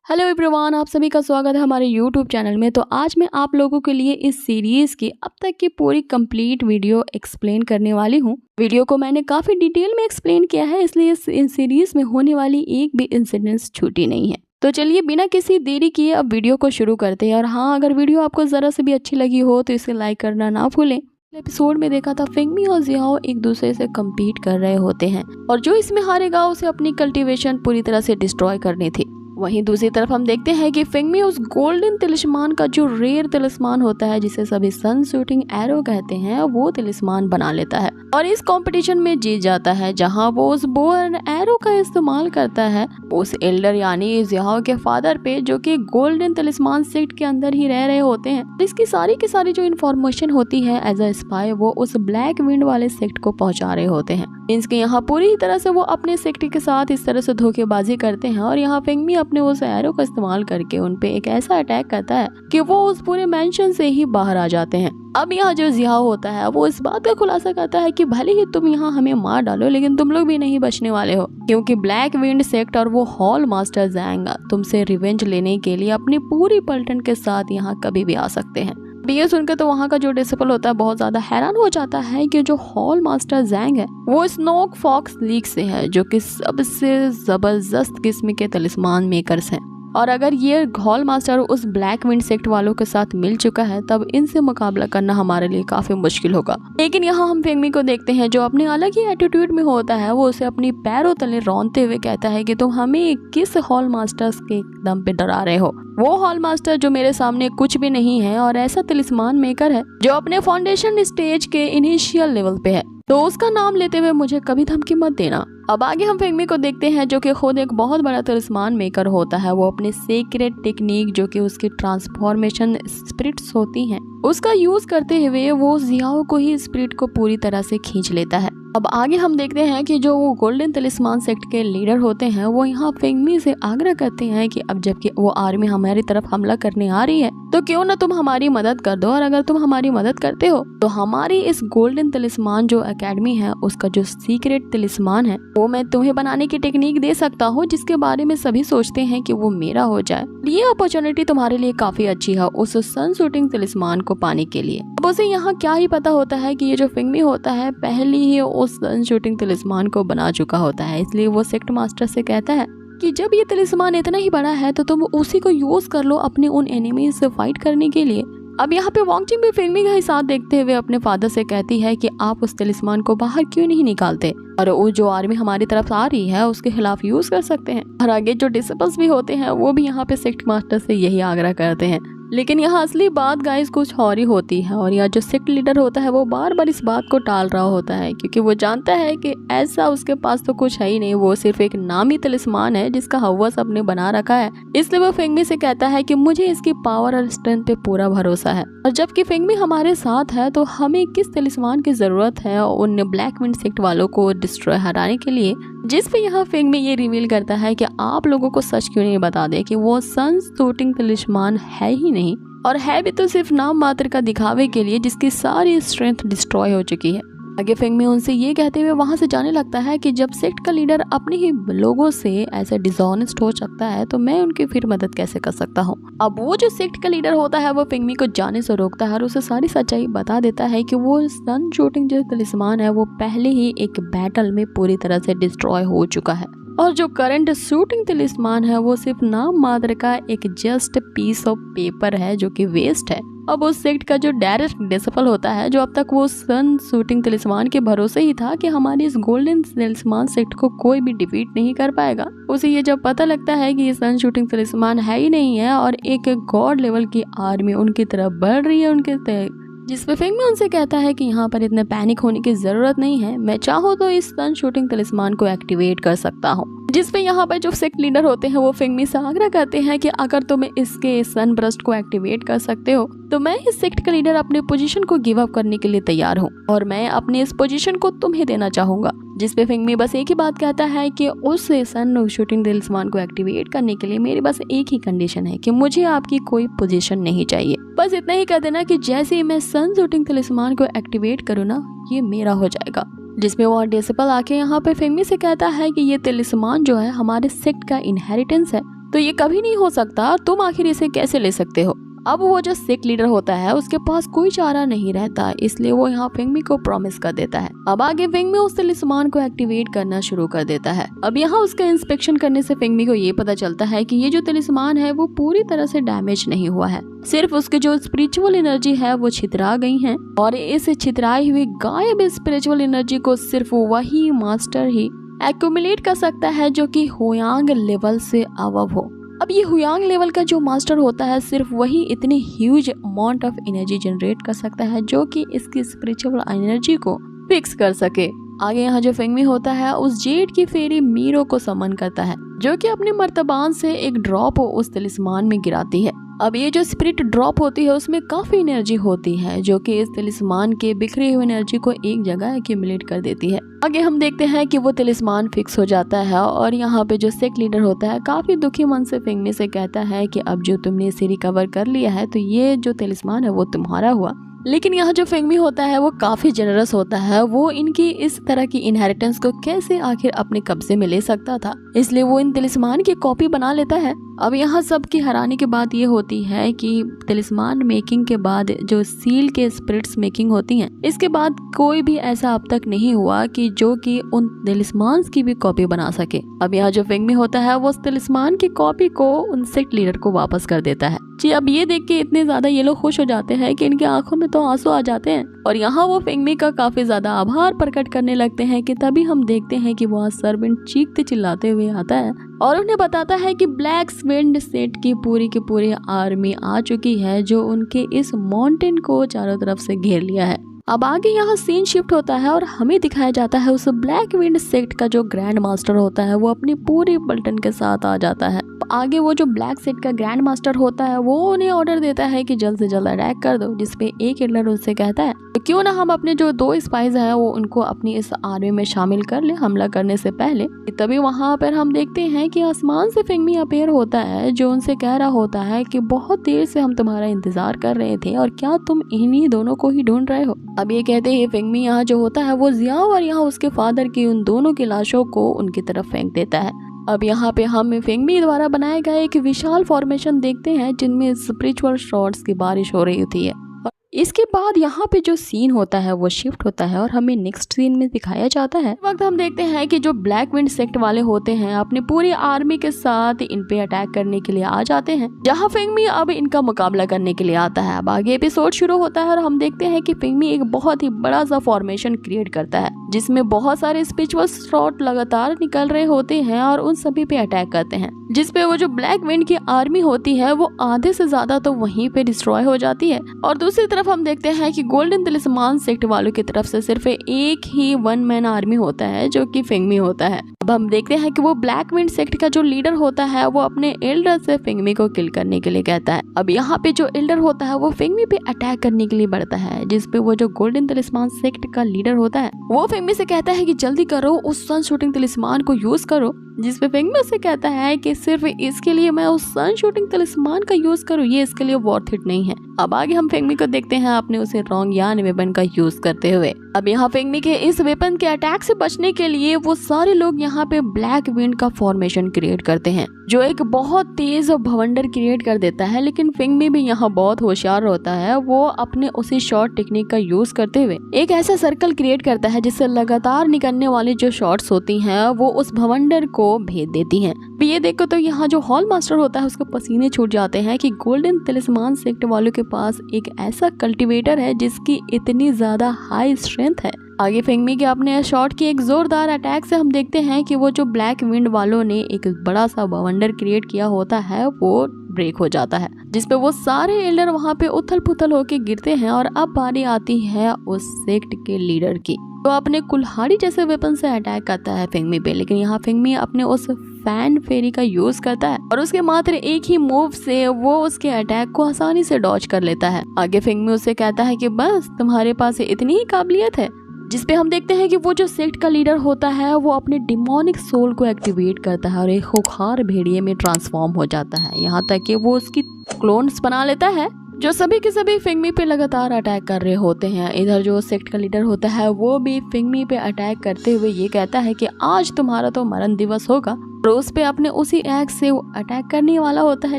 Hello everyone, आप सभी का स्वागत है हमारे यूट्यूब चैनल में। तो आज मैं आप लोगों के लिए इस सीरीज़ की अब तक की पूरी कंप्लीट वीडियो एक्सप्लेन करने वाली हूँ। वीडियो को मैंने काफ़ी डिटेल में एक्सप्लेन किया है, इसलिए इस सीरीज़ में होने वाली एक भी इंसिडेंट्स छूटी नहीं है। तो चलिए बिना किसी देरी किए अब वीडियो को शुरू करते हैं। और हाँ, अगर वीडियो आपको ज़रा से भी अच्छी लगी हो तो इसे लाइक करना ना भूलें। एपिसोड में देखा था फिंगमी और जियाओ एक दूसरे से कम्पीट कर रहे होते हैं और जो इसमें हारेगा उसे अपनी कल्टीवेशन पूरी तरह से डिस्ट्रॉय करनी थी। वहीं दूसरी तरफ हम देखते हैं कि फिंगमी उस गोल्डन तिलिस्मान का जो रेयर तिलिस्मान होता है जिसे सभी सन शूटिंग एरो कहते हैं वो तिलिस्मान बना लेता है और इस कंपटीशन में जीत जाता है, जहां वो उस बो एंड एरो का इस्तेमाल करता है उस एल्डर यानी जियाओ के फादर पे, जो कि गोल्डन तिलिस्मान सेक्ट के अंदर ही रह रहे होते हैं। इसकी सारी की सारी जो इन्फॉर्मेशन होती है एज अ स्पाई वो उस ब्लैक विंड वाले सेक्ट को पहुंचा रहे होते हैं। इनके यहाँ पूरी तरह से वो अपने सेक्ट के साथ इस तरह से धोखेबाजी करते हैं और यहाँ फिंगमी अपने उस एरो का इस्तेमाल करके उनपे एक ऐसा अटैक करता है कि वो उस पूरे मेंशन से ही बाहर आ जाते हैं। अब यहाँ जो जियाओ होता है वो इस बात का खुलासा करता है कि भले ही तुम यहाँ हमें मार डालो लेकिन तुम लोग भी नहीं बचने वाले हो, क्योंकि ब्लैक विंड सेक्ट और वो हॉल मास्टर ज़ैंग तुमसे रिवेंज लेने के लिए अपनी पूरी पलटन के साथ यहाँ कभी भी आ सकते हैं। ये सुनकर तो वहाँ का जो डिसिपल होता है बहुत ज्यादा हैरान हो जाता है कि जो हॉल मास्टर ज़ैंग है वो स्नोक फॉक्स लीग से है, जो कि सबसे जबरदस्त किस्म के तलिस्मान मेकर्स हैं। और अगर ये हॉल मास्टर उस ब्लैक विंड सेक्ट वालों के साथ मिल चुका है तब इनसे मुकाबला करना हमारे लिए काफी मुश्किल होगा। लेकिन यहाँ हम फिंगमी को देखते हैं जो अपने अलग ही एटीट्यूड में होता है। वो उसे अपनी पैरों तले रौंदते हुए कहता है कि तुम हमें किस हॉल मास्टर्स के दम पे डरा रहे हो। वो हॉल मास्टर जो मेरे सामने कुछ भी नहीं है और ऐसा तिलिस्मान मेकर है जो अपने फाउंडेशन स्टेज के इनिशियल लेवल पे है, तो उसका नाम लेते हुए मुझे कभी धमकी मत देना। अब आगे हम फिंगमी को देखते हैं जो कि खुद एक बहुत बड़ा तिलिस्मान मेकर होता है। वो अपने सीक्रेट टेक्निक जो कि उसकी ट्रांसफॉर्मेशन स्पिरिट्स होती हैं उसका यूज करते हुए वो जियाओ को ही स्पिरिट को पूरी तरह से खींच लेता है। अब आगे हम देखते हैं कि जो वो गोल्डन तिलिस्मान सेक्ट के लीडर होते हैं वो यहाँ फिंगमी से आग्रह करते हैं कि अब जबकि वो आर्मी हमारी तरफ हमला करने आ रही है तो क्यों ना तुम हमारी मदद कर दो, और अगर तुम हमारी मदद करते हो तो हमारी इस गोल्डन तिलिस्मान जो एकेडमी है उसका जो सीक्रेट तिलिस्मान है वो मैं तुम्हें बनाने की टेक्निक दे सकता हूँ जिसके बारे में सभी सोचते हैं कि वो मेरा हो जाए। ये अपॉर्चुनिटी तुम्हारे लिए काफी अच्छी है उस सन शूटिंग तिलिस्मान को पाने के लिए। अब उसे यहाँ क्या ही पता होता है कि ये जो फिंगमी होता है पहले ही उस सन शूटिंग तिलिस्मान को बना चुका होता है, इसलिए वो सेक्ट मास्टर से कहता है कि जब ये तिलिस्मान इतना ही बड़ा है तो तुम उसी को यूज कर लो अपने उन एनिमीज से फाइट करने के लिए। अब यहाँ पे वांगचिंग भी फिंगमी का ही साथ देखते हुए अपने फादर से कहती है कि आप उस तिलिस्मान को बाहर क्यों नहीं निकालते और वो जो आर्मी हमारी तरफ आ रही है उसके खिलाफ यूज कर सकते हैं। और आगे जो डिसिपल्स भी होते हैं वो भी यहाँ पे सेक्ट मास्टर से यही आग्रह करते हैं। लेकिन यहाँ असली बात गाइस कुछ और ही होती है और यहाँ जो सेक्ट लीडर होता है वो बार बार इस बात को टाल रहा होता है क्योंकि वो जानता है कि ऐसा उसके पास तो कुछ है ही नहीं, वो सिर्फ एक नामी तिलिस्मान है जिसका हवस अपने बना रखा है। इसलिए वो फिंगमी से कहता है कि मुझे इसकी पावर और स्ट्रेंथ पे पूरा भरोसा है और जबकि फिंगमी हमारे साथ है तो हमें किस तिलिस्मान की जरूरत है उन ब्लैक विंड सेक्ट वालों को डिस्ट्रॉय हराने के लिए। जिस पे यहाँ फिंगमी ये रिवील करता है कि आप लोगों को सच क्यों नहीं बता दे कि वो सन शूटिंग तिलिस्मान है ही नहीं और है भी तो सिर्फ नाम मात्र का दिखावे के लिए जिसकी सारी स्ट्रेंथ डिस्ट्रॉय हो चुकी है। आगे फिंगमी उनसे ये कहते हुए वहां से जाने लगता है कि जब सेक्ट का लीडर अपने ही लोगों से ऐसे डिसऑनेस्ट हो सकता है तो मैं उनकी फिर मदद कैसे कर सकता हूँ। अब वो जो सेक्ट का लीडर होता है वो फिंगमी को जाने से रोकता है और उसे सारी सच्चाई बता देता है कि वो सन शूटिंग जो तिलिस्मान है वो पहले ही एक बैटल में पूरी तरह से डिस्ट्रॉय हो चुका है और जो करंट शूटिंग तिलिस्मान है वो सिर्फ नाम मात्र का एक जस्ट पीस ऑफ पेपर है जो कि वेस्ट है। अब उस सेक्ट का जो डायरेक्ट डिसिपल होता है जो अब तक वो सन शूटिंग तिलिस्मान के भरोसे ही था कि हमारी इस गोल्डन तिलिस्मान सेक्ट को कोई भी डिफीट नहीं कर पाएगा, उसे ये जब पता लगता है कि ये सन शूटिंग तिलिस्मान है ही नहीं है और एक गॉड लेवल की आर्मी उनकी तरफ बढ़ रही है उनके जिस पे फिंगमी उनसे कहता है कि यहाँ पर इतने पैनिक होने की जरूरत नहीं है, मैं चाहूँ तो इस सन शूटिंग तिलिस्मान को एक्टिवेट कर सकता हूँ। जिस पे यहाँ पर जो सेक्ट लीडर होते हैं वो फिंगमी से आग्रह करते हैं कि अगर तुम इसके सन ब्रस्ट को एक्टिवेट कर सकते हो तो मैं इस सेक्ट का लीडर अपने पोजीशन को गिव अप करने के लिए तैयार हूँ और मैं अपनी इस पोजीशन को तुम्हें देना चाहूंगा। जिस पे फिंगमी बस एक ही बात कहता है कि उस सन शूटिंग तिलिस्मान को एक्टिवेट करने के लिए मेरी बस एक ही कंडीशन है कि मुझे आपकी कोई पोजीशन नहीं चाहिए, बस इतना ही कह देना कि जैसे ही मैं सन शूटिंग तिलिस्मान को एक्टिवेट करूँ ना ये मेरा हो जाएगा। जिसमें वो डिसिपल आके यहाँ पे फिंगमी से कहता है कि ये तिलिस्मान जो है हमारे सेक्ट का इनहेरिटेंस है तो ये कभी नहीं हो सकता, तुम आखिर इसे कैसे ले सकते हो। अब वो जो सेक्ट लीडर होता है उसके पास कोई चारा नहीं रहता, इसलिए वो यहाँ फेंगमी को प्रॉमिस कर देता है। अब आगे फेंगमी उस तलिस्मान को एक्टिवेट करना शुरू कर देता है। अब यहाँ उसका इंस्पेक्शन करने से फेंगमी को ये पता चलता है कि ये जो तलिस्मान है वो पूरी तरह से डैमेज नहीं हुआ है, सिर्फ उसके जो स्पिरिचुअल एनर्जी है वो छितरा गई है, और इस छितराई हुई गायब स्पिरिचुअल एनर्जी को सिर्फ वही मास्टर ही एक्यूमुलेट कर सकता है जो कि हुयांग लेवल से अबव हो। अब ये हुयांग लेवल का जो मास्टर होता है सिर्फ वही इतनी huge amount of energy generate कर सकता है जो कि इसकी स्पिरिचुअल एनर्जी को फिक्स कर सके। आगे यहाँ जो फेंगमी होता है उस जेड की फेरी मीरो को समन करता है, जो कि अपने मर्तबान से एक ड्रॉप उस तलिस्मान में गिराती है। अब ये जो स्पिरिट ड्रॉप होती है उसमें काफी एनर्जी होती है जो कि इस तलिस्मान के बिखरी हुई एनर्जी को एक जगह एक्यूमुलेट कर देती है। आगे हम देखते हैं कि वो तलिस्मान फिक्स हो जाता है, और यहाँ पे जो सेक्ट लीडर होता है काफी दुखी मन से फेंगमी से कहता है कि अब जो तुमने इसे रिकवर कर लिया है तो ये जो तलिस्मान है वो तुम्हारा हुआ। लेकिन यहाँ जो फेंगमी होता है वो काफी जेनरस होता है, वो इनकी इस तरह की इनहेरिटेंस को कैसे आखिर अपने कब्जे में ले सकता था, इसलिए वो इन तलिस्मान की कॉपी बना लेता है। अब यहाँ सबकी हैरानी की बात ये होती है कि तलिस्मान मेकिंग के बाद जो सील के स्पिरिट्स मेकिंग होती हैं, इसके बाद कोई भी ऐसा अब तक नहीं हुआ कि जो कि उन तलिस्मान की भी कॉपी बना सके। अब यहाँ जो फेंगमी होता है वो उस तलिस्मान की कॉपी को उन सेक्ट लीडर को वापस कर देता है। जी अब ये देख के इतने ज्यादा ये लोग खुश हो जाते हैं कि इनकी आंखों में तो आंसू आ जाते हैं, और यहाँ वो फेंगमी का काफी ज्यादा आभार प्रकट करने लगते हैं कि तभी हम देखते हैं कि वहाँ सर्वेंट चीखते चिल्लाते हुए आता है और उन्हें बताता है कि ब्लैक विंड सेट की पूरी आर्मी आ चुकी है जो उनके इस माउंटेन को चारों तरफ से घेर लिया है। अब आगे यहाँ सीन शिफ्ट होता है और हमें दिखाया जाता है उस ब्लैक विंड सेक्ट का जो ग्रैंड मास्टर होता है वो अपनी पूरी पलटन के साथ आ जाता है। आगे वो जो ब्लैक सेट का ग्रैंड मास्टर होता है वो उन्हें ऑर्डर देता है कि जल्द से जल्द अटैक कर दो, जिसपे एक एडलर उससे कहता है तो क्यों ना हम अपने जो 2 स्पाइस है वो उनको अपनी इस आर्मी में शामिल कर ले हमला करने से पहले। तभी वहाँ पर हम देखते हैं कि आसमान से फेंगमी अपेयर होता है जो उनसे कह रहा होता है कि बहुत देर से हम तुम्हारा इंतजार कर रहे थे और क्या तुम इन्हीं दोनों को ही ढूंढ रहे हो। अब ये कहते ही फेंगमी यहाँ जो होता है वो जिया और यहाँ उसके फादर की उन दोनों की लाशों को उनकी तरफ फेंक देता है। अब यहाँ पे हम फेंगमी द्वारा बनाए गए एक विशाल फॉर्मेशन देखते हैं जिनमें स्पिरिचुअल शॉट्स की बारिश हो रही होती है। और इसके बाद यहाँ पे जो सीन होता है वो शिफ्ट होता है और हमें नेक्स्ट सीन में दिखाया जाता है। वक्त हम देखते हैं कि जो ब्लैक विंड सेक्ट वाले होते हैं अपनी पूरी आर्मी के साथ इन पे अटैक करने के लिए आ जाते हैं, जहाँ फेंगमी अब इनका मुकाबला करने के लिए आता है। अब आगे एपिसोड शुरू होता है और हम देखते हैं कि फेंगमी एक बहुत ही बड़ा सा फॉर्मेशन क्रिएट करता है जिसमें बहुत सारे स्पिरिचुअल शॉट लगातार निकल रहे होते हैं और उन सभी पे अटैक करते हैं, जिसपे वो जो ब्लैक विंड की आर्मी होती है वो आधे से ज्यादा तो वहीं पे डिस्ट्रॉय हो जाती है। और दूसरी तरफ हम देखते हैं कि गोल्डन तलिस्मान सेक्ट वालों की तरफ से सिर्फ एक ही 1 मैन आर्मी होता है जो कि फेंगमी होता है। अब हम देखते हैं कि वो ब्लैक विंड सेक्ट का जो लीडर होता है वो अपने एल्डर से फेंगमी को किल करने के लिए कहता है। अब यहाँ पे जो एल्डर होता है वो फेंगमी पे अटैक करने के लिए बढ़ता है, जिसपे वो जो गोल्डन तलिस्मान सेक्ट का लीडर होता है वो फेंगमी से कहता है कि जल्दी करो उस सन शूटिंग तलिस्मान को यूज करो, जिसपे फेंगमी से कहता है कि सिर्फ इसके लिए मैं उस सन शूटिंग तलिस्मान का यूज करूँ, ये इसके लिए वर्थ इट नहीं है। अब आगे हम फेंगमी को देखते हैं अपने उसे रॉन्ग यान वेपन का यूज करते हुए। अब यहाँ फेंगमी के इस वेपन के अटैक से बचने के लिए वो सारे लोग यहाँ पे ब्लैक विंड का फॉर्मेशन क्रिएट करते हैं जो एक बहुत तेज भवंडर क्रिएट कर देता है। लेकिन फेंगमी भी यहाँ बहुत होशियार होता है, वो अपने उसी शॉर्ट टेक्निक का यूज करते हुए एक ऐसा सर्कल क्रिएट करता है जिससे लगातार निकलने वाली जो शॉट्स होती हैं वो उस भवंडर को भेज देती हैं। ये देखो तो यहाँ जो हॉल मास्टर होता है उसके पसीने छूट जाते हैं कि गोल्डन तलिस्मान सेक्ट वालों के पास एक ऐसा कल्टीवेटर है जिसकी इतनी ज्यादा हाई स्ट्रेंथ है। आगे फेंगमी के अपने शॉट की एक जोरदार अटैक से हम देखते हैं कि वो जो ब्लैक विंड वालों ने एक बड़ा सा बवंडर क्रिएट किया होता है वो ब्रेक हो जाता है, जिसपे वो सारे एल्डर वहाँ पे उथल पुथल होके गिरते हैं। और अब बारी आती है उस सेक्ट के लीडर की, तो अपने कुल्हाड़ी जैसे वेपन से अटैक करता है फेंगमी पे। लेकिन यहाँ फेंगमी अपने उस फैन फेरी का यूज करता है और उसके मात्र एक ही मूव से वो उसके अटैक को आसानी से डॉज कर लेता है। आगे फेंगमी उससे कहता है कि बस तुम्हारे पास इतनी ही काबिलियत है, जिसपे हम देखते हैं कि वो जो सेक्ट का लीडर होता है वो अपने डिमोनिक सोल को एक्टिवेट करता है और एक खूंखार भेड़िए में ट्रांसफॉर्म हो जाता है, यहाँ तक कि वो उसकी क्लोन्स बना लेता है। जो सभी के सभी फिंगमी पे लगातार अटैक कर रहे होते हैं। इधर जो सेक्ट का लीडर होता है वो भी फिंगमी पे अटैक करते हुए ये कहता है कि आज तुम्हारा तो मरण दिवस होगा, और उस पे अपने उसी एक्स से वो अटैक करने वाला होता है।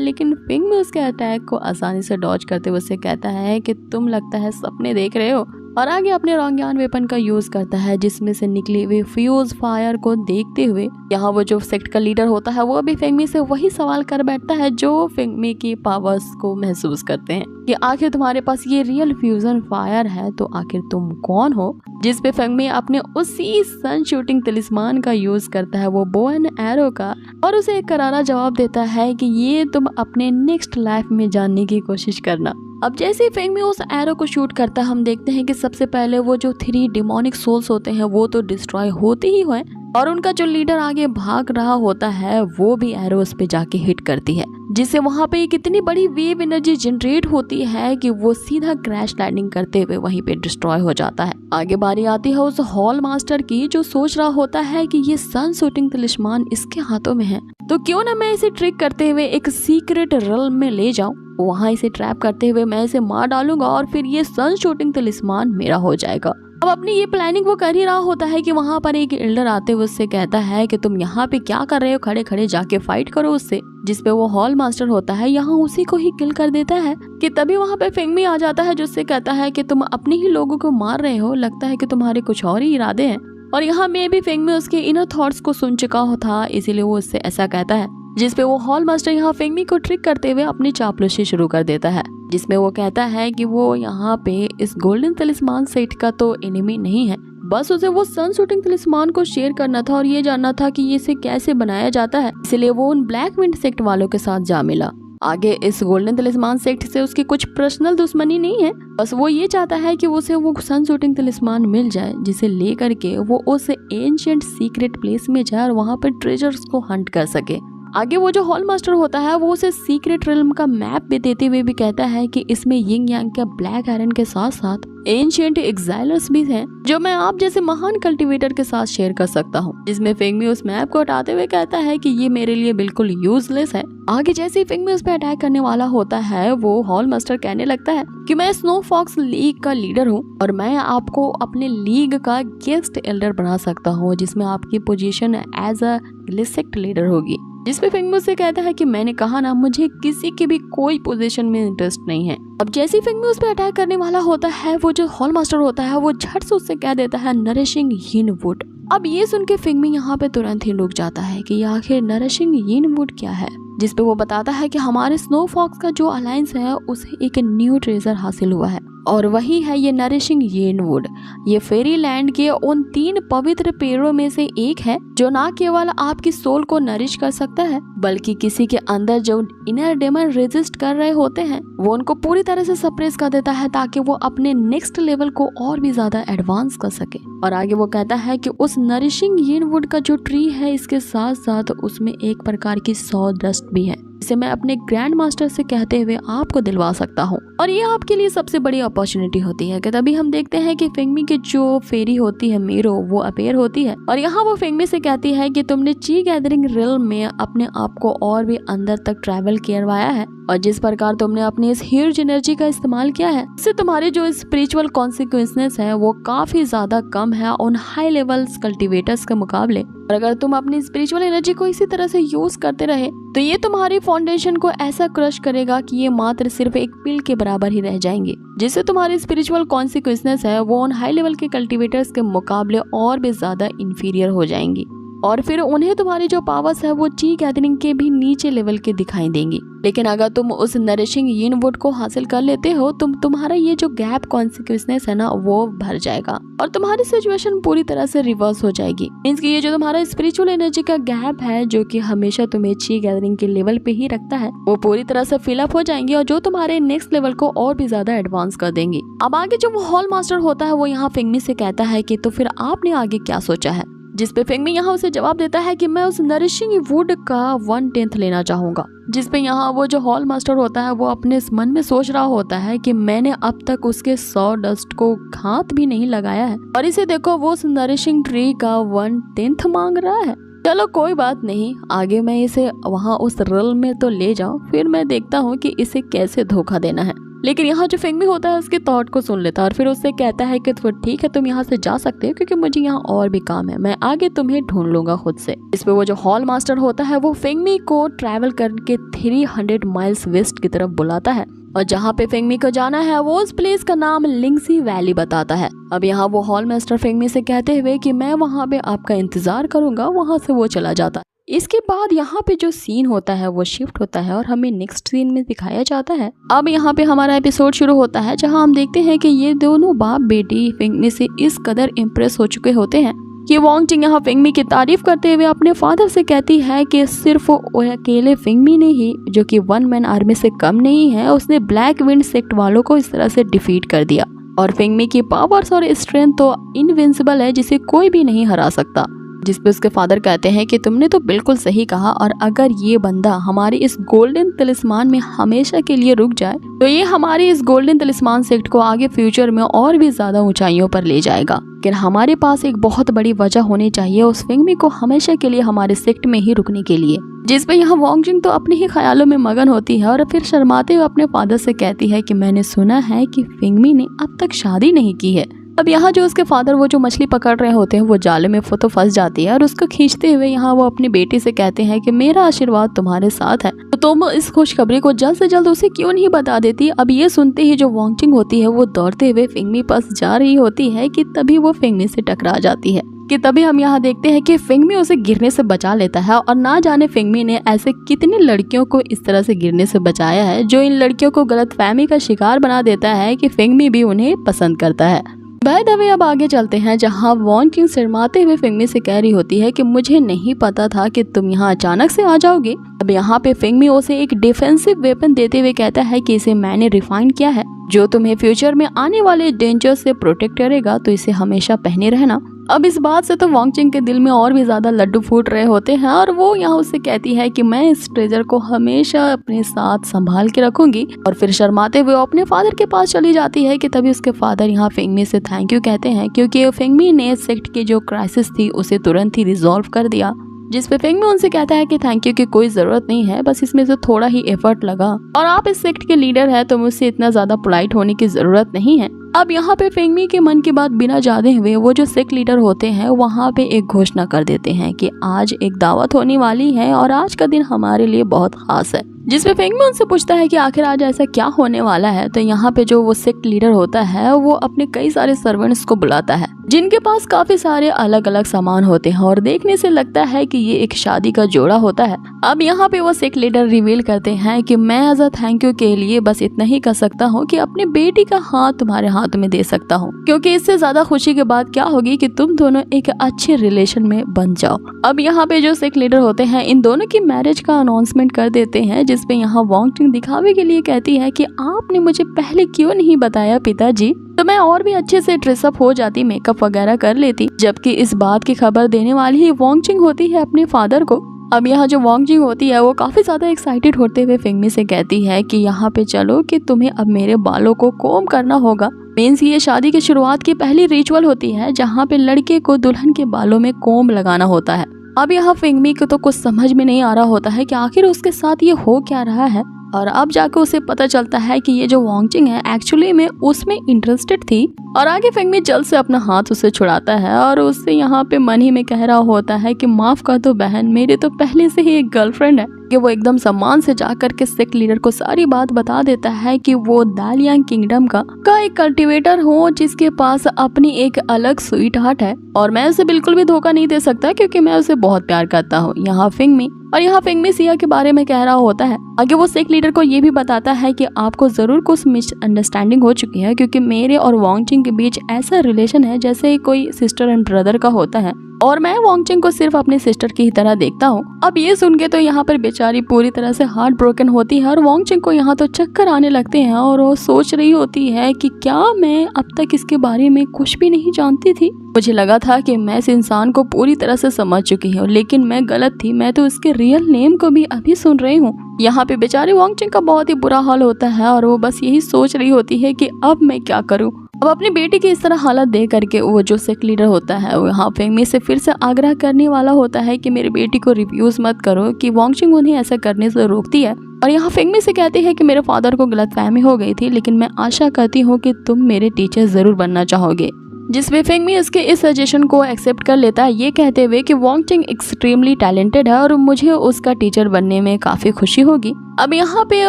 लेकिन फिंगमी उसके अटैक को आसानी से डॉज करते हुए उससे कहता है कि तुम लगता है सपने देख रहे हो, और आगे अपने रोंगयान वेपन का यूज करता है जिसमें से निकली हुई फ्यूज फायर को देखते हुए यहाँ वो जो सेक्ट का लीडर होता है वो भी फिंगमी से वही सवाल कर बैठता है जो फिंगमी की पावर्स को महसूस करते हैं कि आखिर तुम्हारे पास ये रियल फ्यूजन फायर है तो आखिर तुम कौन हो। जिस पे फिंगमी अपने उसी सन शूटिंग तलिस्मान का यूज करता है, वो बो एंड एरो का, और उसे एक करारा जवाब देता है कि ये तुम अपने नेक्स्ट लाइफ में जानने की कोशिश करना। अब जैसे ही फिंगमी उस एरो को शूट करता है हम देखते हैं कि सबसे पहले वो जो 3 डिमोनिक सोल्स होते हैं वो तो डिस्ट्रॉय होते ही हुए, और उनका जो लीडर आगे भाग रहा होता है वो भी एरोस पे जाके हिट करती है, जिससे वहां पे एक इतनी बड़ी वेव एनर्जी जनरेट होती है कि वो सीधा क्रैश लैंडिंग करते हुए वहीं पे डिस्ट्रॉय हो जाता है। आगे बारी आती है उस हॉल मास्टर की जो सोच रहा होता है कि ये सन शूटिंग तलिस्मान इसके हाथों में है, तो क्यों ना मैं इसे ट्रिक करते हुए एक सीक्रेट रिल्म में ले जाऊं, वहां इसे ट्रैप करते हुए मैं इसे मार डालूंगा और फिर ये सन शूटिंग तलिस्मान मेरा हो जाएगा। अब अपनी ये प्लानिंग वो कर ही रहा होता है कि वहां पर एक एल्डर आते हुए उससे कहता है कि तुम यहाँ पे क्या कर रहे हो, खड़े खड़े जाके फाइट करो उससे। जिसपे वो हॉल मास्टर होता है यहाँ उसी को ही किल कर देता है कि तभी वहां पे फिंगमी आ जाता है जिससे कहता है कि तुम अपने ही लोगों को मार रहे हो, लगता है कि तुम्हारे कुछ और ही इरादे हैं। और यहाँ में भी फिंगमी उसके इनर थॉट्स को सुन चुका था, इसीलिए वो उससे ऐसा कहता है। जिसपे वो हॉल मास्टर यहाँ फिंगमी को ट्रिक करते हुए अपनी चापलूसी शुरू कर देता है, जिसमें वो कहता है कि वो यहाँ पे इस गोल्डन तलिस्मान सेट का तो एनिमी नहीं है, बस उसे वो सन शूटिंग तलिस्मान को शेयर करना था और ये जानना था कि ये इसे कैसे बनाया जाता है, इसलिए वो उन ब्लैक विंड सेक्ट वालों के साथ जा मिला। आगे इस गोल्डन तलिस्मान सेक्ट से उसकी कुछ पर्सनल दुश्मनी नहीं है, बस वो ये चाहता है कि उसे वो सन शूटिंग तलिस्मान मिल जाए जिसे लेकर के वो उस एंशिएंट सीक्रेट प्लेस में जाए और वहाँ पर ट्रेजर्स को हंट कर सके। आगे वो जो हॉल मास्टर होता है वो उसे सीक्रेट रिल्म का मैप भी देते हुए भी कहता है कि इसमें यिंग यांग के ब्लैक आयरन के साथ साथ एंशिएंट एग्जाइलर्स भी हैं जो मैं आप जैसे महान कल्टीवेटर के साथ शेयर कर सकता हूँ। जिसमें फिंगमी उस मैप को हटाते हुए कहता है कि ये मेरे लिए बिल्कुल यूजलेस है। आगे जैसे ही फिंगमी उस पर अटैक करने वाला होता है वो हॉल मास्टर कहने लगता है कि मैं स्नो फॉक्स लीग का लीडर हूँ और मैं आपको अपने लीग का गेस्ट एल्डर बना सकता हूँ, जिसमें आपकी पोजीशन एज अ लिसेक्ट लीडर होगी। जिसपे फिंगमी से कहता है कि मैंने कहा ना, मुझे किसी की भी कोई पोजीशन में इंटरेस्ट नहीं है। अब जैसे ही फिंगमी उस पर अटैक करने वाला होता है वो जो हॉल मास्टर होता है वो झट से उससे कह देता है नरिशिंग यिन वुड। अब ये सुन के फिंगमी यहाँ पे तुरंत ही रुक जाता है कि आखिर नरिशिंग यिन वुड क्या है, जिसपे वो बताता है कि हमारे स्नो फॉक्स का जो अलायंस है उसे एक न्यू ट्रेजर हासिल हुआ है और वही है ये नरिशिंग यिन वुड। ये फेरी लैंड के उन 3 पवित्र पेड़ों में से एक है जो ना केवल आपकी सोल को नरिश कर सकता है बल्कि किसी के अंदर जो इनर डेमन रेजिस्ट कर रहे होते हैं वो उनको पूरी तरह से सप्रेस कर देता है ताकि वो अपने नेक्स्ट लेवल को और भी ज्यादा एडवांस कर सके। और आगे वो कहता है कि उस नरिशिंग यिन वुड का जो ट्री है इसके साथ साथ उसमें एक प्रकार की सॉ डस्ट भी है, इसे मैं अपने ग्रैंड मास्टर से कहते हुए आपको दिलवा सकता हूँ और ये आपके लिए सबसे बड़ी अपॉर्चुनिटी होती है। कि तभी हम देखते हैं कि फिंगमी की जो फेरी होती है मीरो वो अपेयर होती है और यहाँ वो फिंगमी से कहती है कि तुमने ची गैदरिंग रिल्म में अपने आप को और भी अंदर तक ट्रैवल करवाया है और जिस प्रकार तुमने अपनी इस ह्यूज एनर्जी का इस्तेमाल किया है इससे तुम्हारे जो स्पिरिचुअल कॉन्सिक्वेंसेस है वो काफी ज्यादा कम है उन हाई लेवल कल्टीवेटर्स के मुकाबले। और अगर तुम अपनी स्पिरिचुअल एनर्जी को इसी तरह से यूज करते रहे तो ये तुम्हारी फाउंडेशन को ऐसा क्रश करेगा कि ये मात्र सिर्फ एक पिल के बराबर ही रह जाएंगे, जिससे तुम्हारी स्पिरिचुअल कॉन्सिक्वेंसेस है वो उन हाई लेवल के कल्टीवेटर्स के मुकाबले और भी ज्यादा इंफीरियर हो जाएंगी और फिर उन्हें तुम्हारी जो पावर्स है वो ची गैदरिंग के भी नीचे लेवल के दिखाई देंगी। लेकिन अगर तुम उस नरिशिंग यिन वुड को हासिल कर लेते हो तुम्हारा ये जो गैप कॉन्सिक्वेंसेस है ना वो भर जाएगा और तुम्हारी सिचुएशन पूरी तरह से रिवर्स हो जाएगी। मींस कि ये जो तुम्हारा स्पिरिचुअल एनर्जी का गैप है जो कि हमेशा तुम्हें ची गैदरिंग के लेवल पे ही रखता है वो पूरी तरह से फिलअप हो जाएंगी और जो तुम्हारे नेक्स्ट लेवल को और भी ज्यादा एडवांस कर देंगी। अब आगे जो वो हॉल मास्टर होता है वो यहाँ फिंगमी से कहता है कि तो फिर आपने आगे क्या सोचा है, जिसपे फिंगमी यहाँ उसे जवाब देता है कि मैं उस नरिशिंग वुड का 1/10 लेना चाहूंगा। जिसपे यहाँ वो जो हॉल मास्टर होता है वो अपने मन में सोच रहा होता है कि मैंने अब तक उसके 100 डस्ट को हाथ भी नहीं लगाया है और इसे देखो वो उस नरिशिंग ट्री का 1/10 मांग रहा है। चलो कोई बात नहीं, आगे मैं इसे वहाँ उस रिल्म में तो ले जाऊं, फिर मैं देखता हूँ कि इसे कैसे धोखा देना है। लेकिन यहाँ जो फेंगमी होता है उसके थॉट को सुन लेता है और फिर उससे कहता है कि तो ठीक है, तुम यहाँ से जा सकते हो क्योंकि मुझे यहाँ और भी काम है, मैं आगे तुम्हें ढूंढ लूंगा खुद से। इस पे वो जो हॉल मास्टर होता है वो फेंगमी को ट्रैवल करके 300 माइल्स वेस्ट की तरफ बुलाता है और जहाँ पे फेंगमी को जाना है वो उस प्लेस का नाम लिंगसी वैली बताता है। अब यहाँ वो हॉल मास्टर फेंगमी से कहते हुए कि मैं वहाँ पे आपका इंतजार करूंगा, वहाँ से वो चला जाता है। इसके बाद यहाँ पे जो सीन होता है वो शिफ्ट होता है और हमें नेक्स्ट सीन में दिखाया जाता है। अब यहाँ पे हमारा एपिसोड शुरू होता है जहाँ हम देखते हैं कि ये दोनों बाप बेटी फेंगमी से इस कदर इम्प्रेस हो चुके होते हैं कि वांग जिंग यहाँ फेंगमी की तारीफ करते हुए अपने फादर से कहती है कि सिर्फ वो अकेले फेंगमी ने ही, जो कि 1 मैन आर्मी से कम नहीं है, उसने ब्लैक विंड सेक्ट वालों को इस तरह से डिफीट कर दिया और फेंगमी की पावर्स और स्ट्रेंथ तो इनविंसिबल है जिसे कोई भी नहीं हरा सकता। जिस पे उसके फादर कहते हैं कि तुमने तो बिल्कुल सही कहा और अगर ये बंदा हमारे इस गोल्डन तलिस्मान में हमेशा के लिए रुक जाए तो ये हमारी इस गोल्डन तलिस्मान सेक्ट को आगे फ्यूचर में और भी ज्यादा ऊंचाइयों पर ले जाएगा। लेकिन हमारे पास एक बहुत बड़ी वजह होनी चाहिए उस फेंगमी को हमेशा के लिए हमारे सेक्ट में ही रुकने के लिए। जिस पे यहाँ वांग जिंग तो अपने ही ख्यालों में मगन होती है और फिर शर्माते हुए अपने फादर से कहती है कि मैंने सुना है कि फेंगमी ने अब तक शादी नहीं की है। अब यहाँ जो उसके फादर वो जो मछली पकड़ रहे होते हैं वो जाले में तो फंस जाती है और उसको खींचते हुए यहाँ वो अपनी बेटी से कहते हैं कि मेरा आशीर्वाद तुम्हारे साथ है, तो तुम इस खुशखबरी को जल्द से जल्द उसे क्यों नहीं बता देती। अब ये सुनते ही जो वांग जिंग होती है वो दौड़ते हुए फेंगमी पास जा रही होती है कि तभी वो फेंगमी से टकरा जाती है। कि तभी हम यहाँ देखते हैं कि फेंगमी उसे गिरने से बचा लेता है और ना जाने फेंगमी ने ऐसे कितनी लड़कियों को इस तरह से गिरने से बचाया है जो इन लड़कियों को गलतफहमी का शिकार बना देता है कि फेंगमी भी उन्हें पसंद करता है। बाय द वे अब आगे चलते हैं जहाँ वांग जिंग शर्माते हुए फेंगमी से कह रही होती है कि मुझे नहीं पता था कि तुम यहाँ अचानक से आ जाओगे। अब यहाँ पे फेंगमी उसे एक डिफेंसिव वेपन देते हुए कहता है कि इसे मैंने रिफाइन किया है जो तुम्हें फ्यूचर में आने वाले डेंजर से प्रोटेक्ट करेगा, तो इसे हमेशा पहने रहना। अब इस बात से तो वांग जिंग के दिल में और भी ज्यादा लड्डू फूट रहे होते हैं और वो यहाँ उससे कहती है कि मैं इस ट्रेजर को हमेशा अपने साथ संभाल के रखूंगी और फिर शर्माते हुए अपने फादर के पास चली जाती है कि तभी उसके फादर यहाँ फेंगमी से थैंक यू कहते हैं क्योंकि फेंगमी ने सेक्ट की जो क्राइसिस थी उसे तुरंत ही रिजॉल्व कर दिया। जिस पे फेंगमी उनसे कहता है कि थैंक यू की कोई जरूरत नहीं है, बस इसमें से थोड़ा ही एफर्ट लगा और आप इस सेक्ट के लीडर है तो मुझसे इतना ज्यादा पोलाइट होने की जरूरत नहीं है। अब यहाँ पे फेंगमी के मन की बात बिना जाने हुए वो जो सेक्ट लीडर होते हैं वहाँ पे एक घोषणा कर देते हैं कि आज एक दावत होने वाली है और आज का दिन हमारे लिए बहुत खास है। जिसपे फेंगमी उनसे पूछता है कि आखिर आज ऐसा क्या होने वाला है। तो यहाँ पे जो वो सेक्ट लीडर होता है वो अपने कई सारे सर्वेंट्स को बुलाता है जिनके पास काफी सारे अलग अलग सामान होते हैं और देखने से लगता है कि ये एक शादी का जोड़ा होता है। अब यहाँ पे वो सेक्ट लीडर रिवील करते हैं कि मैं एज अ थैंक यू के लिए बस इतना ही कर सकता हूँ कि अपनी बेटी का हाथ तुम्हारे हाथ में दे सकता हूँ, क्योंकि इससे ज्यादा खुशी के बाद क्या होगी कि तुम दोनों एक अच्छे रिलेशन में बन जाओ। अब यहाँ पे जो सेक्ट लीडर होते हैं इन दोनों की मैरिज का अनाउंसमेंट कर देते हैं जिसपे यहाँ वांग जिंग दिखावे के लिए कहती है कि आपने मुझे पहले क्यों नहीं बताया पिताजी, तो मैं और भी अच्छे से ड्रेसअप हो जाती, मेकअप वगैरह कर लेती। जबकि इस बात की खबर देने वाली ही वांग जिंग होती है अपने फादर को। अब यहाँ जो वांग जिंग होती है वो काफी ज्यादा एक्साइटेड होते हुए फेंगमी से कहती है कि यहाँ पे चलो कि तुम्हें अब मेरे बालों को कोम करना होगा। मीन्स ये शादी की शुरुआत की पहली रिचुअल होती है जहाँ पे लड़के को दुल्हन के बालों में कोम लगाना होता है। अब यहाँ फेंगमी को तो कुछ समझ में नहीं आ रहा होता है कि आखिर उसके साथ ये हो क्या रहा है और अब जाकर उसे पता चलता है कि ये जो वांग जिंग है एक्चुअली में उसमें इंटरेस्टेड थी। और आगे फेंगमी जल्द से अपना हाथ उसे छुड़ाता है और उससे यहाँ पे मन ही में कह रहा होता है कि माफ कर दो बहन, मेरे तो पहले से ही एक गर्लफ्रेंड है। कि वो एकदम सम्मान से जाकर के सेक्ट लीडर को सारी बात बता देता है कि वो दालियांग किंगडम का एक कल्टीवेटर हो जिसके पास अपनी एक अलग स्वीट हार्ट है और मैं उसे बिल्कुल भी धोखा नहीं दे सकता क्योंकि मैं उसे बहुत प्यार करता हूँ। यहाँ फेंगमी और यहाँ फेंगमी सिया के बारे में कह रहा होता है। आगे वो सेक्ट लीडर को ये भी बताता है कि आपको जरूर कुछ मिसअंडरस्टैंडिंग हो चुकी है क्योंकि मेरे और वांग जिंग के बीच ऐसा रिलेशन है जैसे कोई सिस्टर एंड ब्रदर का होता है और मैं वांग जिंग को सिर्फ अपने सिस्टर की ही तरह देखता हूँ। अब ये सुन के तो यहाँ पर बेचारी पूरी तरह से हार्ट ब्रोकन होती है और वांग जिंग को यहाँ तो चक्कर आने लगते हैं और वो सोच रही होती है कि क्या मैं अब तक इसके बारे में कुछ भी नहीं जानती थी। मुझे लगा था कि मैं इस इंसान को पूरी तरह से समझ चुकी हूँ, लेकिन मैं गलत थी। मैं तो उसके रियल नेम को भी अभी सुन रही हूँ। यहाँ पे बेचारी वांग जिंग का बहुत ही बुरा हाल होता है और वो बस यही सोच रही होती है कि अब मैं क्या करूँ। अब अपनी बेटी की इस तरह हालत देख करके वो जो सेक्ट लीडर होता है वो यहाँ फेंगमी से फिर से आग्रह करने वाला होता है कि मेरी बेटी को रिफ्यूज मत करो, कि वांगचिंग उन्हें ऐसा करने से रोकती है और यहाँ फेंगमी से कहती है कि मेरे फादर को गलतफहमी हो गई थी, लेकिन मैं आशा करती हूँ कि तुम मेरे टीचर जरूर बनना चाहोगे। जिसमें फेंगमी उसके इस सजेशन को एक्सेप्ट कर लेता है, ये कहते हुए कि वांगचिंग एक्सट्रीमली टैलेंटेड है और मुझे उसका टीचर बनने में काफी खुशी होगी। अब यहाँ पे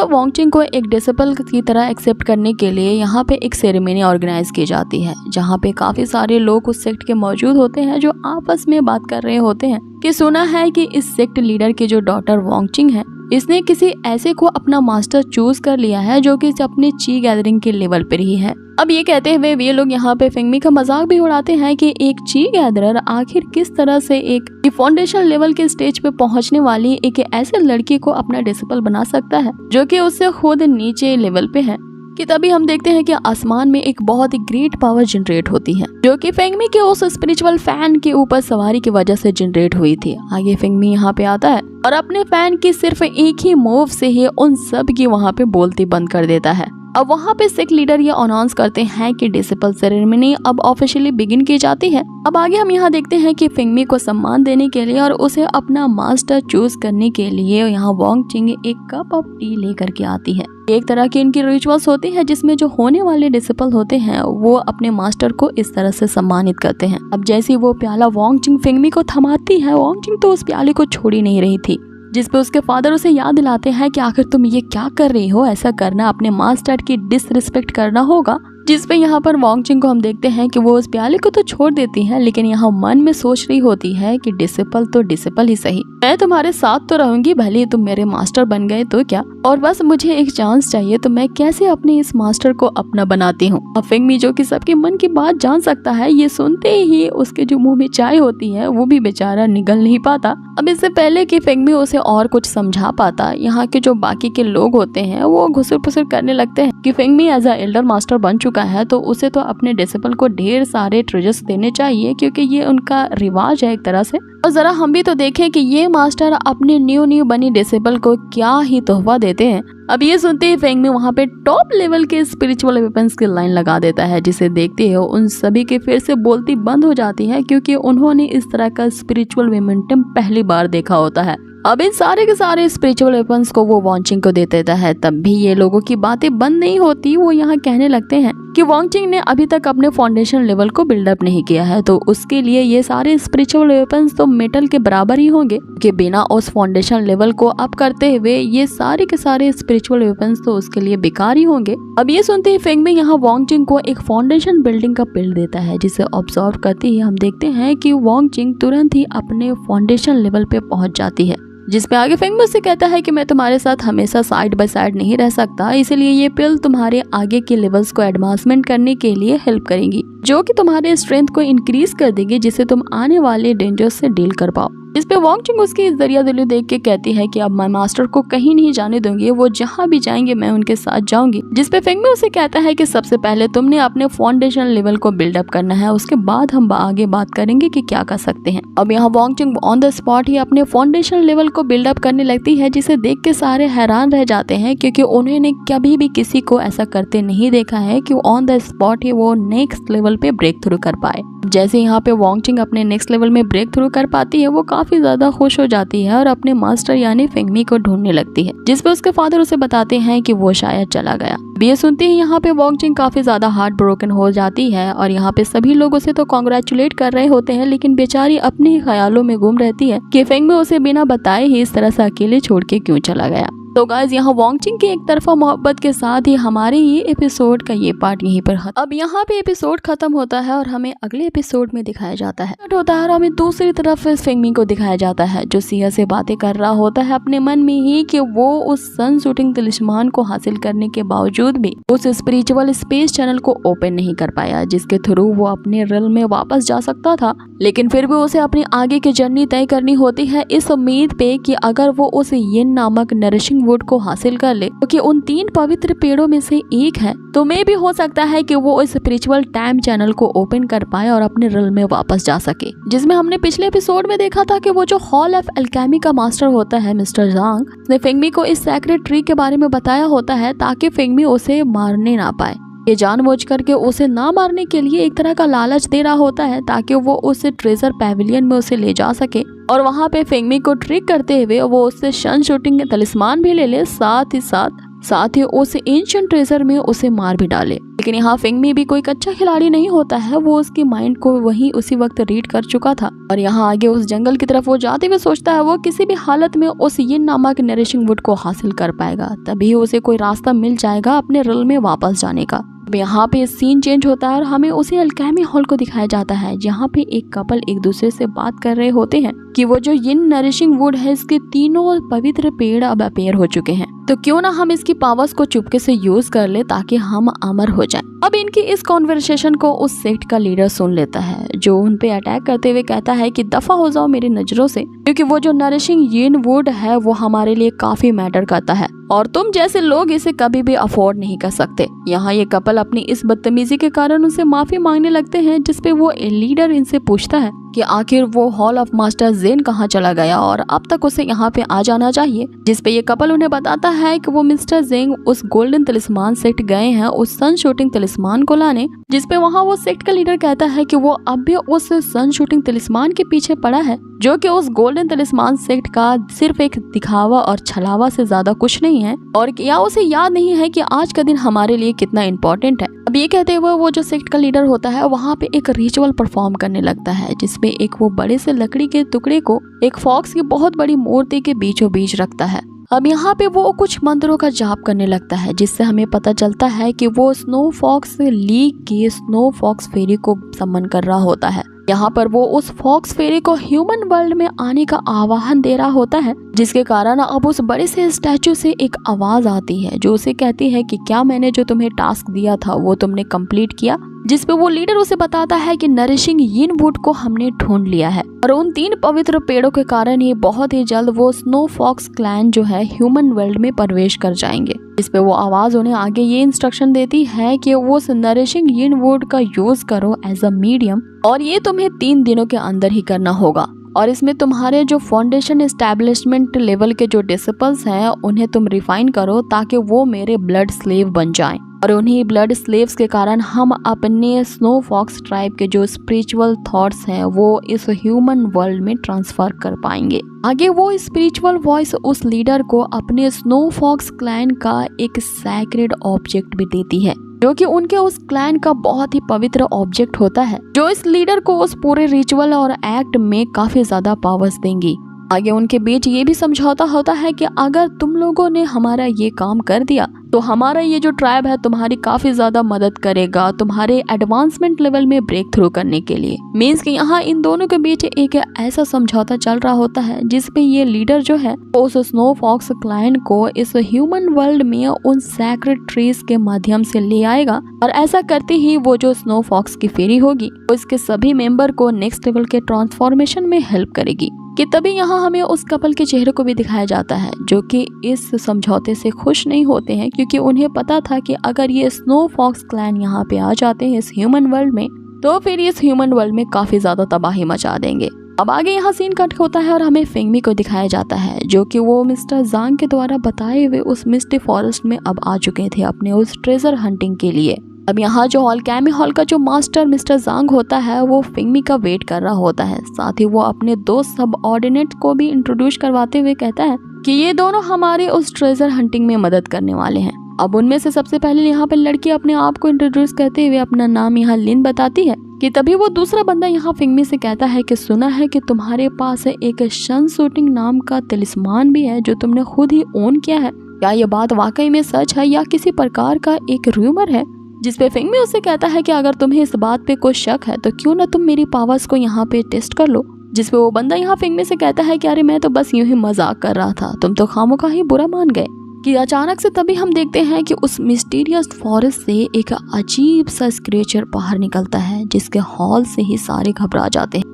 वांगचिंग को एक डिसिपल की तरह एक्सेप्ट करने के लिए यहाँ पे एक सेरेमनी ऑर्गेनाइज की जाती है, जहाँ पे काफी सारे लोग उस सेक्ट के मौजूद होते हैं जो आपस में बात कर रहे होते हैं कि सुना है कि इस सेक्ट लीडर की जो डॉटर वांगचिंग है, इसने किसी ऐसे को अपना मास्टर चूज कर लिया है जो कि अपनी ची गैदरिंग के लेवल पर ही है। अब ये कहते हुए ये लोग यहाँ पे फेंगमी का मजाक भी उड़ाते हैं कि एक ची गैदरर आखिर किस तरह से एक फाउंडेशन लेवल के स्टेज पे पहुंचने वाली एक ऐसे लड़की को अपना डिसिपल बना सकता है जो कि उससे खुद नीचे लेवल पे है। कि तभी हम देखते हैं कि आसमान में एक बहुत ही ग्रेट पावर जनरेट होती है जो कि फेंगमी के उस स्पिरिचुअल फैन के ऊपर सवारी की वजह से जनरेट हुई थी। आगे फेंगमी यहाँ पे आता है और अपने फैन की सिर्फ एक ही मूव से ही उन सब की वहाँ पे बोलती बंद कर देता है। अब वहाँ पे सेक्ट लीडर ये अनाउंस करते हैं कि डिसिपल सेरेमनी अब ऑफिशियली बिगिन की जाती है। अब आगे हम यहाँ देखते हैं कि फेंगमी को सम्मान देने के लिए और उसे अपना मास्टर चूज करने के लिए यहाँ वांगचिंग एक कप ऑफ टी लेकर के आती है। एक तरह की इनकी रिचुअल्स होती है जिसमें जो होने वाले डिसिपल होते हैं वो अपने मास्टर को इस तरह से सम्मानित करते हैं। अब जैसे वो प्याला वांगचिंग फेंगमी को थमाती है, वांगचिंग तो उस प्याले को छोड़ ही नहीं रही थी, जिसपे उसके फादर उसे याद दिलाते हैं कि आखिर तुम ये क्या कर रही हो, ऐसा करना अपने मास्टर की डिसरिस्पेक्ट करना होगा। जिसपे यहाँ पर वांगचिंग को हम देखते हैं कि वो उस प्याले को तो छोड़ देती है, लेकिन यहाँ मन में सोच रही होती है कि डिसिपल तो डिसिपल ही सही, मैं तुम्हारे साथ तो रहूंगी, भले ही तुम मेरे मास्टर बन गए तो क्या, और बस मुझे एक चांस चाहिए तो मैं कैसे अपने इस मास्टर को अपना बनाती हूँ। अब फेंगमी जो कि सबके मन की बात जान सकता है, ये सुनते ही उसके जो मुंह में चाय होती है वो भी बेचारा निगल नहीं पाता। अब इससे पहले कि फेंगमी उसे और कुछ समझा पाता, यहाँ के जो बाकी के लोग होते हैं वो घुसर पुसर करने लगते हैं कि फेंगमी एज अ एल्डर मास्टर बन चुका है तो उसे तो अपने डिसिपल को ढेर सारे ट्रेजर्स देने चाहिए, क्योंकि ये उनका रिवाज है एक तरह से। और जरा हम भी तो देखें कि ये मास्टर अपने न्यू बनी डिसिपल को क्या ही तोहफा देते हैं। अब ये सुनते ही फेंगमी वहाँ पे टॉप लेवल के स्पिरिचुअल वेपन्स की लाइन लगा देता है, जिसे देखते हो उन सभी के फिर से बोलती बंद हो जाती है, क्योंकि उन्होंने इस तरह का स्पिरिचुअल मोमेंटम पहली बार देखा होता है। अब इन सारे के सारे स्पिरिचुअल वेपन्स को वो वांगचिंग को दे देता है। तब भी ये लोगों की बातें बंद नहीं होती, वो यहाँ कहने लगते हैं कि वांगचिंग ने अभी तक अपने फाउंडेशन लेवल को बिल्डअप नहीं किया है, तो उसके लिए ये सारे स्पिरिचुअल वेपन्स तो मेटल के बराबर ही होंगे, कि बिना उस फाउंडेशन लेवल को अप करते हुए ये सारे के सारे स्पिरिचुअल वेपन्स तो उसके लिए बेकार ही होंगे। अब ये सुनते ही फेंगमी यहाँ वांगचिंग को एक फाउंडेशन बिल्डिंग का पिल देता है, जिसे ऑब्जर्व करते ही हम देखते हैं कि वांगचिंग तुरंत ही अपने फाउंडेशन लेवल पे पहुंच जाती है। जिसपे आगे फेंगमी उससे कहता है कि मैं तुम्हारे साथ हमेशा साइड बाय साइड नहीं रह सकता, इसलिए ये पिल तुम्हारे आगे के लेवल्स को एडवांसमेंट करने के लिए हेल्प करेंगी, जो कि तुम्हारे स्ट्रेंथ को इंक्रीज कर देगी, जिससे तुम आने वाले डेंजर्स से डील कर पाओ। इस पे वांगचिंग उसकी दरिया दिली देख के कहती है कि अब मैं मास्टर को कहीं नहीं जाने दूंगी, वो जहाँ भी जाएंगे मैं उनके साथ जाऊंगी। जिसपे फेंगमी उसे कहता है कि सबसे पहले तुमने अपने फाउंडेशन लेवल को बिल्डअप करना है, उसके बाद हम आगे बात करेंगे कि क्या कर सकते हैं। अब यहाँ वांगचिंग ऑन द स्पॉट ही अपने फाउंडेशन लेवल को बिल्डअप करने लगती है, जिसे देख के सारे हैरान रह जाते हैं, क्योंकि उन्होंने कभी भी किसी को ऐसा करते नहीं देखा है कि ऑन द स्पॉट ही वो नेक्स्ट लेवल पे ब्रेक थ्रू कर पाए। जैसे यहाँ पे वांगचिंग अपने नेक्स्ट लेवल में ब्रेक थ्रू कर पाती है, वो काफी ज्यादा खुश हो जाती है और अपने मास्टर यानी फेंगमी को ढूंढने लगती है, जिसपे उसके फादर उसे बताते हैं कि वो शायद चला गया। ये सुनते ही यहाँ पे वांगचिंग काफी ज्यादा हार्ट ब्रोकन हो जाती है और यहाँ पे सभी लोग उसे तो कांग्रेचुलेट कर रहे होते हैं, लेकिन बेचारी अपने ही ख्यालों में गुम रहती है कि फेंगमी उसे बिना बताए ही इस तरह से अकेले छोड़ के क्यों चला गया। तो गाइस यहाँ वांगचिंग की एक तरफा मोहब्बत के साथ ही हमारे ये एपिसोड का ये पार्ट यहीं पर खत्म। अब यहाँ पे एपिसोड खत्म होता है और हमें अगले एपिसोड में दिखाया जाता है और हमें दूसरी तरफ फेंगमी को दिखाया जाता है, जो सिया से बातें कर रहा होता है अपने मन में ही कि वो उस सन शूटिंग तलिस्मान को हासिल करने के बावजूद भी उस स्पिरिचुअल स्पेस चैनल को ओपन नहीं कर पाया, जिसके थ्रू वो अपने रियल में वापस जा सकता था। लेकिन फिर भी उसे अपनी आगे की जर्नी तय करनी होती है इस उम्मीद पे कि अगर वो उस यिन नामक नरिशिंग वुड को हासिल कर ले, क्योंकि उन 3 पवित्र पेड़ों में से एक है, तो मे भी हो सकता है कि वो इस स्पिरिचुअल टाइम चैनल को ओपन कर पाए और अपने रियल में वापस जा सके। जिसमें हमने पिछले एपिसोड में देखा था कि वो जो हॉल ऑफ एल्केमी का मास्टर होता है मिस्टर जांग ने फेंगमी को इस सैक्रेड ट्री के बारे में बताया होता है, ताकि फेंगमी उसे मारने ना पाए। ये जानबूझ करके उसे ना मारने के लिए एक तरह का लालच दे रहा होता है ताकि वो उस ट्रेजर पैविलियन में उसे ले जा सके और वहाँ पे फेंगमी को ट्रिक करते हुए वो उससे सन शूटिंग के तलिस्मान भी ले ले, साथ ही उस एंशिएंट ट्रेजर में उसे मार भी डाले। लेकिन यहाँ फेंगमी भी कोई कच्चा खिलाड़ी नहीं होता है, वो उसकी माइंड को वही उसी वक्त रीड कर चुका था और यहाँ आगे उस जंगल की तरफ वो जाते हुए सोचता है वो किसी भी हालत में उस यिन नामक नरिशिंग वुड को हासिल कर पाएगा, तभी उसे कोई रास्ता मिल जाएगा अपने रिल में वापस जाने का। यहाँ पे सीन चेंज होता है और हमें उसी अल्केमी हॉल को दिखाया जाता है जहाँ पे एक कपल एक दूसरे से बात कर रहे होते हैं कि वो जो यिन नरिशिंग वुड है इसके तीनों पवित्र पेड़ अब अपेयर हो चुके हैं, तो क्यों ना हम इसकी पावर्स को चुपके से यूज कर ले ताकि हम अमर हो जाएं। अब इनकी इस कॉन्वर्सेशन को उस सेक्ट का लीडर सुन लेता है जो उन पे अटैक करते हुए कहता है कि दफा हो जाओ मेरी नजरों से, क्योंकि वो जो नरिशिंग यिन वुड है वो हमारे लिए काफी मैटर करता है और तुम जैसे लोग इसे कभी भी अफोर्ड नहीं कर सकते। यहाँ ये कपल अपनी इस बदतमीजी के कारण उनसे माफी मांगने लगते हैं, जिसपे वो लीडर इनसे पूछता है कि आखिर वो हॉल ऑफ मास्टर जेन कहाँ चला गया और अब तक उसे यहाँ पे आ जाना चाहिए। जिसपे ये कपल उन्हें बताता है कि वो मिस्टर जेंग उस गोल्डन तलिस्मान सेक्ट गए हैं उस सन शूटिंग तलिस्मान को लाने, जिसपे वहाँ वो सेक्ट का लीडर कहता है कि वो अब भी उस सन शूटिंग तलिस्मान के पीछे पड़ा है जो कि उस गोल्डन तलिस्मान सेक्ट का सिर्फ एक दिखावा और छलावा से ज्यादा कुछ नहीं है और या उसे याद नहीं है कि आज का दिन हमारे लिए कितना इम्पोर्टेंट है। अब ये कहते हुए वो जो सेक्ट का लीडर होता है वहाँ पे एक रिचुअल परफॉर्म करने लगता है जिसपे एक वो बड़े से लकड़ी के टुकड़े को एक फॉक्स की बहुत बड़ी मूर्ति के बीचों बीच रखता है। अब यहाँ पे वो कुछ मंत्रों का जाप करने लगता है जिससे हमें पता चलता है कि वो स्नो फॉक्स लीग के स्नो फॉक्स फेरी को सम्मन कर रहा होता है। यहाँ पर वो उस फॉक्स फेरी को ह्यूमन वर्ल्ड में आने का आह्वान दे रहा होता है, जिसके कारण अब उस बड़े से स्टैचू से एक आवाज आती है जो उसे कहती है कि क्या मैंने जो तुम्हें टास्क दिया था वो तुमने कंप्लीट किया। जिसपे वो लीडर उसे बताता है कि नरिशिंग यिन वुड को हमने ढूंढ लिया है और उन 3 पवित्र पेड़ों के कारण ही बहुत ही जल्द वो स्नो फॉक्स क्लैन जो है ह्यूमन वर्ल्ड में प्रवेश कर जाएंगे। जिसपे वो आवाज उन्हें आगे ये इंस्ट्रक्शन देती है कि वो नरिशिंग यिन वुड का यूज करो एज अ मीडियम और ये तुम्हें 3 दिनों के अंदर ही करना होगा और इसमें तुम्हारे जो फाउंडेशन एस्टैब्लिशमेंट लेवल के जो डिसिपल्स हैं उन्हें तुम रिफाइन करो ताकि वो मेरे ब्लड स्लेव बन जाएं और उन्हीं ब्लड स्लेव्स के कारण हम अपने स्नो फॉक्स ट्राइब के जो स्पिरिचुअल थॉट्स हैं वो इस ह्यूमन वर्ल्ड में ट्रांसफर कर पाएंगे। आगे वो स्पिरिचुअल वॉइस उस लीडर को अपने स्नो फॉक्स क्लैन का एक सैक्रेड ऑब्जेक्ट भी देती है जो कि उनके उस क्लैन का बहुत ही पवित्र ऑब्जेक्ट होता है जो इस लीडर को उस पूरे रिचुअल और एक्ट में काफी ज्यादा पावर्स देंगी। आगे उनके बीच ये भी समझौता होता है कि अगर तुम लोगों ने हमारा ये काम कर दिया तो हमारा ये जो ट्राइब है तुम्हारी काफी ज्यादा मदद करेगा तुम्हारे एडवांसमेंट लेवल में ब्रेक थ्रू करने के लिए। मींस कि यहाँ इन दोनों के बीच एक ऐसा समझौता चल रहा होता है जिसपे ये लीडर जो है उस स्नो फॉक्स क्लाइंट को इस ह्यूमन वर्ल्ड में उन सैक्रेड ट्रीज के माध्यम से ले आएगा और ऐसा करते ही वो जो स्नो फॉक्स की फेरी होगी वो इसके सभी मेंबर को नेक्स्ट लेवल के ट्रांसफॉर्मेशन में हेल्प करेगी। कि तभी यहाँ हमें उस कपल के चेहरे को भी दिखाया जाता है जो कि इस समझौते से खुश नहीं होते हैं क्योंकि उन्हें पता था कि अगर ये स्नो फॉक्स क्लैन यहाँ पे आ जाते हैं इस ह्यूमन वर्ल्ड में तो फिर इस ह्यूमन वर्ल्ड में काफी ज्यादा तबाही मचा देंगे। अब आगे यहाँ सीन कट होता है और हमें फेंगमी को दिखाया जाता है जो कि वो मिस्टर जांग के द्वारा बताए हुए उस मिस्टी फॉरेस्ट में अब आ चुके थे अपने उस ट्रेजर हंटिंग के लिए। अब यहाँ जो अल्केमी हॉल का जो मास्टर मिस्टर जांग होता है वो फेंगमी का वेट कर रहा होता है। साथ ही वो अपने 2 सबऑर्डिनेट को भी इंट्रोड्यूस करवाते हुए कहता है कि ये दोनों हमारे उस ट्रेजर हंटिंग में मदद करने वाले हैं। अब उनमें से सबसे पहले यहाँ पे लड़की अपने आप को इंट्रोड्यूस करते हुए अपना नाम यहाँ लिन बताती है कि तभी वो दूसरा बंदा यहाँ फेंगमी से कहता है कि सुना है कि तुम्हारे पास एक सन शूटिंग नाम का तिलिस्मान भी है जो तुमने खुद ही ओन किया है। क्या ये बात वाकई में सच है या किसी प्रकार का एक रूमर है? जिसपे फेंगमी उससे कहता है कि अगर तुम्हें इस बात पे कोई शक है तो क्यों ना तुम मेरी पावर्स को यहाँ पे टेस्ट कर लो। जिसपे वो बंदा यहाँ फेंगमी से कहता है कि अरे मैं तो बस यूं ही मजाक कर रहा था, तुम तो खामोखा ही बुरा मान गए। कि अचानक से तभी हम देखते हैं कि उस मिस्टीरियस फॉरेस्ट से एक अजीब सा क्रिएचर बाहर निकलता है जिसके हॉल से ही सारे घबरा जाते हैं।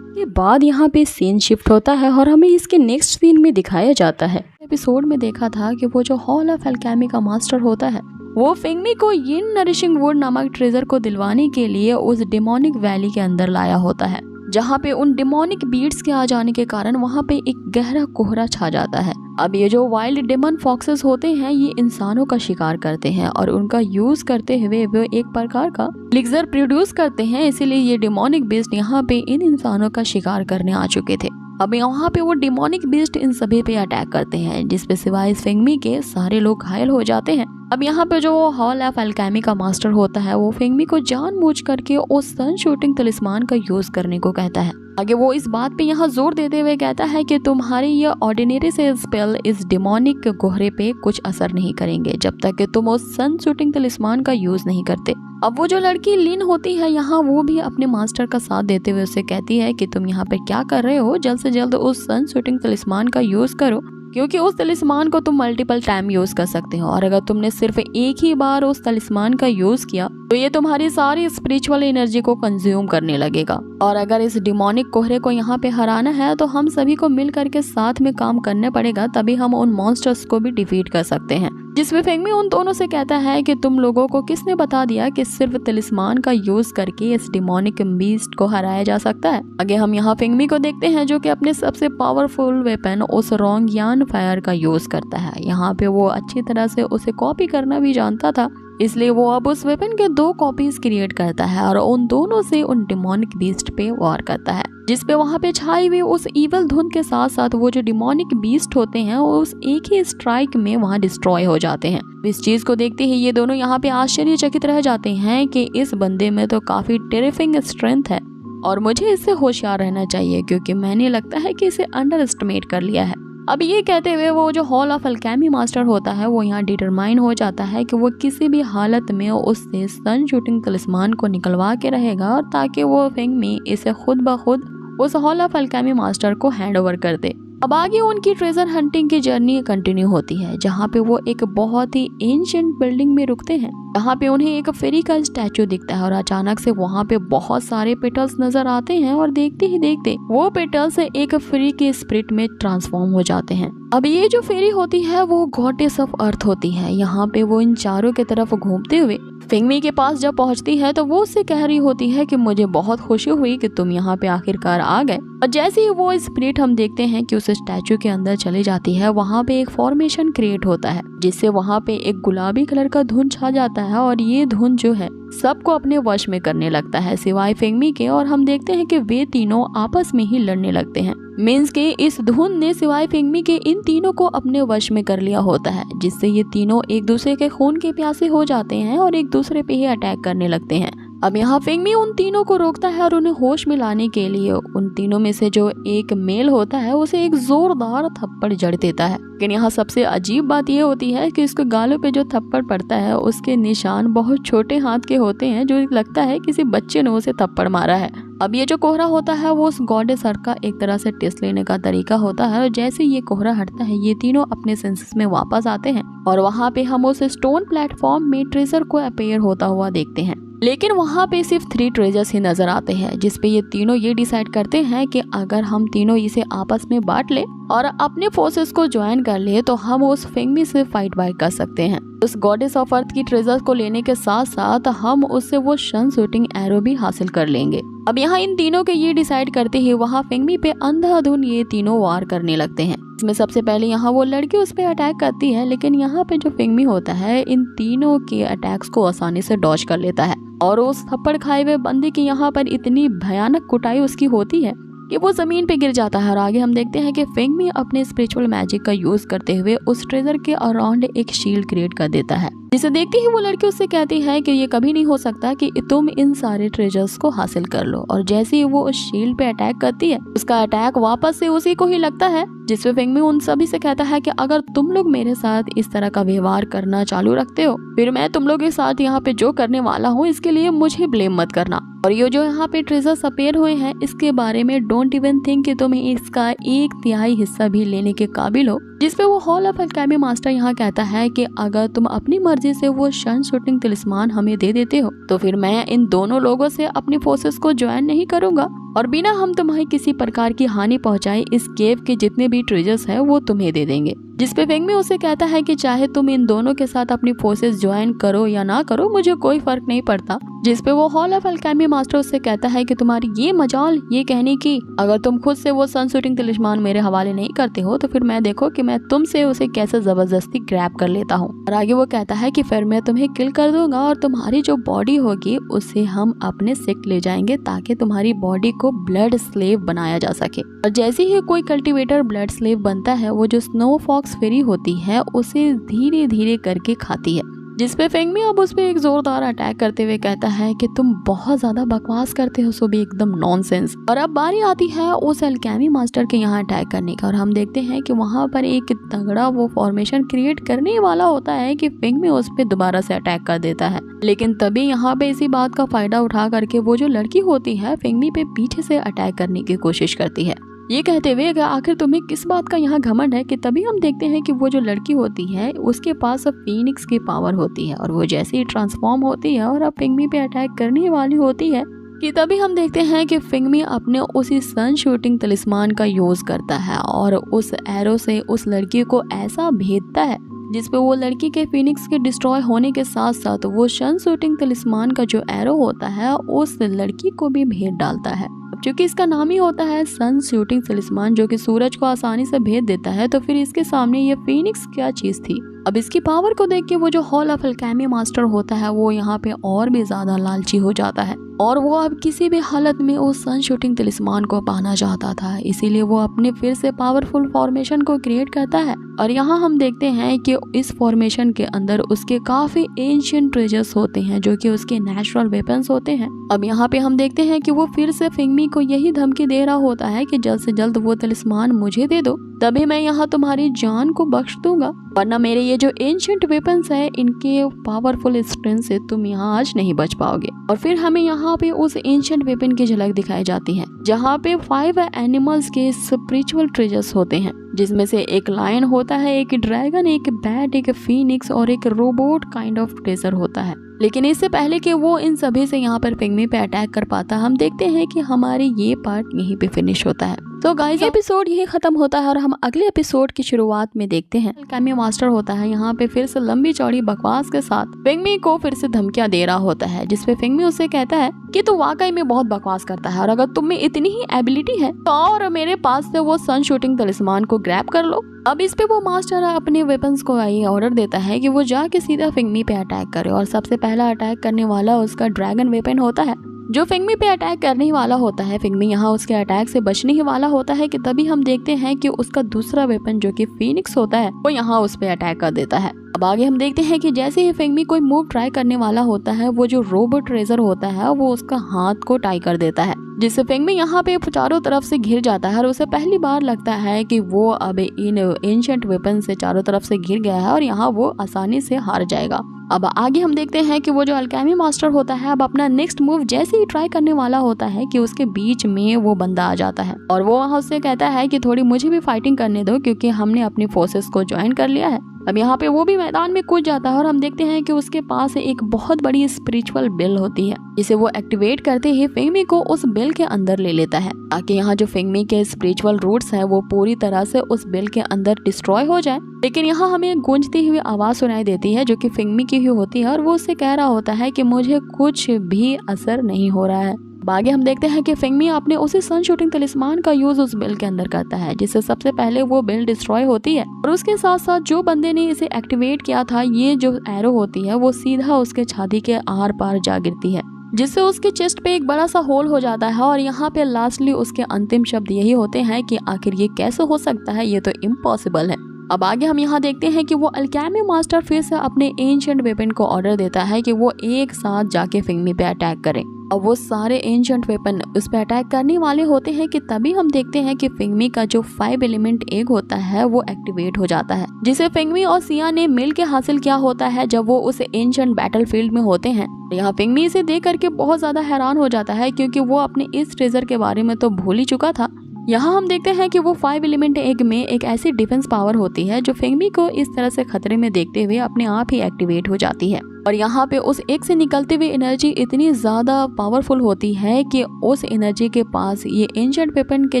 के बाद यहाँ पे सीन शिफ्ट होता है और हमें इसके नेक्स्ट सीन में दिखाया जाता है। एपिसोड में देखा था कि वो जो हॉल ऑफ अल्केमी का मास्टर होता है वो फेंगमी को यिन नरिशिंग वुड नामक ट्रेजर को दिलवाने के लिए उस डेमोनिक वैली के अंदर लाया होता है जहाँ पे उन डेमोनिक बीट्स के आ जाने के कारण वहाँ पे एक गहरा कोहरा छा जाता है अब ये जो वाइल्ड डेमन फॉक्सेस होते हैं ये इंसानों का शिकार करते हैं और उनका यूज करते हुए वो एक प्रकार का एलिक्सर प्रोड्यूस करते हैं, इसीलिए ये डिमोनिक बीस्ट यहाँ पे इन इंसानों का शिकार करने आ चुके थे। अब यहाँ पे वो डिमोनिक बीस्ट इन सभी पे अटैक करते हैं, जिसपे सिवाय फेंगमी के सारे लोग घायल हो जाते हैं। अब यहाँ पे जो हॉल ऑफ अल्केमी का मास्टर होता है वो फेंगमी को जानबूझ करके उस सन शूटिंग तलिस्मान का यूज करने को कहता है। आगे वो इस बात पे यहाँ जोर देते हुए कहता है कि तुम्हारी ये ऑर्डिनरी से स्पेल इस डिमोनिक कोहरे पे कुछ असर नहीं करेंगे जब तक कि तुम उस सन शूटिंग तलिस्मान का यूज नहीं करते। अब वो जो लड़की लिन होती है यहाँ वो भी अपने मास्टर का साथ देते हुए उसे कहती है कि तुम यहाँ पे क्या कर रहे हो, जल्द से जल्द उस सन शूटिंग तलिस्मान का यूज करो, क्योंकि उस तलिस्मान को तुम मल्टीपल टाइम यूज कर सकते हो और अगर तुमने सिर्फ एक ही बार उस तलिस्मान का यूज किया तो ये तुम्हारी सारी स्पिरिचुअल एनर्जी को कंज्यूम करने लगेगा। और अगर इस डिमोनिक कोहरे को यहाँ पे हराना है तो हम सभी को मिल करके साथ में काम करने पड़ेगा, तभी हम उन मॉन्स्टर्स को भी डिफीट कर सकते हैं। जिसमें फेंगमी उन दोनों से कहता है कि तुम लोगों को किसने बता दिया कि सिर्फ तलिस्मान का यूज करके इस डिमोनिक बीस्ट को हराया जा सकता है। आगे हम यहाँ फेंगमी को देखते हैं जो कि अपने सबसे पावरफुल वेपन उस रोंगयान फायर का यूज करता है। यहाँ पे वो अच्छी तरह से उसे कॉपी करना भी जानता था, इसलिए वो अब उस वेपन के 2 कॉपीज क्रिएट करता है और उन दोनों से उन डिमोनिक बीस्ट पे वार करता है, जिसपे वहाँ पे छाई हुई उस इवल धुन के साथ साथ वो जो डिमोनिक बीस्ट होते हैं वो उस एक ही स्ट्राइक में वहाँ डिस्ट्रॉय हो जाते हैं। इस चीज को देखते ही ये दोनों यहाँ पे आश्चर्यचकित रह जाते हैं कि इस बंदे में तो काफी टेरिफिंग स्ट्रेंथ है और मुझे इससे होशियार रहना चाहिए, क्योंकि मैंने लगता है कि इसे अंडर एस्टिमेट कर लिया है। अब ये कहते हुए वो जो हॉल ऑफ अल्केमी मास्टर होता है वो यहाँ डिटरमाइन हो जाता है कि वो किसी भी हालत में उससे सन शूटिंग तलिस्मान को निकलवा के रहेगा और ताकि वो फेंगमी इसे खुद ब खुद उस हॉल ऑफ अल्केमी मास्टर को हैंड ओवर कर दे। अब आगे उनकी ट्रेजर हंटिंग की जर्नी कंटिन्यू होती है, जहाँ पे वो एक बहुत ही एंशिएंट बिल्डिंग में रुकते हैं। यहाँ पे उन्हें एक फेरी का स्टैचू दिखता है और अचानक से वहाँ पे बहुत सारे पेटल्स नजर आते हैं और देखते ही देखते वो पेटल्स एक फेरी के स्पिरिट में ट्रांसफॉर्म हो जाते हैं। अब ये जो फेरी होती है वो गॉडेस ऑफ अर्थ होती है। यहाँ पे वो इन चारों की तरफ घूमते हुए फेंगमी के पास जब पहुंचती है तो वो उससे कह रही होती है कि मुझे बहुत खुशी हुई कि तुम यहाँ पे आखिरकार आ गए। और जैसे ही वो स्पिरिट हम देखते हैं कि उस स्टैचू के अंदर चली जाती है, वहाँ पे एक फॉर्मेशन क्रिएट होता है जिससे वहाँ पे एक गुलाबी कलर का धुंध छा जाता है और ये धुंध जो है सबको अपने वश में करने लगता है सिवाय फेंगमी के। और हम देखते हैं कि वे तीनों आपस में ही लड़ने लगते हैं। मीन्स के इस धुंध ने सिवाय फेंगमी के इन तीनों को अपने वश में कर लिया होता है, जिससे ये तीनों एक दूसरे के खून के प्यासे हो जाते हैं और एक दूसरे पे ही अटैक करने लगते हैं। अब यहाँ फेंगमी उन तीनों को रोकता है और उन्हें होश में लाने के लिए उन तीनों में से जो एक मेल होता है उसे एक जोरदार थप्पड़ जड़ देता है। लेकिन यहाँ सबसे अजीब बात यह होती है कि उसके गालों पे जो थप्पड़ पड़ता है उसके निशान बहुत छोटे हाथ के होते हैं, जो लगता है किसी बच्चे ने उसे थप्पड़ मारा है। अब ये जो कोहरा होता है वो उस गॉडेस सर का एक तरह से टेस्ट लेने का तरीका होता है और जैसे ये कोहरा हटता है ये तीनों अपने सेंसेस में वापस आते हैं और वहाँ पे हम उस स्टोन प्लेटफॉर्म में ट्रेजर को अपीयर होता हुआ देखते हैं। लेकिन वहाँ पे सिर्फ 3 ट्रेजर्स ही नजर आते हैं, जिसपे ये तीनों ये डिसाइड करते हैं कि अगर हम तीनों इसे आपस में बांट ले और अपने फोर्सेस को ज्वाइन कर ले तो हम उस फेंगमी से फाइट बाइट कर सकते हैं। उस गॉडेस ऑफ अर्थ की ट्रेजर्स को लेने के साथ साथ हम उससे वो सन शूटिंग एरो भी हासिल कर लेंगे। अब यहाँ इन तीनों के ये डिसाइड करते ही वहाँ फेंगमी पे अंधाधुन ये तीनों वार करने लगते हैं। इसमें सबसे पहले यहाँ वो लड़की उस पर अटैक करती है, लेकिन यहाँ पे जो फेंगमी होता है इन तीनों के अटैक्स को आसानी से डॉज कर लेता है और उस थप्पड़ खाए हुए बंदे की यहाँ पर इतनी भयानक कुटाई उसकी होती है कि वो जमीन पे गिर जाता है। और आगे हम देखते हैं कि फेंगमी अपने स्पिरिचुअल मैजिक का यूज करते हुए उस ट्रेजर के अराउंड एक शील्ड क्रिएट कर देता है, जिसे देखते ही वो लड़की उससे कहती है कि ये कभी नहीं हो सकता कि तुम इन सारे ट्रेजर्स को हासिल कर लो। और जैसे ही वो उस शील्ड पे अटैक करती है उसका अटैक वापस से उसी को ही लगता है, जिसपे फेंगमी उन सभी से कहता है कि अगर तुम लोग मेरे साथ इस तरह का व्यवहार करना चालू रखते हो फिर मैं तुम लोग के साथ यहाँ पे जो करने वाला हूँ इसके लिए मुझे ब्लेम मत करना। और ये जो यहाँ पे ट्रेजर्स अपीयर हुए हैं इसके बारे में डोंट इवन थिंक कि तुम इसका 1/3 हिस्सा भी लेने के काबिल हो। जिसपे वो हॉल ऑफ अल्केमी मास्टर यहाँ कहता है कि अगर तुम अपनी मर्जी से वो सन शूटिंग तलिस्मान हमें दे देते हो तो फिर मैं इन दोनों लोगों से अपनी फोर्सेस को ज्वाइन नहीं करूंगा और बिना हम तुम्हें किसी प्रकार की हानि पहुंचाए इस केव के जितने भी ट्रेजर्स है वो तुम्हें दे देंगे। जिसपे फेंगमी उसे कहता है कि चाहे तुम इन दोनों के साथ अपनी फोर्सेस ज्वाइन करो या ना करो, मुझे कोई फर्क नहीं पड़ता। जिसपे वो हॉल ऑफ अल्केमी मास्टर उससे कहता है कि तुम्हारी ये मजाल ये कहने की, अगर तुम खुद से वो सन शूटिंग तलिस्मान मेरे हवाले नहीं करते हो तो फिर मैं देखो कि मैं तुमसे उसे कैसे जबरदस्ती ग्रैब कर लेता हूँ। और आगे वो कहता है कि फिर मैं तुम्हें किल कर दूंगा और तुम्हारी जो बॉडी होगी उसे हम अपने सेक्ट ले जाएंगे ताकि तुम्हारी बॉडी को ब्लड स्लेव बनाया जा सके। और जैसे ही कोई कल्टीवेटर ब्लड स्लेव बनता है, वो जो स्नो फॉक्स फेरी होती है उसे धीरे धीरे करके खाती है। जिसपे फेंगमी अब उस पे एक जोरदार अटैक करते हुए कहता है कि तुम बहुत ज्यादा बकवास करते हो, सो भी एकदम नॉनसेंस। और अब बारी आती है उस अल्केमी मास्टर के यहाँ अटैक करने का, और हम देखते हैं कि वहाँ पर एक तगड़ा वो फॉर्मेशन क्रिएट करने वाला होता है कि फेंगमी उस पे दोबारा से अटैक कर देता है। लेकिन तभी यहाँ पे इसी बात का फायदा उठा करके वो जो लड़की होती है फेंगमी पे पीछे से अटैक करने की कोशिश करती है, ये कहते हुए कि आखिर तुम्हें किस बात का यहाँ घमंड है। कि तभी हम देखते हैं कि वो जो लड़की होती है उसके पास अब फीनिक्स की पावर होती है, और वो जैसे ही ट्रांसफॉर्म होती है और अब फेंगमी पे अटैक करने वाली होती है कि तभी हम देखते हैं कि फेंगमी अपने उसी सन शूटिंग तलिस्मान का यूज करता है और उस एरो से उस लड़की को ऐसा भेदता है जिसपे वो लड़की के फीनिक्स के डिस्ट्रॉय होने के साथ साथ वो सन शूटिंग तलिस्मान का जो एरो होता है उस लड़की को भी भेद डालता है। क्योंकि इसका नाम ही होता है सन शूटिंग तलिस्मान जो कि सूरज को आसानी से भेद देता है, तो फिर इसके सामने ये फीनिक्स क्या चीज थी। अब इसकी पावर को देख के वो जो हॉल ऑफ अल्केमी मास्टर होता है वो यहाँ पे और भी ज्यादा लालची हो जाता है, और वो अब किसी भी हालत में उस सन शूटिंग तलिस्मान को पाना चाहता था। इसीलिए वो अपने फिर से पावरफुल फॉर्मेशन को क्रिएट करता है, और यहाँ हम देखते हैं कि इस फॉर्मेशन के अंदर उसके काफी एंशिएंट ट्रेजर्स होते हैं जो कि उसके नेचुरल वेपन्स होते हैं। अब यहाँ पे हम देखते हैं कि वो फिर से फेंगमी को यही धमकी दे रहा होता है कि जल्द से जल्द वो तलिस्मान मुझे दे दो, तभी मैं यहाँ तुम्हारी जान को बख्श दूंगा, वरना मेरे ये जो एंशिएंट वेपन्स है इनके पावरफुल स्ट्रेंथ से तुम यहाँ आज नहीं बच पाओगे। और फिर हमें यहाँ पे उस एंशिएंट वेपन की झलक दिखाई जाती है जहाँ पे 5 एनिमल्स के स्पिरिचुअल ट्रेजर्स होते हैं, जिसमें से एक लायन होता है, एक ड्रैगन, एक बैट, एक फीनिक्स और एक रोबोट काइंड ऑफ ट्रेजर होता है। लेकिन इससे पहले कि वो इन सभी से यहाँ पर फेंगमी पे अटैक कर पाता, हम देखते हैं कि हमारी ये पार्ट यहीं पे फिनिश होता है। तो गाइस एपिसोड यही खत्म होता है और हम अगले एपिसोड की शुरुआत में देखते हैं अल्केमी मास्टर होता है यहाँ पे फिर से लंबी चौड़ी बकवास के साथ फेंगमी को फिर से धमकियां दे रहा होता है, जिसपे फेंगमी उससे कहता है कि तू वाकई में बहुत बकवास करता है और अगर तुम में इतनी ही एबिलिटी है तो और मेरे पास से वो सन शूटिंग तलिस्मान को ग्रैब कर लो। अब इस पे वो मास्टर अपने वेपन्स को ये ऑर्डर देता है कि वो जाके सीधा फेंगमी पे अटैक करे, और सबसे पहला अटैक करने वाला उसका ड्रैगन वेपन होता है जो फेंगमी पे अटैक करने वाला होता है। फेंगमी यहाँ उसके अटैक से बचने ही वाला होता है कि तभी हम देखते हैं कि उसका दूसरा वेपन जो कि फीनिक्स होता है वो यहाँ उस पे अटैक कर देता है। अब आगे हम देखते हैं कि जैसे ही फेंगमी कोई मूव ट्राई करने वाला होता है, वो जो रोबोट ट्रेजर होता है वो उसका हाथ को टाई कर देता है, जिससे फेंगमी यहाँ पे चारों तरफ से घिर जाता है और उसे पहली बार लगता है कि वो अब इन एंशिएंट वेपन से चारों तरफ से घिर गया है और यहाँ वो आसानी से हार जाएगा। अब आगे हम देखते हैं कि वो जो अल्केमी मास्टर होता है अब अपना नेक्स्ट मूव जैसे ही ट्राई करने वाला होता है कि उसके बीच में वो बंदा आ जाता है और वो वहाँ उससे कहता है कि थोड़ी मुझे भी फाइटिंग करने दो क्योंकि हमने अपनी फोर्सेस को ज्वाइन कर लिया है। अब यहाँ पे वो भी मैदान में कूद जाता है और हम देखते हैं कि उसके पास एक बहुत बड़ी स्पिरिचुअल बेल होती है, जिसे वो एक्टिवेट करते ही फेंगमी को उस बेल के अंदर ले लेता है ताकि यहाँ जो फेंगमी के स्पिरिचुअल रूट्स हैं वो पूरी तरह से उस बेल के अंदर डिस्ट्रॉय हो जाए। लेकिन यहाँ हमें गूंजती हुई आवाज सुनाई देती है जो कि फेंगमी की ही होती है और वो उससे कह रहा होता है कि मुझे कुछ भी असर नहीं हो रहा है। आगे हम देखते हैं कि फेंगमी अपने उसी सन शूटिंग तलिस्मान का यूज उस बेल के अंदर करता है, जिससे सबसे पहले वो बेल डिस्ट्रॉय होती है और उसके साथ साथ जो बंदे ने इसे एक्टिवेट किया था ये जो एरो होती है वो सीधा उसके छाती के आर पार जा गिरती है, जिससे उसके चेस्ट पे एक बड़ा सा होल हो जाता है और यहाँ पे लास्टली उसके अंतिम शब्द यही होते हैं कि आखिर ये कैसे हो सकता है, ये तो इम्पॉसिबल है। अब आगे हम यहाँ देखते हैं कि वो अल्केमी मास्टर फिर से अपने एंशिएंट वेपन को ऑर्डर देता है कि वो एक साथ जाके फेंगमी पे अटैक करें और वो सारे एंशिएंट वेपन उस पे अटैक करने वाले होते हैं कि तभी हम देखते हैं कि फेंगमी का जो 5 एलिमेंट एग होता है वो एक्टिवेट हो जाता है, जिसे फेंगमी और सिया ने मिल के हासिल किया होता है जब वो उस एंशिएंट बैटलफील्ड में होते हैं। यहाँ फेंगमी इसे देख करके बहुत ज्यादा हैरान हो जाता है क्योंकि वो अपने इस ट्रेजर के बारे में तो भूल ही चुका था। यहाँ हम देखते हैं कि वो 5 एलिमेंट एग में एक ऐसी डिफेंस पावर होती है जो फेंगमी को इस तरह से खतरे में देखते हुए अपने आप ही एक्टिवेट हो जाती है। और यहाँ पे उस एक से निकलती हुई एनर्जी इतनी ज़्यादा पावरफुल होती है कि उस एनर्जी के पास ये एंशिएंट वेपन के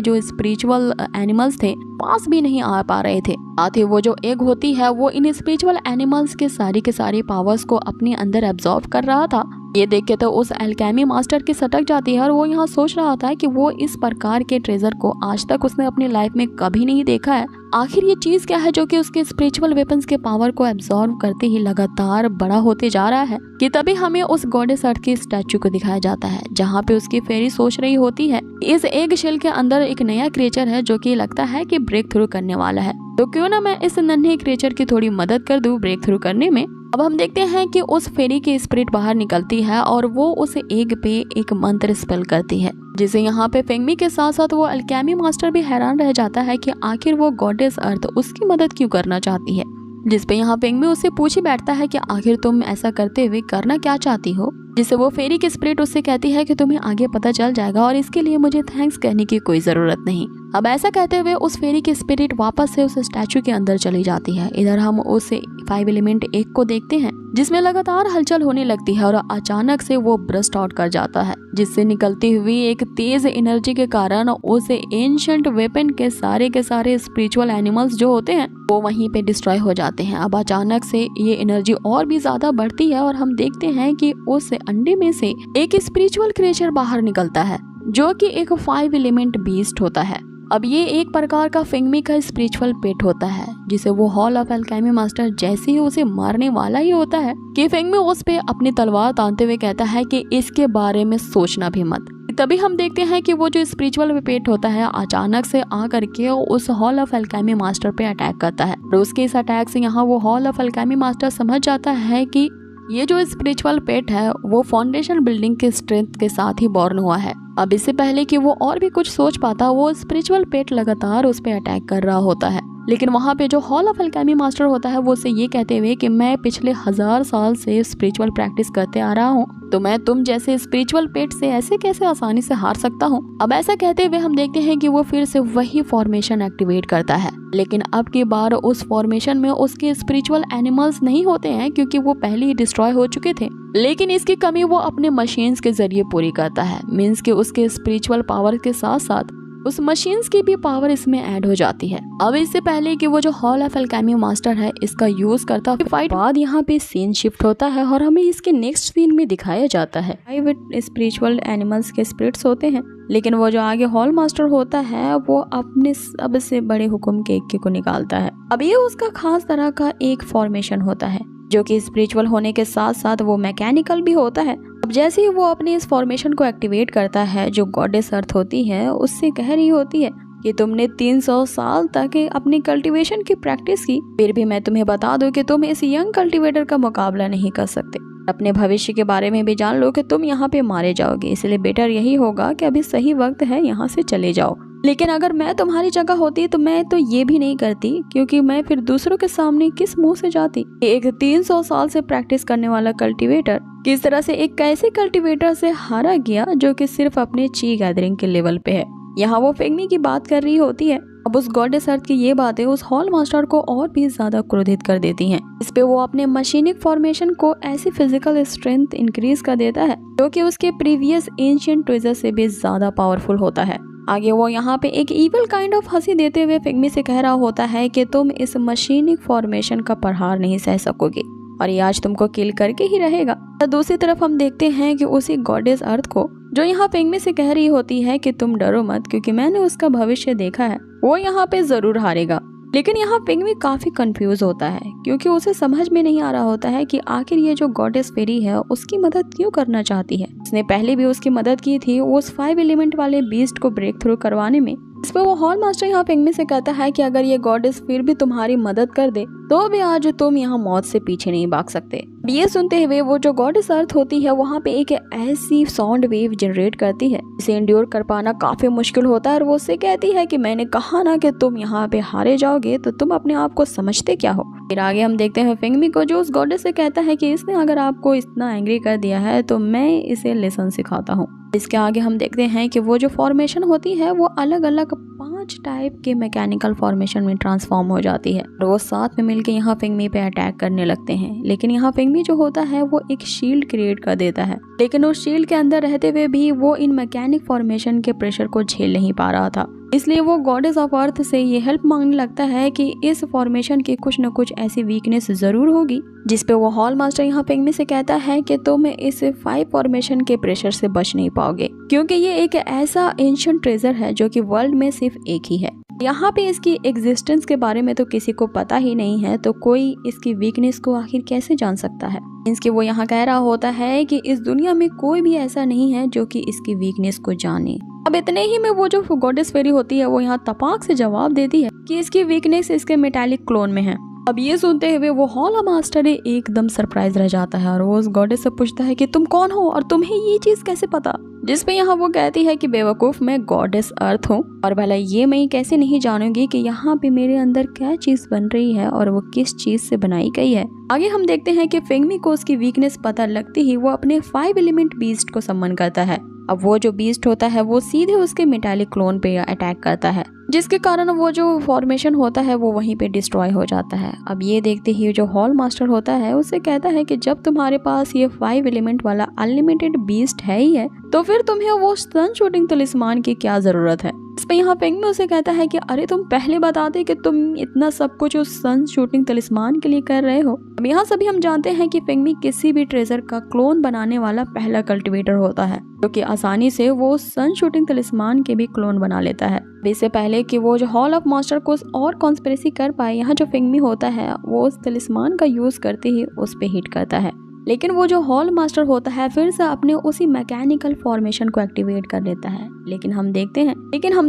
जो स्पिरिचुअल एनिमल्स थे पास भी नहीं आ पा रहे थे। साथ ही वो जो एग होती है वो इन स्पिरिचुअल एनिमल्स के सारी पावर्स को अपने अंदर एब्जॉर्ब कर रहा था। ये देख के तो उस एल्केमी मास्टर की सटक जाती है और वो यहाँ सोच रहा था कि वो इस प्रकार के ट्रेजर को आज तक उसने अपनी लाइफ में कभी नहीं देखा है। आखिर ये चीज क्या है जो कि उसके स्पिरिचुअल वेपन्स के पावर को एब्जॉर्ब करते ही लगातार बड़ा होते जा रहा है कि तभी हमें उस गॉडेस अर्थ की स्टैचू को दिखाया जाता है, जहाँ पे उसकी फेरी सोच रही होती है इस एग शेल के अंदर एक नया क्रिएचर है जो कि लगता है कि ब्रेक थ्रू करने वाला है, तो क्यों ना मैं इस नन्हे क्रिएचर की थोड़ी मदद कर दूं ब्रेक थ्रू करने में। अब हम देखते हैं कि उस फेरी की स्पिरिट बाहर निकलती है और वो उस एग पे एक मंत्र स्पेल करती है, जिसे यहाँ पे फेंगमी के साथ साथ वो अल्केमी मास्टर भी हैरान रह जाता है कि आखिर वो गॉडेस अर्थ उसकी मदद क्यों करना चाहती है। जिस पे यहाँ फेंगमी उससे पूछ ही बैठता है कि आखिर तुम ऐसा करते हुए करना क्या चाहती हो, जिसे वो फेरी की स्पिरिट उससे कहती है कि तुम्हें आगे पता चल जाएगा और इसके लिए मुझे थैंक्स कहने की कोई जरूरत नहीं। अब ऐसा कहते हुए उस फेरी की स्पिरिट वापस से उस स्टैचू के अंदर चली जाती है। इधर हम उस 5 एलिमेंट एग को देखते हैं जिसमें लगातार हलचल होने लगती है और अचानक से वो ब्रस्ट आउट कर जाता है, जिससे निकलती हुई एक तेज एनर्जी के कारण उस एंशिएंट वेपन के सारे स्पिरिचुअल एनिमल्स जो होते हैं वो वहीं पे डिस्ट्रॉय हो जाते हैं। अब अचानक से ये एनर्जी और भी ज्यादा बढ़ती है और हम देखते हैं कि उस अंडे में से एक स्पिरिचुअल क्रिएचर बाहर निकलता है जो कि एक 5 एलिमेंट बीस्ट होता है। अब ये एक प्रकार का फेंगमी का स्पिरिचुअल पेट होता है, जिसे वो हॉल ऑफ अल्केमी मास्टर जैसे ही उसे मारने वाला ही होता है कि फेंगमी उस पे अपनी तलवार तानते हुए कहता है कि इसके बारे में सोचना भी मत। तभी हम देखते हैं कि वो जो स्पिरिचुअल पेट होता है अचानक से आ करके उस हॉल ऑफ अल्केमी मास्टर पे अटैक करता है और उसके इस अटैक से यहाँ वो हॉल ऑफ अल्केमी मास्टर समझ जाता है कि ये जो स्पिरिचुअल पेट है वो फाउंडेशन बिल्डिंग के स्ट्रेंथ के साथ ही बॉर्न हुआ है। अब इससे पहले कि वो और भी कुछ सोच पाता वो स्पिरिचुअल पेट लगातार उस पे अटैक कर रहा होता है, लेकिन वहाँ पे जो हॉल ऑफ अल्केमी मास्टर होता है वो उसे ये कहते हुए कि मैं पिछले 1000 साल से स्पिरिचुअल प्रैक्टिस करते आ रहा हूँ, तो मैं तुम जैसे स्पिरिचुअल पेट से ऐसे कैसे आसानी से हार सकता हूँ। अब ऐसा कहते हुए हम देखते हैं कि वो फिर से वही फॉर्मेशन एक्टिवेट करता है, लेकिन अब की बार उस फॉर्मेशन में उसके स्पिरिचुअल एनिमल्स नहीं होते हैं क्योंकि वो पहले ही डिस्ट्रॉय हो चुके थे, लेकिन इसकी कमी वो अपने मशीन्स के जरिए पूरी करता है। मीन्स के उसके स्पिरिचुअल पावर के साथ साथ उस मशीन्स की भी पावर इसमें ऐड हो जाती है। अब इससे पहले कि वो जो हॉल ऑफ अल्केमी मास्टर है इसका यूज करता फाइट बाद यहाँ पे सीन शिफ्ट होता है और हमें इसके नेक्स्ट सीन में दिखाया जाता है 5 स्पिरिचुअल एनिमल्स के स्पिरिट्स होते हैं, लेकिन वो जो आगे हॉल मास्टर होता है वो अपने सबसे बड़े हुक्म के एक को निकालता है। अब ये उसका खास तरह का एक फॉर्मेशन होता है जो कि स्पिरिचुअल होने के साथ साथ वो मैकेनिकल भी होता है। अब जैसे ही वो अपने इस फॉर्मेशन को एक्टिवेट करता है जो गॉडेस अर्थ होती है उससे कह रही होती है कि तुमने 300 साल तक अपनी कल्टीवेशन की प्रैक्टिस की, फिर भी मैं तुम्हें बता दूं कि तुम इस यंग कल्टीवेटर का मुकाबला नहीं कर सकते। अपने भविष्य के बारे में भी जान लो कि तुम यहाँ पे मारे जाओगे, इसलिए बेटर यही होगा कि अभी सही वक्त है यहाँ से चले जाओ। लेकिन अगर मैं तुम्हारी जगह होती तो मैं तो ये भी नहीं करती, क्योंकि मैं फिर दूसरों के सामने किस मुंह से जाती। एक 300 साल से प्रैक्टिस करने वाला कल्टीवेटर किस तरह से एक ऐसे कल्टीवेटर से हारा गया जो कि सिर्फ अपने ची गैदरिंग के लेवल पे है। यहाँ वो फेंगमी की बात कर रही होती है। अब उस गॉडेस अर्थ की ये बातें उस हॉल मास्टर को और भी ज्यादा क्रोधित कर देती हैं। इस पे वो अपने मशीनिक फॉर्मेशन को ऐसी फिजिकल स्ट्रेंथ इंक्रीज कर देता है जो कि उसके प्रीवियस एंशिएंट ट्रेजर से भी ज्यादा पावरफुल होता है। आगे वो यहाँ पे एक इवल काइंड ऑफ हंसी देते हुए फेंगमी से कह रहा होता है कि तुम इस मशीनिक फॉर्मेशन का प्रहार नहीं सह सकोगे और ये आज तुमको किल करके ही रहेगा। तो दूसरी तरफ हम देखते हैं कि उसी गॉडेस अर्थ को जो यहाँ फेंगमी से कह रही होती है कि तुम डरो मत क्योंकि मैंने उसका भविष्य देखा है, वो यहाँ पे जरूर हारेगा। लेकिन यहाँ फेंगमी काफी कंफ्यूज होता है क्योंकि उसे समझ में नहीं आ रहा होता है कि आखिर ये जो गॉडेस फेरी है उसकी मदद क्यों करना चाहती है। उसने पहले भी उसकी मदद की थी उस 5 एलिमेंट वाले बीस्ट को ब्रेक थ्रू करवाने में। इस पर वो हॉल मास्टर यहाँ फेंगमी से कहता है कि अगर ये गॉडेस फिर भी तुम्हारी मदद कर दे तो भी आज तुम यहाँ मौत से पीछे नहीं भाग सकते। ये सुनते हुए वो जो गॉडेस अर्थ होती है वहाँ पे एक ऐसी साउंड वेव जनरेट करती है इसे इंड्योर कर पाना काफी मुश्किल होता है और वो उससे कहती है कि मैंने कहा ना कि तुम यहाँ पे हारे जाओगे, तो तुम अपने आप को समझते क्या हो। फिर आगे हम देखते हैं फेंगमी को जो उस गॉडेस से कहता है कि इसने अगर आपको इतना एंग्री कर दिया है तो मैं इसे लेसन सिखाता हूँ। इसके आगे हम देखते हैं कि वो जो फॉर्मेशन होती है वो अलग अलग 5 टाइप के मैकेनिकल फॉर्मेशन में ट्रांसफॉर्म हो जाती है और वो साथ में मिलकर यहाँ फिंगमी पे अटैक करने लगते हैं। लेकिन यहाँ फिंगमी जो होता है वो एक शील्ड क्रिएट कर देता है, लेकिन उस शील्ड के अंदर रहते हुए भी वो इन मैकेनिक फॉर्मेशन के प्रेशर को झेल नहीं पा रहा था। इसलिए वो गॉडेस ऑफ अर्थ से ये हेल्प मांगने लगता है कि इस फॉर्मेशन की कुछ न कुछ ऐसी वीकनेस जरूर होगी, जिसपे वो हॉल मास्टर यहाँ फिंगमी से कहता है कि तुम इस 5 फॉर्मेशन के प्रेशर से बच नहीं पाओगे, क्योंकि ये एक ऐसा एंशिएंट ट्रेजर है जो कि वर्ल्ड में सिर्फ एक ही है। यहाँ पे इसकी एग्जिस्टेंस के बारे में तो किसी को पता ही नहीं है, तो कोई इसकी वीकनेस को आखिर कैसे जान सकता है। इसके वो यहाँ कह रहा होता है कि इस दुनिया में कोई भी ऐसा नहीं है जो कि इसकी वीकनेस को जाने। अब इतने ही में वो जो गॉडेस फेरी होती है वो यहाँ तपाक से जवाब देती है कि इसकी वीकनेस इसके मेटालिक क्लोन में है। अब ये सुनते हुए वो हॉल मास्टर एकदम सरप्राइज रह जाता है और वो उस गॉडेस से पूछता है कि तुम कौन हो और तुम्हें ये चीज कैसे पता, जिसपे यहाँ वो कहती है कि बेवकूफ, मैं गॉडेस अर्थ हूँ और भला ये मैं कैसे नहीं जानूंगी कि यहाँ पे मेरे अंदर क्या चीज बन रही है और वो किस चीज से बनाई गई है। आगे हम देखते हैं कि फिंगमी को उसकी वीकनेस पता लगते ही वो अपने 5 एलिमेंट बीस्ट को समन करता है। अब वो जो बीस्ट होता है वो सीधे उसके मेटालिक क्लोन पे अटैक करता है, जिसके कारण वो जो फॉर्मेशन होता है वो वहीं पे डिस्ट्रॉय हो जाता है। अब ये देखते ही जो हॉल मास्टर होता है उससे कहता है कि जब तुम्हारे पास ये 5 एलिमेंट वाला अनलिमिटेड बीस्ट है ही है तो फिर तुम्हें वो सन शूटिंग तलिस्मान की क्या जरूरत है। इस पे यहाँ फिंगमी उसे कहता है कि अरे तुम पहले बताते कि तुम इतना सब कुछ उस सन शूटिंग तलिस्मान के लिए कर रहे हो। अब यहाँ सभी हम जानते हैं कि फिंगमी किसी भी ट्रेजर का क्लोन बनाने वाला पहला कल्टिवेटर होता है, क्योंकि आसानी से वो सन शूटिंग तलिस्मान के भी क्लोन बना लेता है। इससे पहले कि वो जो हॉल ऑफ मास्टर को और कॉन्स्पिरेसी कर पाए, यहाँ जो फिंगमी होता है वो उस तलिस्मान का यूज करते ही उस पे हिट करता है, लेकिन वो जो हॉल मास्टर होता है फिर से अपने उसी मैकेनिकल फॉर्मेशन को एक्टिवेट कर लेता है। लेकिन हम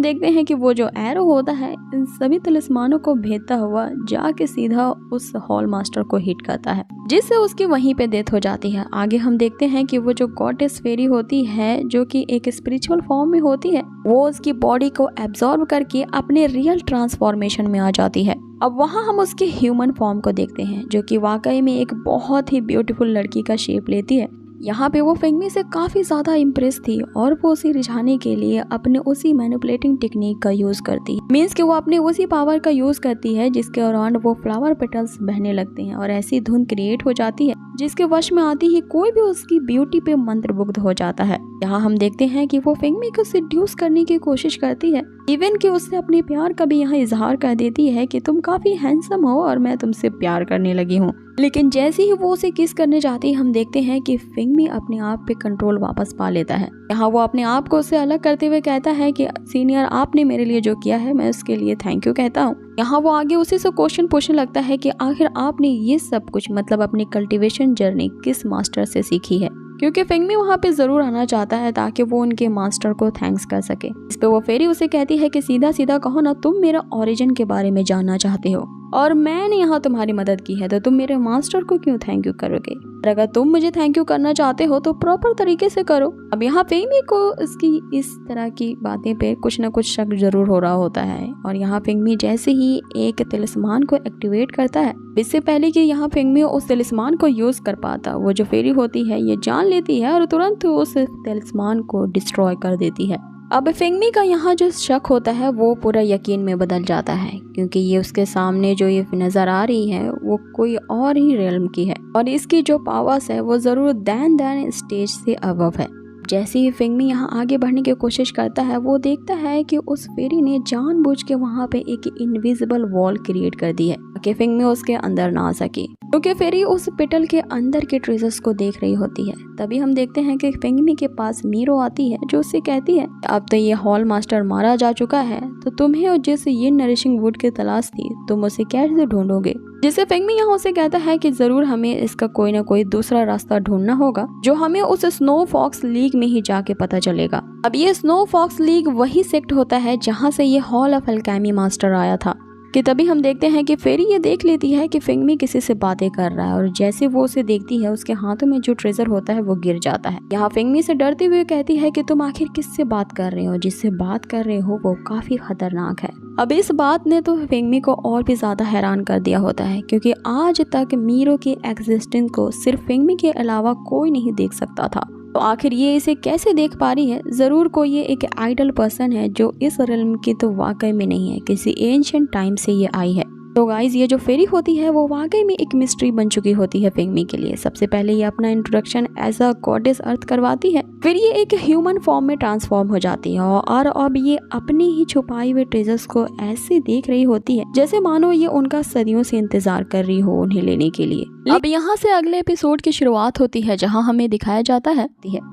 देखते हैं कि वो जो एरो होता है इन सभी तलिस्मानों को भेदता हुआ जाके सीधा उस हॉल मास्टर को हिट करता है, जिससे उसकी वहीं पे डेथ हो जाती है। आगे हम देखते हैं कि वो जो गॉडेस फेरी होती है जो कि एक स्पिरिचुअल फॉर्म में होती है, वो उसकी बॉडी को एब्जॉर्ब करके अपने रियल ट्रांसफॉर्मेशन में आ जाती है। अब वहाँ हम उसके ह्यूमन फॉर्म को देखते हैं जो कि वाकई में एक बहुत ही ब्यूटीफुल लड़की का शेप लेती है। यहाँ पे वो फिंगमी से काफी ज्यादा इम्प्रेस थी और वो उसे रिझाने के लिए अपने उसी मैनिपुलेटिंग टेक्निक का यूज करती है। मीन्स कि वो अपने उसी पावर का यूज करती है जिसके दौरान वो फ्लावर पेटल्स बहने लगते हैं और ऐसी धुन क्रिएट हो जाती है जिसके वश में आती ही कोई भी उसकी ब्यूटी पे मंत्रमुग्ध हो जाता है। यहाँ हम देखते हैं कि वो फिंगमी को सेड्यूस करने की कोशिश करती है, इवन कि उससे अपने प्यार का भी यहाँ इजहार कर देती है कि तुम काफी हैंडसम हो और मैं तुमसे प्यार करने लगी हूँ। लेकिन जैसे ही वो उसे किस करने जाती है हम देखते हैं कि फिंगमी अपने आप पे कंट्रोल वापस पा लेता है। यहाँ वो अपने आप को उससे अलग करते हुए कहता है कि सीनियर, आपने मेरे लिए जो किया है मैं उसके लिए थैंक यू कहता हूँ। यहाँ वो आगे उसी से क्वेश्चन पूछने लगता है कि आखिर आपने ये सब कुछ मतलब अपनी कल्टीवेशन जर्नी किस मास्टर से सीखी है, क्योंकि फिंगमी वहाँ पे जरूर आना चाहता है ताकि वो उनके मास्टर को थैंक्स कर सके। इस पे वो फेरी उसे कहती है कि सीधा सीधा कहो ना, तुम मेरा ओरिजिन के बारे में जानना चाहते हो और मैंने यहाँ तुम्हारी मदद की है तो तुम मेरे मास्टर को क्यों थैंक यू करोगे। और अगर तुम मुझे थैंक यू करना चाहते हो तो प्रॉपर तरीके से करो। अब यहाँ फिंगमी को इसकी इस तरह की बातें पे कुछ न कुछ शक जरूर हो रहा होता है और यहाँ फिंगमी जैसे ही एक तिलिस्मान को एक्टिवेट करता है, इससे पहले कि यहाँ फिंगमी उस तिलिस्मान को यूज कर पाता, वो जो फेरी होती है ये जान लेती है और तुरंत उस तिलिस्मान को डिस्ट्रॉय कर देती है। अब फिंगमी का यहाँ जो शक होता है वो पूरा यकीन में बदल जाता है, क्योंकि ये उसके सामने जो ये नजर आ रही है वो कोई और ही रियल्म की है और इसकी जो पावर्स है वो जरूर दैन स्टेज से अबव है। जैसे ही फिंगमी यहाँ आगे बढ़ने की कोशिश करता है वो देखता है कि उस फेरी ने जानबूझ के वहाँ पे एक इनविजिबल वॉल क्रिएट कर दी है कि फिंगमी उसके अंदर ना आ सके, क्योंकि फेरी उस पिटल के अंदर के ट्रेजर्स को देख रही होती है। तभी हम देखते हैं कि फिंगमी के पास मीरो आती है जो उससे कहती है अब तो ये हॉल मास्टर मारा जा चुका है तो तुम्हें और जिस ये नरिशिंग वुड की तलाश थी तुम उसे कैसे ढूंढोगे। जिसे फिंगमी यहाँ उसे कहता है कि जरूर हमें इसका कोई ना कोई दूसरा रास्ता ढूंढना होगा जो हमें उस स्नो फॉक्स लीग में ही जाके पता चलेगा। अब ये स्नो फॉक्स लीग वही सेक्ट होता है जहाँ से ये हॉल ऑफ अल्केमी मास्टर आया था। कि तभी हम देखते हैं कि फेरी ये देख लेती है कि फिंगमी किसी से बातें कर रहा है और जैसे वो उसे देखती है उसके हाथों में जो ट्रेजर होता है वो गिर जाता है। यहाँ फिंगमी से डरते हुए कहती है कि तुम आखिर किससे बात कर रहे हो, जिससे बात कर रहे हो वो काफी खतरनाक है। अब इस बात ने तो फिंगमी को और भी ज्यादा हैरान कर दिया होता है, क्योंकि आज तक मीरो की एग्जिस्टेंस को सिर्फ फिंगमी के अलावा कोई नहीं देख सकता था तो आखिर ये इसे कैसे देख पा रही है? जरूर कोई ये एक आइडल पर्सन है जो इस रिल्म की तो वाकई में नहीं है, किसी एंशिएंट टाइम से ये आई है। तो गाइज ये जो फेरी होती है वो वाकई में एक मिस्ट्री बन चुकी होती है फिंगमी के लिए। सबसे पहले ये अपना इंट्रोडक्शन एज अ गॉडेस अर्थ करवाती है, फिर ये एक ह्यूमन फॉर्म में ट्रांसफॉर्म हो जाती है और अब ये अपनी ही छुपाई हुए ट्रेजर्स को ऐसे देख रही होती है जैसे मानो ये उनका सदियों से इंतजार कर रही हो उन्हें लेने के लिए। अब यहाँ से अगले एपिसोड की शुरुआत होती है जहाँ हमें दिखाया जाता है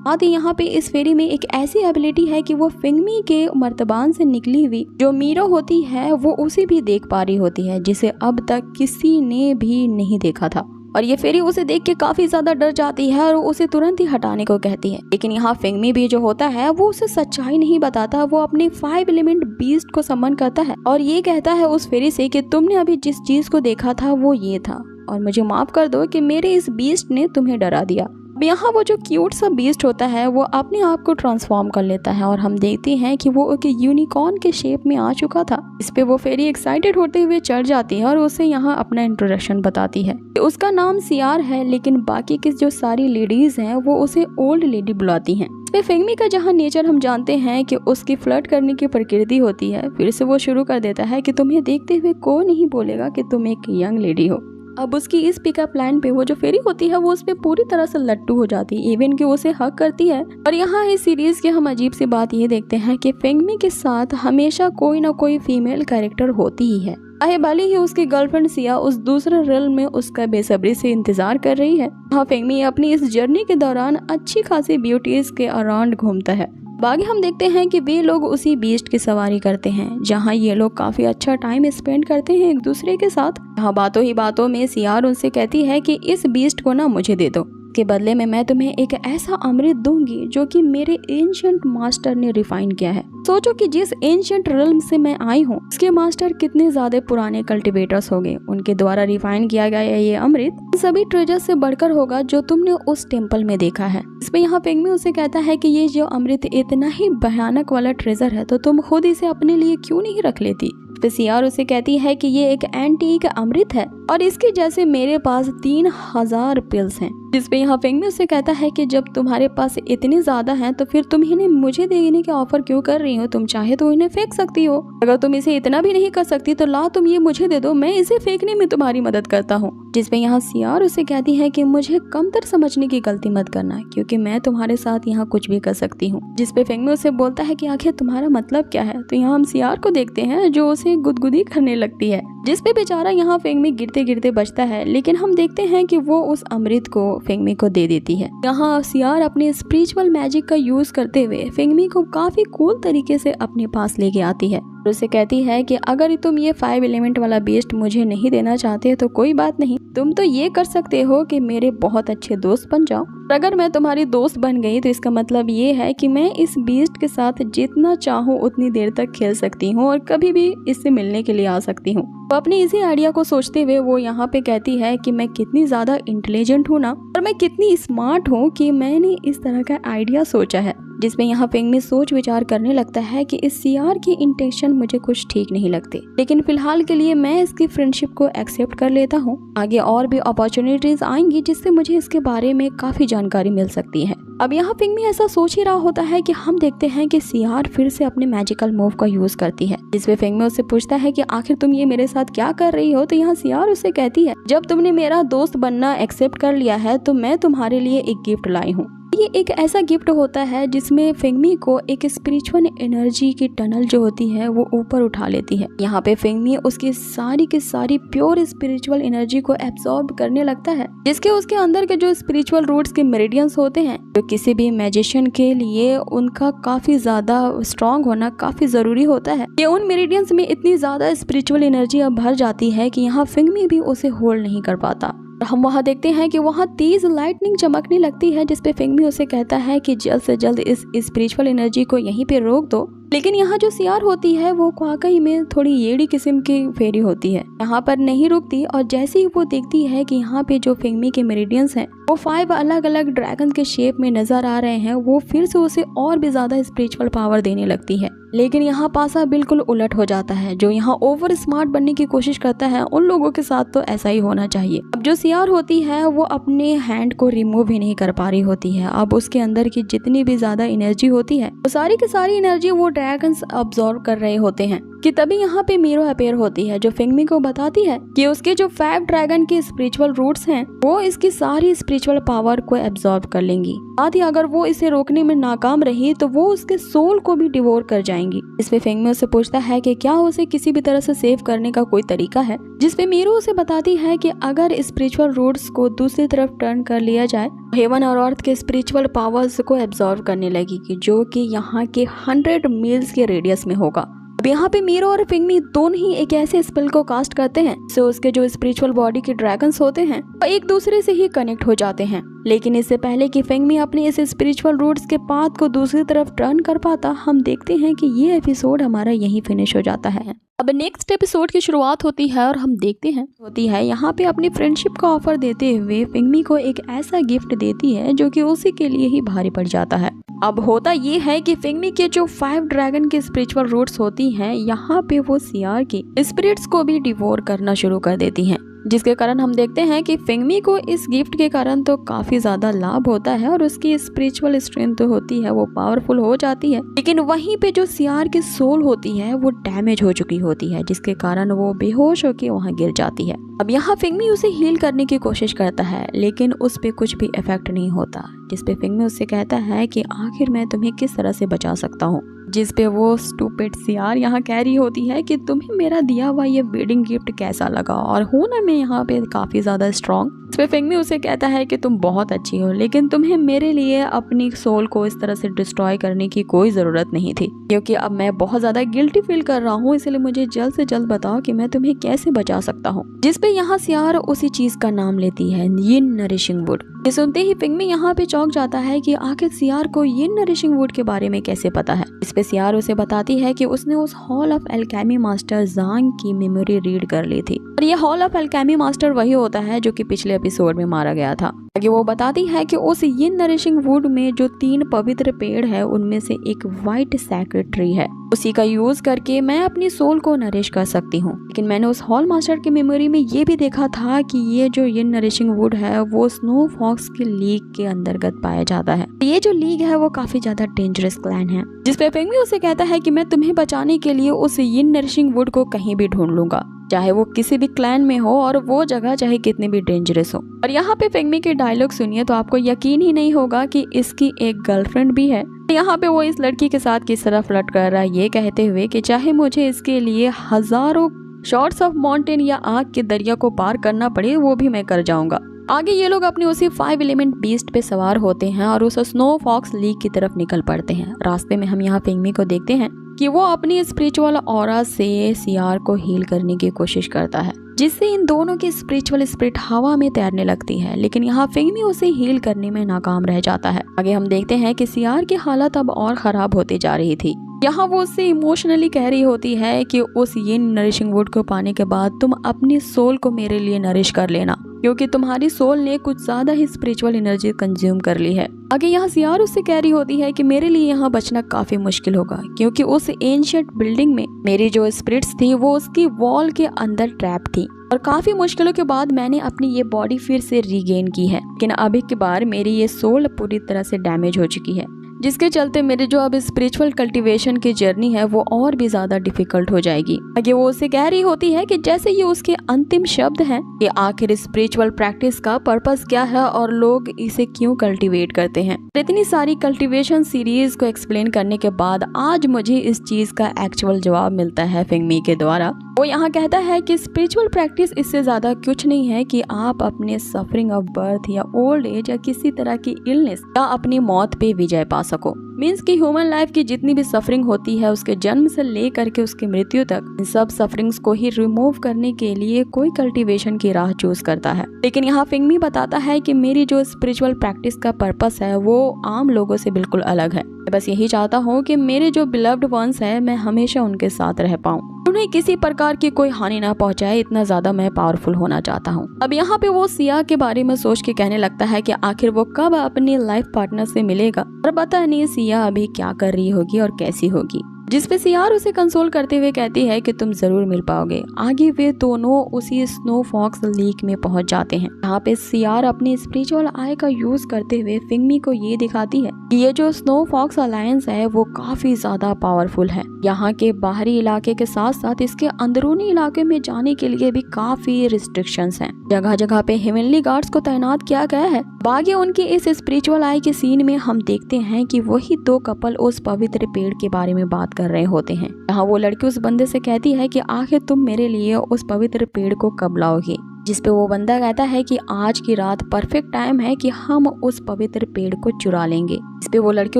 आदि यहाँ पे इस फेरी में एक ऐसी एबिलिटी है कि वो फिंगमी के मर्तबान से निकली हुई जो मीरो होती है वो उसे भी देख पा रही होती है जिसे अब तक किसी ने भी नहीं देखा था। और ये फेरी उसे देख के काफी ज्यादा डर जाती है और उसे तुरंत ही हटाने को कहती है। लेकिन यहाँ फिंगमी भी जो होता है वो उसे सच्चाई नहीं बताता, वो अपने 5 एलिमेंट बीस्ट को समन करता है और ये कहता है उस फेरी से कि तुमने अभी जिस चीज को देखा था वो ये था और मुझे माफ कर दो कि मेरे इस बीस्ट ने तुम्हें डरा दिया। यहाँ वो जो क्यूट सा बीस्ट होता है वो अपने आप को ट्रांसफॉर्म कर लेता है और हम देखते हैं कि वो एक यूनिकॉर्न के शेप में आ चुका था। इस पे वो फेरी एक्साइटेड होते हुए चढ़ जाती है और उसे यहाँ अपना इंट्रोडक्शन बताती है। उसका नाम सियार है लेकिन बाकी की जो सारी लेडीज हैं वो उसे ओल्ड लेडी बुलाती हैं। इस पे फिंगमी का जहाँ नेचर हम जानते हैं कि उसकी फ्लर्ट करने की प्रकृति होती है, फिर से वो शुरू कर देता है कि तुम्हें देखते हुए कोई नहीं बोलेगा कि तुम एक यंग लेडी हो। अब उसकी इस पिकअप लाइन पे वो जो फेरी होती है वो उस पे पूरी तरह से लट्टू हो जाती है, इवन कि उसे हक करती है। और यहाँ इस सीरीज के हम अजीब सी बात ये देखते हैं कि फिंगमी के साथ हमेशा कोई ना कोई फीमेल कैरेक्टर होती ही है, चाहे भले ही उसकी गर्लफ्रेंड सिया उस दूसरे रिल्म में उसका बेसब्री से इंतजार कर रही है। यहाँ फिंगमी अपनी इस जर्नी के दौरान अच्छी खासी ब्यूटीज के अराउंड घूमता है। बाकी हम देखते हैं कि वे लोग उसी बीस्ट की सवारी करते हैं जहां ये लोग काफी अच्छा टाइम स्पेंड करते हैं एक दूसरे के साथ। यहाँ बातों ही बातों में सियार उनसे कहती है कि इस बीस्ट को ना मुझे दे दो, के बदले में मैं तुम्हें एक ऐसा अमृत दूंगी जो कि मेरे एंशिएंट मास्टर ने रिफाइन किया है। सोचो कि जिस एंशिएंट रिल्म से मैं आई हूँ उसके मास्टर कितने ज्यादा पुराने कल्टिवेटर्स होंगे, उनके द्वारा रिफाइन किया गया ये अमृत सभी ट्रेजर से बढ़कर होगा जो तुमने उस टेम्पल में देखा है। इसमें यहाँ फिंगमी उसे कहता है कि ये जो अमृत इतना ही भयानक वाला ट्रेजर है तो तुम खुद इसे अपने लिए क्यों नहीं रख लेती। सियार उसे कहती है कि ये एक एंटीक अमृत है और इसके जैसे मेरे पास 3000 पिल्स हैं। जिसपे यहाँ फिंगमी उसे कहता है कि जब तुम्हारे पास इतने ज्यादा हैं तो फिर तुम इन्हें मुझे देने का ऑफर क्यों कर रही हो, तुम चाहे तो इन्हें फेंक सकती हो। अगर तुम इसे इतना भी नहीं कर सकती तो ला तुम ये मुझे दे दो, मैं इसे फेंकने में तुम्हारी मदद करता हूँ। जिसपे यहाँ सियार उसे कहती है कि मुझे कमतर समझने की गलती मत करना क्योंकि मैं तुम्हारे साथ यहाँ कुछ भी कर सकती हूँ। जिसपे फिंगमी उसे बोलता है कि आखिर तुम्हारा मतलब क्या है। तो यहाँ हम सियार को देखते हैं जो उसे गुदगुदी करने लगती है, जिसपे बेचारा यहाँ फिंगमी गिरते गिरते बचता है। लेकिन हम देखते हैं कि वो उस अमृत को फिंगमी को दे देती है। यहाँ सियार अपने स्पिरिचुअल मैजिक का यूज करते हुए फिंगमी को काफी कूल तरीके से अपने पास लेके आती है और उसे कहती है कि अगर तुम ये 5 एलिमेंट वाला बीस्ट मुझे नहीं देना चाहते तो कोई बात नहीं, तुम तो ये कर सकते हो कि मेरे बहुत अच्छे दोस्त बन जाओ। अगर मैं तुम्हारी दोस्त बन गई तो इसका मतलब ये है कि मैं इस बीस्ट के साथ जितना चाहूँ उतनी देर तक खेल सकती हूँ और कभी भी इससे मिलने के लिए आ सकती हूँ। तो अपनी इसी आइडिया को सोचते हुए वो यहाँ पे कहती है कि मैं कितनी ज्यादा इंटेलिजेंट हूँ ना और मैं कितनी स्मार्ट हूँ कि मैंने इस तरह का आइडिया सोचा है। जिसमें यहाँ फिंगमी सोच विचार करने लगता है कि इस सियार की इंटेंशन मुझे कुछ ठीक नहीं लगते, लेकिन फिलहाल के लिए मैं इसकी फ्रेंडशिप को एक्सेप्ट कर लेता हूँ। आगे और भी अपॉर्चुनिटीज आएंगी जिससे मुझे इसके बारे में काफी जानकारी मिल सकती है। अब यहाँ फिंगमी ऐसा सोच ही रहा होता है कि हम देखते हैं कि सियार फिर से अपने मैजिकल मूव का यूज करती है। जिसपे फिंगमी उससे पूछता है कि आखिर तुम ये मेरे साथ क्या कर रही हो। तो यहाँ सियार उससे कहती है जब तुमने मेरा दोस्त बनना एक्सेप्ट कर लिया है तो मैं तुम्हारे लिए एक गिफ्ट लाई हूँ। ये एक ऐसा गिफ्ट होता है जिसमें फिंगमी को एक स्पिरिचुअल एनर्जी की टनल जो होती है वो ऊपर उठा लेती है। यहाँ पे फिंगमी उसकी सारी की सारी प्योर स्पिरिचुअल एनर्जी को एब्सॉर्ब करने लगता है, जिसके उसके अंदर के जो स्पिरिचुअल रूट्स के मेरिडियंस होते हैं जो किसी भी मैजिशियन के लिए उनका काफी ज्यादा स्ट्रॉन्ग होना काफी जरूरी होता है। ये उन मेरिडियंस में इतनी ज्यादा स्पिरिचुअल एनर्जी अब भर जाती है कि यहाँ फिंगमी भी उसे होल्ड नहीं कर पाता। हम वहाँ देखते हैं कि वहाँ तेज लाइटनिंग चमकने लगती है, जिसपे फिंगमी उसे कहता है कि जल्द से जल्द इस स्पिरिचुअल एनर्जी को यहीं पे रोक दो लेकिन यहाँ जो सियार होती है वो वाकई में थोड़ी येड़ी किस्म की फेरी होती है, यहाँ पर नहीं रुकती और जैसे ही वो देखती है कि यहाँ पे जो फिंगमी के मेरिडियंस हैं वो 5 अलग अलग ड्रैगन के शेप में नजर आ रहे हैं, वो फिर से उसे और भी ज्यादा स्पिरिचुअल पावर देने लगती है। लेकिन यहाँ पासा बिल्कुल उलट हो जाता है। जो यहाँ ओवर स्मार्ट बनने की कोशिश करता है उन लोगों के साथ तो ऐसा ही होना चाहिए। अब जो सियार होती है वो अपने हैंड को रिमूव ही नहीं कर पा रही होती है। अब उसके अंदर की जितनी भी ज्यादा एनर्जी होती है वो सारी की सारी एनर्जी वो ड्रैगन्स अब्सॉर्ब कर रहे होते हैं कि तभी यहाँ पे मीरो अपेयर होती है जो फिंगमी को बताती है कि उसके जो 5 ड्रैगन के स्पिरिचुअल रूट्स हैं वो इसकी सारी स्पिरिचुअल पावर को एब्सॉर्ब कर लेंगी। साथ ही अगर वो इसे रोकने में नाकाम रही तो वो उसके सोल को भी डिवोर कर जाएंगी। इस पे फिंगमी उससे पूछता है कि क्या उसे किसी भी तरह से सेव करने का कोई तरीका है, जिस पे मीरो उसे बताती है कि अगर स्पिरिचुअल रूट्स को दूसरी तरफ टर्न कर लिया जाए हेवन और अर्थ के स्पिरिचुअल पावर्स को एब्सॉर्ब करने लगेगी, जो कि यहाँ के 100 मील्स के रेडियस में होगा। अब यहाँ पे मीरो और फिंगमी दोनों ही एक ऐसे स्पेल को कास्ट करते हैं जिससे उसके जो स्पिरिचुअल बॉडी के ड्रैगन्स होते हैं वो एक दूसरे से ही कनेक्ट हो जाते हैं। लेकिन इससे पहले कि फिंगमी अपने इस स्पिरिचुअल रूट्स के पाथ को दूसरी तरफ टर्न कर पाता, हम देखते हैं कि ये एपिसोड हमारा यहीं फिनिश हो जाता है। अब नेक्स्ट एपिसोड की शुरुआत होती है और हम देखते हैं यहाँ पे अपनी फ्रेंडशिप का ऑफर देते हुए फिंगमी को एक ऐसा गिफ्ट देती है जो कि उसी के लिए ही भारी पड़ जाता है। अब होता ये है कि फिंगमी के जो 5 ड्रैगन के स्पिरिचुअल रूट्स होती हैं यहाँ पे वो सियार की स्पिरिट्स को भी डिवोर करना शुरू कर देती हैं, जिसके कारण हम देखते हैं कि फिंगमी को इस गिफ्ट के कारण तो काफी ज्यादा लाभ होता है और उसकी स्पिरिचुअल स्ट्रेंथ तो होती है वो पावरफुल हो जाती है। लेकिन वहीं पे जो सियार की सोल होती है वो डैमेज हो चुकी होती है, जिसके कारण वो बेहोश होकर वहाँ गिर जाती है। अब यहाँ फिंगमी उसे हील करने की कोशिश करता है लेकिन उस पे कुछ भी इफेक्ट नहीं होता, जिसपे फिंगमी उससे कहता है कि आखिर मैं तुम्हें किस तरह से बचा सकता हूँ, जिस पे वो स्टूपिड सियार यहाँ कह रही होती है कि तुम्हें मेरा दिया हुआ ये वेडिंग गिफ्ट कैसा लगा और हूँ ना मैं यहाँ पे काफी ज्यादा स्ट्रॉन्ग। इस पे फिंगमी उसे कहता है कि तुम बहुत अच्छी हो लेकिन तुम्हें मेरे लिए अपनी सोल को इस तरह से डिस्ट्रॉय करने की कोई जरूरत नहीं थी, क्योंकि अब मैं बहुत ज्यादा गिल्टी फील कर रहा हूँ, इसलिए मुझे जल्द से जल्द बताओ कि मैं तुम्हें कैसे बचा सकता हूँ। जिस पे यहाँ सियार उसी चीज का नाम लेती है, यिन नरिशिंग वुड। ये सुनते ही फिंगमी यहाँ पे चौंक जाता है कि आखिर सियार को यिन नरिशिंग वुड के बारे में कैसे पता है। इस पे सियार उसे बताती है कि उसने उस हॉल ऑफ एल्केमी मास्टर ज़ांग की मेमोरी रीड कर ली थी और ये हॉल ऑफ एल्केमी मास्टर वही होता है जो कि पिछले एपिसोड में मारा गया था। आगे वो बताती है कि उस यिन नरिशिंग वुड में जो 3 पवित्र पेड़ है उनमें से एक व्हाइट सैक्रेड ट्री है, उसी का यूज करके मैं अपनी सोल को नरिश कर सकती हूँ। लेकिन मैंने उस हॉल मास्टर की मेमोरी में ये भी देखा था कि ये जो यिन नरिशिंग वुड है वो स्नो फॉक्स की लीग के अंतर्गत पाया जाता है। ये जो लीग है वो काफी ज्यादा डेंजरस क्लैन है, जिस पे फिंगमी उसे कहता है कि मैं तुम्हें बचाने के लिए उस यिन नरिशिंग वुड को कहीं भी ढूंढ लूंगा, चाहे वो किसी भी क्लैन में हो और वो जगह चाहे कितनी भी डेंजरस हो। और यहाँ पे फिंगमी के डायलॉग सुनिए तो आपको यकीन ही नहीं होगा कि इसकी एक गर्लफ्रेंड भी है। यहाँ पे वो इस लड़की के साथ किस तरह फ्लर्ट कर रहा है, ये कहते हुए कि चाहे मुझे इसके लिए हजारों शॉर्ट्स ऑफ माउंटेन या आग के दरिया को पार करना पड़े वो भी मैं कर जाऊंगा। आगे ये लोग अपने उसी 5 एलिमेंट बीस्ट पे सवार होते हैं और उस स्नो फॉक्स लीग की तरफ निकल पड़ते हैं। रास्ते में हम यहाँ फिंगमी को देखते हैं कि वो अपनी स्पिरिचुअल ऑरा से सियार को हील करने की कोशिश करता है, जिससे इन दोनों की स्पिरिचुअल स्पिरिट हवा में तैरने लगती है। लेकिन यहाँ फिंगमी उसे हील करने में नाकाम रह जाता है। आगे हम देखते हैं कि सियार की हालत अब और खराब होती जा रही थी। यहाँ वो उससे इमोशनली कह रही होती है कि उस यिन नरिशिंग वुड को पाने के बाद तुम अपनी सोल को मेरे लिए नरिश कर लेना, क्योंकि तुम्हारी सोल ने कुछ ज्यादा ही स्पिरिचुअल एनर्जी कंज्यूम कर ली है। आगे यहाँ सियार उससे कह रही होती है कि मेरे लिए यहाँ बचना काफी मुश्किल होगा, क्योंकि उस एंशिएंट बिल्डिंग में मेरी जो स्पिरिट्स थी वो उसकी वॉल के अंदर ट्रैप थी और काफी मुश्किलों के बाद मैंने अपनी ये बॉडी फिर से रीगेन की है। लेकिन अभी की बार मेरी ये सोल पूरी तरह से डैमेज हो चुकी है, जिसके चलते मेरे जो अब स्पिरिचुअल कल्टीवेशन की जर्नी है वो और भी ज्यादा डिफिकल्ट हो जाएगी। आगे वो उससे कह रही होती है कि जैसे ये उसके अंतिम शब्द हैं कि आखिर स्पिरिचुअल प्रैक्टिस का पर्पस क्या है और लोग इसे क्यों कल्टीवेट करते हैं। इतनी सारी कल्टीवेशन सीरीज को एक्सप्लेन करने के बाद आज मुझे इस चीज का एक्चुअल जवाब मिलता है फिंगमी के द्वारा। वो यहाँ कहता है कि स्पिरिचुअल प्रैक्टिस इससे ज्यादा कुछ नहीं है कि आप अपने सफरिंग ऑफ बर्थ या ओल्ड एज या किसी तरह की इलनेस या अपनी मौत पे विजय पा सको। मीन्स की ह्यूमन लाइफ की जितनी भी सफरिंग होती है उसके जन्म से लेकर के उसकी मृत्यु तक, इन सब सफरिंग्स को ही रिमूव करने के लिए कोई कल्टीवेशन की राह चूज करता है। लेकिन यहाँ फिंगमी बताता है कि मेरी जो स्पिरिचुअल प्रैक्टिस का पर्पस है वो आम लोगों से बिल्कुल अलग है। मैं बस यही चाहता हूँ कि मेरे जो बिलव्ड वंस है मैं हमेशा उनके साथ रह पाऊँ, उन्हें किसी प्रकार की कोई हानि ना पहुंचाए, इतना ज्यादा मैं पावरफुल होना चाहता हूँ। अब यहाँ पे वो सिया के बारे में सोच के कहने लगता है कि आखिर वो कब अपनी लाइफ पार्टनर से मिलेगा और पता नहीं सिया अभी क्या कर रही होगी और कैसी होगी। जिसपे सियार उसे कंसोल करते हुए कहती है कि तुम जरूर मिल पाओगे। आगे वे दोनों उसी स्नो फॉक्स लीक में पहुंच जाते हैं। यहाँ पे सियार अपनी स्पिरिचुअल आई का यूज करते हुए फिंगमी को ये दिखाती है कि ये जो स्नो फॉक्स अलायंस है वो काफी ज्यादा पावरफुल है। यहाँ के बाहरी इलाके के साथ साथ इसके अंदरूनी इलाके में जाने के लिए भी काफी रिस्ट्रिक्शंस हैं। जगह जगह पे हेवनली गार्ड्स को तैनात किया गया है। बाकी उनकी इस स्पिरिचुअल आई के सीन में हम देखते हैं कि वही दो कपल उस पवित्र पेड़ के बारे में बात कर रहे होते हैं। यहाँ वो लड़की उस बंदे से कहती है कि आखिर तुम मेरे लिए उस पवित्र पेड़ को कब लाओगे, जिसपे वो बंदा कहता है कि आज की रात परफेक्ट टाइम है कि हम उस पवित्र पेड़ को चुरा लेंगे। इस पे वो लड़की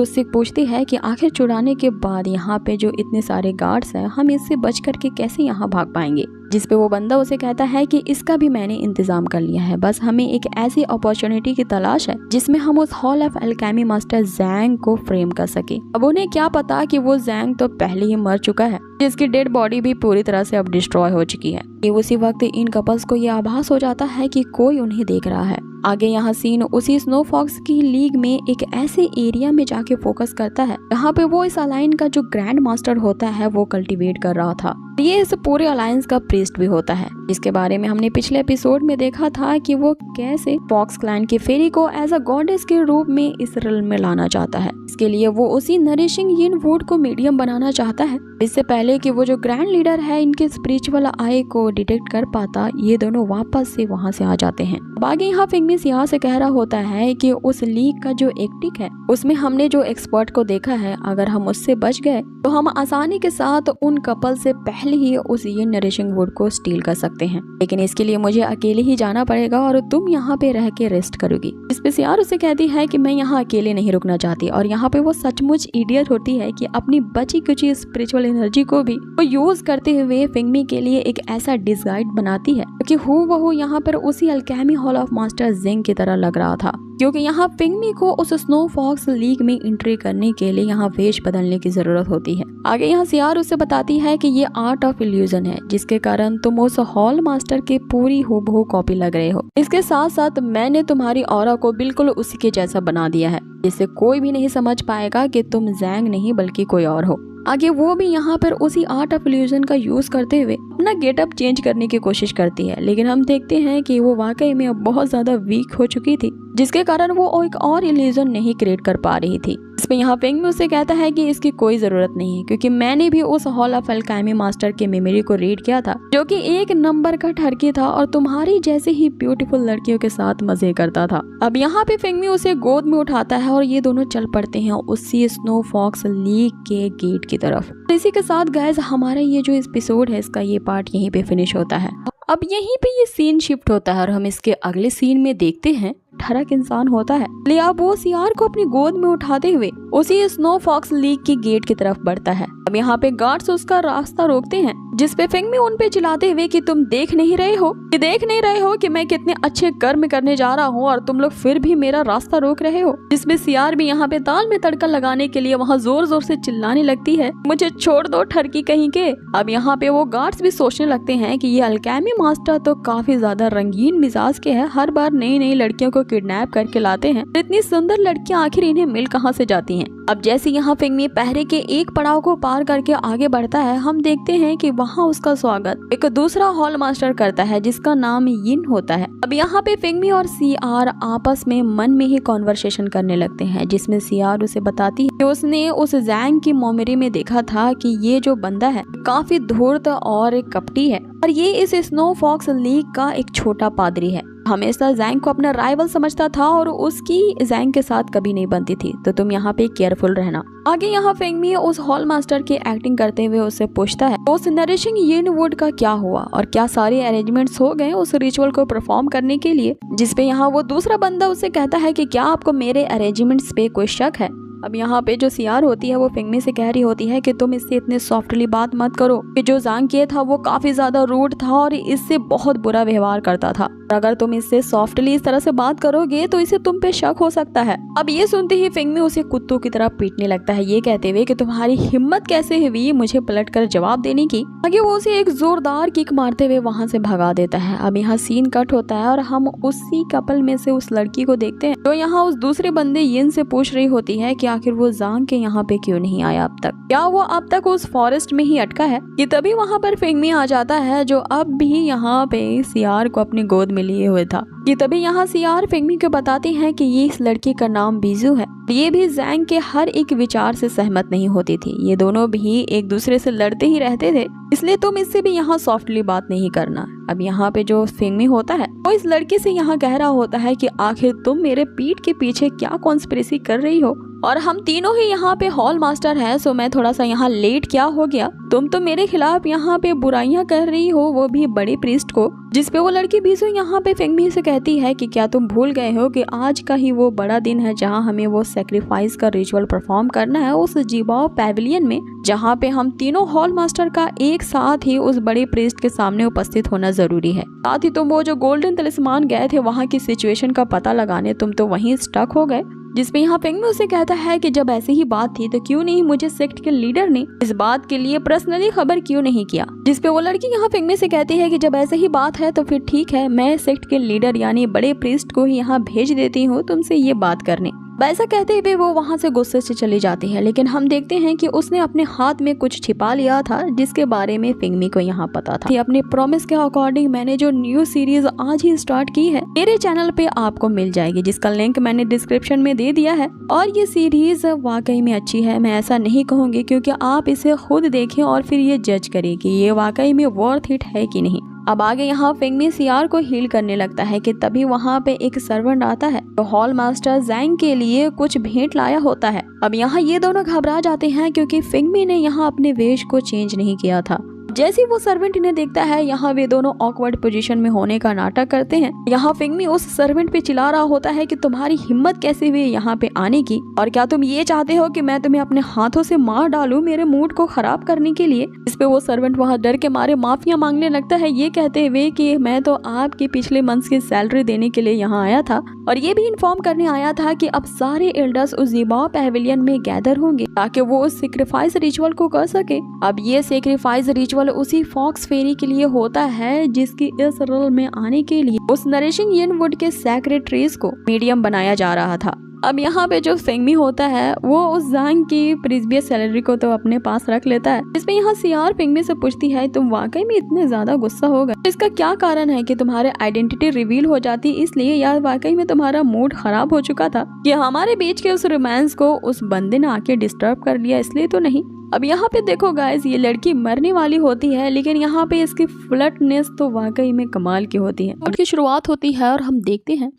उससे पूछती है कि आखिर चुराने के बाद यहाँ पे जो इतने सारे गार्ड्स हैं हम इससे बच करके कैसे यहाँ भाग पाएंगे। जिसपे वो बंदा उसे कहता है कि इसका भी मैंने इंतजाम कर लिया है, बस हमें एक ऐसी अपॉर्चुनिटी की तलाश है जिसमें हम उस हॉल ऑफ एल्केमी मास्टर जैंग को फ्रेम कर सके। अब उन्हें क्या पता कि वो जैंग तो पहले ही मर चुका है, जिसकी डेड बॉडी भी पूरी तरह से अब डिस्ट्रॉय हो चुकी है। ये उसी वक्त इन कपल्स को ये आभास हो जाता है कि कोई उन्हें देख रहा है। आगे यहाँ सीन उसी स्नो फॉक्स की लीग में एक ऐसे एरिया में जाके फोकस करता है जहाँ पे वो इस अलाइन का जो ग्रैंड मास्टर होता है वो कल्टीवेट कर रहा था। ये इस पूरे अलायंस का प्रीस्ट भी होता है, जिसके बारे में हमने पिछले एपिसोड में देखा था कि वो कैसे फॉक्स क्लैन की फेरी को एज अ गॉडेस के रूप में इस रिल्म में लाना चाहता है। इसके लिए वो उसी नरिशिंग यिन वुड को मीडियम बनाना चाहता है। इससे पहले कि वो जो ग्रैंड लीडर है इनके स्पिरिचुअल आई को डिटेक्ट कर पाता, ये दोनों वापस से वहाँ से आ जाते हैं। बाकी यहाँ फिंगमी सिया से कह रहा होता है कि उस लीग का जो एक्टिक है उसमें हमने जो एक्सपर्ट को देखा है, अगर हम उससे बच गए तो हम आसानी के साथ उन कपल से पहले ही उस ये नरिशिंग वुड को स्टील कर सकते हैं। लेकिन इसके लिए मुझे अकेले ही जाना पड़ेगा और तुम यहाँ पे रह के रेस्ट करोगी। इस पे सियार उसे कहती है कि मैं यहाँ अकेले नहीं रुकना चाहती, और यहाँ पे वो सचमुच इडियट होती है कि अपनी बची कुची स्पिरिचुअल एनर्जी को भी वो यूज करते हुए फिंगमी के लिए एक ऐसा डिस्गाइड बनाती है क्योंकि हूबहू यहाँ पर उसी अल्केमी हॉल ऑफ मास्टर जिंग की तरह लग रहा था। क्योंकि यहाँ फिंगमी को उस स्नो फॉक्स लीग में एंट्री करने के लिए यहाँ वेश बदलने की जरूरत होती है। आगे यहाँ सियार उसे बताती है कि ये आर्ट ऑफ इल्यूजन है, जिसके कारण तुम उस हॉल मास्टर के पूरी हूबहू कॉपी लग रहे हो। इसके साथ साथ मैंने तुम्हारी ऑरा को बिल्कुल उसी के जैसा बना दिया है, जिससे कोई भी नहीं समझ पाएगा कि तुम जैंग नहीं बल्कि कोई और हो। आगे वो भी यहाँ पर उसी आर्ट ऑफ इल्यूजन का यूज करते हुए अपना गेटअप चेंज करने की कोशिश करती है, लेकिन हम देखते हैं कि वो वाकई में अब बहुत ज्यादा वीक हो चुकी थी, जिसके कारण वो एक और इल्यूजन नहीं क्रिएट कर पा रही थी। इसमें यहाँ फिंगमी उसे कहता है कि इसकी कोई जरूरत नहीं है, क्योंकि मैंने भी उस हॉल ऑफ एल्केमी मास्टर के मेमोरी को रीड किया था, जो कि एक नंबर का ठरकी था और तुम्हारी जैसे ही ब्यूटीफुल लड़कियों के साथ मजे करता था। अब यहाँ पे फिंगमी उसे गोद में उठाता है और ये दोनों चल पड़ते हैं उसी स्नो फॉक्स लीग के गेट की तरफ। इसी के साथ गाइस हमारा ये जो एपिसोड है इसका ये पार्ट यहीं पे फिनिश होता है। अब यहीं पे ये सीन शिफ्ट होता है और हम इसके अगले सीन में देखते हैं ठरक इंसान होता है। लिया वो सियार को अपनी गोद में उठाते हुए उसी स्नो फॉक्स लीग के गेट की तरफ बढ़ता है। अब यहाँ पे गार्ड्स उसका रास्ता रोकते हैं, जिसपे फिंगमी उन पे चिल्लाते हुए कि तुम देख नहीं रहे हो कि मैं कितने अच्छे कर्म करने जा रहा हूँ और तुम लोग फिर भी मेरा रास्ता रोक रहे हो। जिसमें सियार भी यहाँ पे दाल में तड़का लगाने के लिए वहाँ जोर जोर से चिल्लाने लगती है, मुझे छोड़ दो ठरकी कहीं के। अब यहाँ पे वो गार्ड्स भी सोचने लगते हैं कि ये अल्केमी मास्टर तो काफी ज्यादा रंगीन मिजाज के है, हर बार नई नई लड़कियों को किडनैप करके लाते हैं, इतनी सुंदर लड़कियां आखिर इन्हें मिल कहां से जाती हैं। अब जैसे यहाँ फिंगमी पहरे के एक पड़ाव को पार करके आगे बढ़ता है, हम देखते हैं कि वहाँ उसका स्वागत एक दूसरा हॉल मास्टर करता है जिसका नाम यिन होता है। अब यहाँ पे फिंगमी और सियार आपस में मन में ही कॉन्वर्सेशन करने लगते हैं, जिसमें सियार उसे बताती है कि उसने उस जैंग की मेमोरी में देखा था कि ये जो बंदा है काफी धूर्त और कपटी है और ये इस स्नो फॉक्स लीग का एक छोटा पादरी है, हमेशा जैंग को अपना राइवल समझता था और उसकी जैंग के साथ कभी नहीं बनती थी, तो तुम यहाँ पे केयरफुल रहना। आगे यहाँ फिंगमी उस हॉल मास्टर की एक्टिंग करते हुए उससे पूछता है तो उस नरिशिंग यिन वुड का क्या हुआ और क्या सारे अरेंजमेंट्स हो गए उस रिचुअल को परफॉर्म करने के लिए। जिसपे यहाँ वो दूसरा बंदा उससे कहता है कि क्या आपको मेरे अरेंजमेंट्स पे कोई शक है। अब यहाँ पे जो सियार होती है वो फिंगमी से कह रही होती है कि तुम इससे इतने सॉफ्टली बात मत करो, कि जो जांग के था वो काफी ज्यादा रूड था और इससे बहुत बुरा व्यवहार करता था। अगर तुम इससे सॉफ्टली इस तरह से बात करोगे तो इसे तुम पे शक हो सकता है। अब ये सुनते ही फिंगमी उसे कुत्तों की तरह पीटने लगता है, ये कहते हुए कि तुम्हारी हिम्मत कैसे हुई मुझे पलटकर जवाब देने की। आगे वो उसे एक जोरदार किक मारते हुए वहाँ से भगा देता है। अब यहाँ सीन कट होता है और हम उसी कपल में से उस लड़की को देखते हैं जो यहाँ उस दूसरे बंदे यिन से पूछ रही होती है कि आखिर वो जांग के यहाँ पे क्यों नहीं आया अब तक, क्या वो अब तक उस फॉरेस्ट में ही अटका है। कि तभी वहाँ पर फिंगमी आ जाता है जो अब भी यहाँ पे सियार को अपनी गोद में लिए हुए था। कि तभी यहाँ सियार फिंगमी को बताते हैं कि ये इस लड़की का नाम बीजू है। ये भी जैंग के हर एक विचार से सहमत नहीं होती थी, ये दोनों भी एक दूसरे से लड़ते ही रहते थे, इसलिए तुम इससे भी यहाँ सॉफ्टली बात नहीं करना। अब यहाँ पे जो फिंगमी होता है वो इस लड़की से यहाँ कह रहा होता है कि आखिर तुम मेरे पीठ के पीछे क्या कॉन्स्पिरेसी कर रही हो, और हम तीनों ही यहाँ पे हॉल मास्टर हैं, सो मैं थोड़ा सा यहाँ लेट क्या हो गया, तुम तो मेरे खिलाफ यहाँ पे बुराइयां कर रही हो, वो भी बड़े प्रीस्ट को। जिस पे वो लड़की बीजू यहाँ पे फिंगमी से कहती है कि क्या तुम भूल गए हो कि आज का ही वो बड़ा दिन है जहाँ हमें वो सेक्रीफाइस का रिचुअल परफॉर्म करना है उस जिबाओ पैविलियन में, जहाँ पे हम तीनों हॉल मास्टर का एक साथ ही उस बड़े प्रीस्ट के सामने उपस्थित होना जरूरी है। साथ ही तुम वो जो गोल्डन तलिस्मान गए थे वहाँ की सिचुएशन का पता लगाने, तुम तो वहीं स्टक हो गए। जिसपे यहाँ फिंगमी उसे कहता है कि जब ऐसी ही बात थी तो क्यों नहीं मुझे सेक्ट के लीडर ने इस बात के लिए पर्सनली खबर क्यों नहीं किया। जिसपे वो लड़की यहाँ फिंगमी से कहती है कि जब ऐसे ही बात है तो फिर ठीक है, मैं सेक्ट के लीडर यानी बड़े प्रीस्ट को ही यहाँ भेज देती हूँ तुमसे ये बात करने। वैसा कहते हुए वो वहाँ से गुस्से से चली जाती है, लेकिन हम देखते हैं कि उसने अपने हाथ में कुछ छिपा लिया था जिसके बारे में फिंगमी को यहाँ पता था। अपने प्रॉमिस के अकॉर्डिंग मैंने जो न्यू सीरीज आज ही स्टार्ट की है मेरे चैनल पे आपको मिल जाएगी, जिसका लिंक मैंने डिस्क्रिप्शन में दे दिया है। और ये सीरीज वाकई में अच्छी है, मैं ऐसा नहीं कहूँगी, क्योंकि आप इसे खुद देखें और फिर ये जज करें कि ये वाकई में वर्थ इट है कि नहीं। अब आगे यहाँ फिंगमी सियार को हील करने लगता है कि तभी वहाँ पे एक सर्वेंट आता है तो हॉल मास्टर जैंग के लिए कुछ भेंट लाया होता है। अब यहाँ ये दोनों घबरा जाते हैं क्योंकि फिंगमी ने यहाँ अपने वेश को चेंज नहीं किया था। जैसे ही वो सर्वेंट इन्हें देखता है यहाँ वे दोनों ऑकवर्ड पोजीशन में होने का नाटक करते हैं। यहाँ फिंगमी उस सर्वेंट पे चिल्ला रहा होता है कि तुम्हारी हिम्मत कैसे हुई यहाँ पे आने की, और क्या तुम ये चाहते हो कि मैं तुम्हें अपने हाथों से मार डालूं मेरे मूड को खराब करने के लिए। इस पे वो सर्वेंट वहाँ डर के मारे माफिया मांगने लगता है, ये कहते हुए कि मैं तो आपके पिछले मंथ की सैलरी देने के लिए यहाँ आया था और ये भी इन्फॉर्म करने आया था कि अब सारे एल्डर्स उस जिबाओ पैविलियन में गैदर होंगे ताकि वो उस सेक्रीफाइस रिचुअल को कर सके। अब ये सेक्रीफाइस रिचुअल उसी फॉक्स फेरी के लिए होता है जिसकी इस रोल में आने के लिए उस नरिशिंग यिन वुड के सैक्रेड ट्रीज को मीडियम बनाया जा रहा था। अब यहाँ पे जो फिंगमी होता है वो उस जांग की प्रीवियस सैलरी को तो अपने पास रख लेता है। इसमें यहाँ सियार फिंगमी से पूछती है तुम वाकई में इतने ज्यादा गुस्सा हो गए, इसका क्या कारण है कि तुम्हारे आइडेंटिटी रिवील हो जाती इसलिए, या वाकई में तुम्हारा मूड खराब हो चुका था कि हमारे बीच के उस रोमांस को उस बंदे ने आके डिस्टर्ब कर लिया इसलिए तो नहीं। अब यहाँ पे देखो गाइस, ये लड़की मरने वाली होती है लेकिन यहाँ पे इसकी फ्लर्टनेस तो वाकई में कमाल की होती है। और की शुरुआत होती है और हम देखते हैं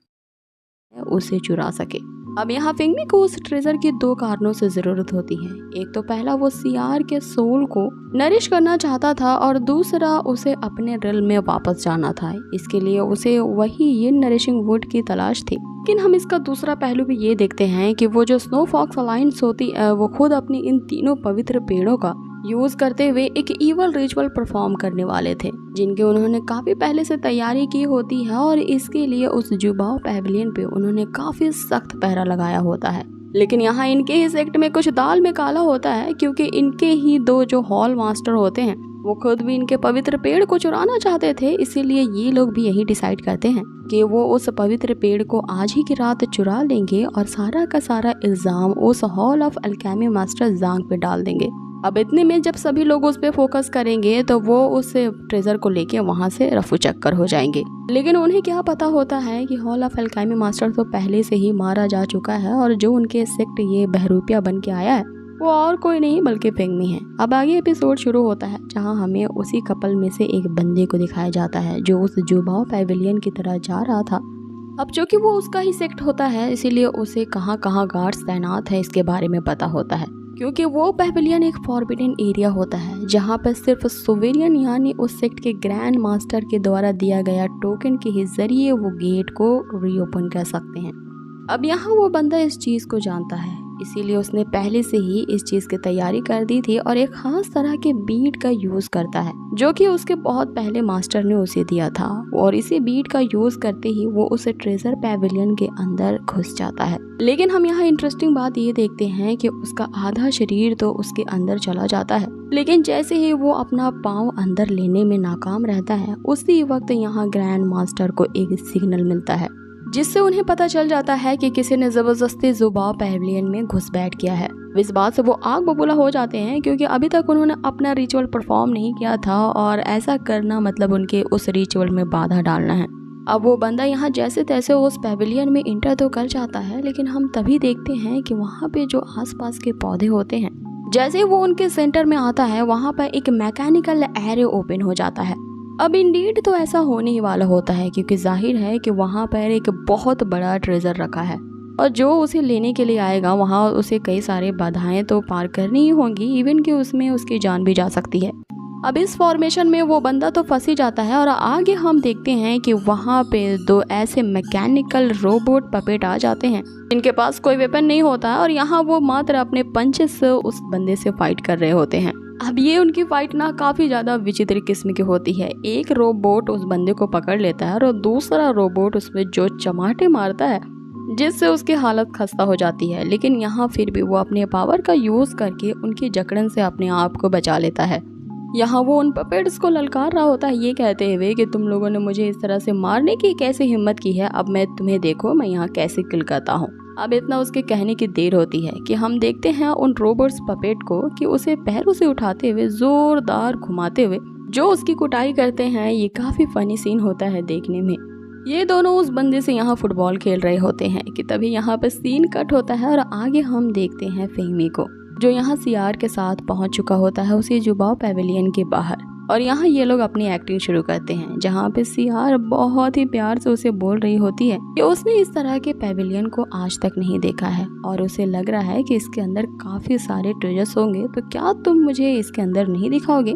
उसे चुरा सके। अब यहाँ फिंगमी को उस ट्रेजर की दो कारणों से जरूरत होती है। एक तो पहला वो सियार के सोल को नरिश करना चाहता था और दूसरा उसे अपने रिल में वापस जाना था। इसके लिए उसे वही यिन नरिशिंग वुड की तलाश थी। लेकिन हम इसका दूसरा पहलू भी ये देखते हैं कि वो जो स्नो फॉक्स अलायंस होती है वो खुद अपनी इन तीनों पवित्र पेड़ों का यूज करते हुए एक ईवल रिचुअल परफॉर्म करने वाले थे जिनके उन्होंने काफी पहले से तैयारी की होती है और इसके लिए उस जिबाओ पैविलियन पे उन्होंने काफी सख्त पहरा लगाया होता है। लेकिन यहाँ इनके ही सेक्ट में कुछ दाल में काला होता है क्योंकि इनके ही दो जो हॉल मास्टर होते हैं वो खुद भी इनके पवित्र पेड़ को चुराना चाहते थे, इसीलिए ये लोग भी यही डिसाइड करते हैं कि वो उस पवित्र पेड़ को आज ही की रात चुरा लेंगे और सारा का सारा इल्जाम उस हॉल ऑफ अल्केमी मास्टर जांग पे डाल देंगे। अब इतने में जब सभी लोग उस पे फोकस करेंगे तो वो उस ट्रेजर को लेके वहाँ से रफू चक्कर हो जाएंगे। लेकिन उन्हें क्या पता होता है कि हॉल ऑफ अल्केमी मास्टर तो पहले से ही मारा जा चुका है और जो उनके सेक्ट ये बहरूपिया बन के आया है वो और कोई नहीं बल्कि फिंगमी है। अब आगे एपिसोड शुरू होता है जहाँ हमें उसी कपल में से एक बंदे को दिखाया जाता है जो उस जिबाओ पैविलियन की तरह जा रहा था। अब जो कि वो उसका ही सेक्ट होता है इसीलिए उसे कहाँ कहाँ गार्ड्स तैनात है इसके बारे में पता होता है, क्योंकि वो पैविलियन एक फॉरबिडन एरिया होता है जहाँ पर सिर्फ सोवेरियन यानी उस सेक्ट के ग्रैंड मास्टर के द्वारा दिया गया टोकन के ही जरिए वो गेट को रीओपन कर सकते हैं। अब यहाँ वो बंदा इस चीज को जानता है इसीलिए उसने पहले से ही इस चीज़ की तैयारी कर दी थी और एक खास तरह के बीट का यूज़ करता है जो कि उसके बहुत पहले मास्टर ने उसे दिया था, और इसी बीट का यूज़ करते ही वो उस ट्रेजर पैविलियन के अंदर घुस जाता है। लेकिन हम यहाँ इंटरेस्टिंग बात ये देखते हैं कि उसका आधा शरीर तो उसके अंदर चला जाता है, लेकिन जैसे ही वो अपना पाँव अंदर लेने में नाकाम रहता है उसी वक्त यहाँ ग्रैंड मास्टर को एक सिग्नल मिलता है जिससे उन्हें पता चल जाता है कि किसी ने जबरदस्ती जुबाव पैविलियन में घुस बैठ किया है। इस बात से वो आग बबूला हो जाते हैं क्योंकि अभी तक उन्होंने अपना रिचुअल परफॉर्म नहीं किया था और ऐसा करना मतलब उनके उस रिचुअल में बाधा डालना है। अब वो बंदा यहाँ जैसे तैसे उस पैविलियन में इंटर तो कर जाता है, लेकिन हम तभी देखते हैं कि वहाँ पे जो आसपास के पौधे होते हैं, जैसे वो उनके सेंटर में आता है वहाँ पर एक मैकेनिकल एरे ओपन हो जाता है। अब इंडीड तो ऐसा होने ही वाला होता है क्योंकि जाहिर है कि वहाँ पर एक बहुत बड़ा ट्रेजर रखा है और जो उसे लेने के लिए आएगा वहाँ उसे कई सारे बाधाएं तो पार करनी ही होंगी, इवन कि उसमें उसकी जान भी जा सकती है। अब इस फॉर्मेशन में वो बंदा तो फंस ही जाता है और आगे हम देखते हैं कि वहाँ पे दो ऐसे मैकेनिकल रोबोट पपेट आ जाते हैं जिनके पास कोई वेपन नहीं होता और यहाँ वो मात्र अपने पंचेस से उस बंदे से फाइट कर रहे होते हैं। अब ये उनकी फाइट ना काफी ज्यादा विचित्र किस्म की होती है। एक रोबोट उस बंदे को पकड़ लेता है और दूसरा रोबोट उसमें जो चमाटे मारता है जिससे उसकी हालत खस्ता हो जाती है, लेकिन यहाँ फिर भी वो अपने पावर का यूज करके उनकी जकड़न से अपने आप को बचा लेता है। यहाँ वो उन पपेट्स को ललकार रहा होता है ये कहते हुए कि तुम लोगों ने मुझे इस तरह से मारने की कैसे हिम्मत की है, अब मैं तुम्हें देखो मैं यहाँ कैसे किल करता हूँ। अब इतना उसके कहने की देर होती है कि हम देखते हैं उन रोबोट्स पपेट को कि उसे पैरों से उठाते हुए जोरदार घुमाते हुए जो उसकी कुटाई करते हैं। ये काफी फनी सीन होता है देखने में। ये दोनों उस बंदे से यहाँ फुटबॉल खेल रहे होते हैं कि तभी यहाँ पर सीन कट होता है और आगे हम देखते हैं फेंगमी को जो यहाँ सीआर के साथ पहुंच चुका होता है उसी जुबाव पैविलियन के बाहर, और यहाँ ये लोग अपनी एक्टिंग शुरू करते हैं जहाँ पे सीआर बहुत ही प्यार से उसे बोल रही होती है कि उसने इस तरह के पैविलियन को आज तक नहीं देखा है और उसे लग रहा है कि इसके अंदर काफी सारे ट्रेजर्स होंगे, तो क्या तुम मुझे इसके अंदर नहीं दिखाओगे।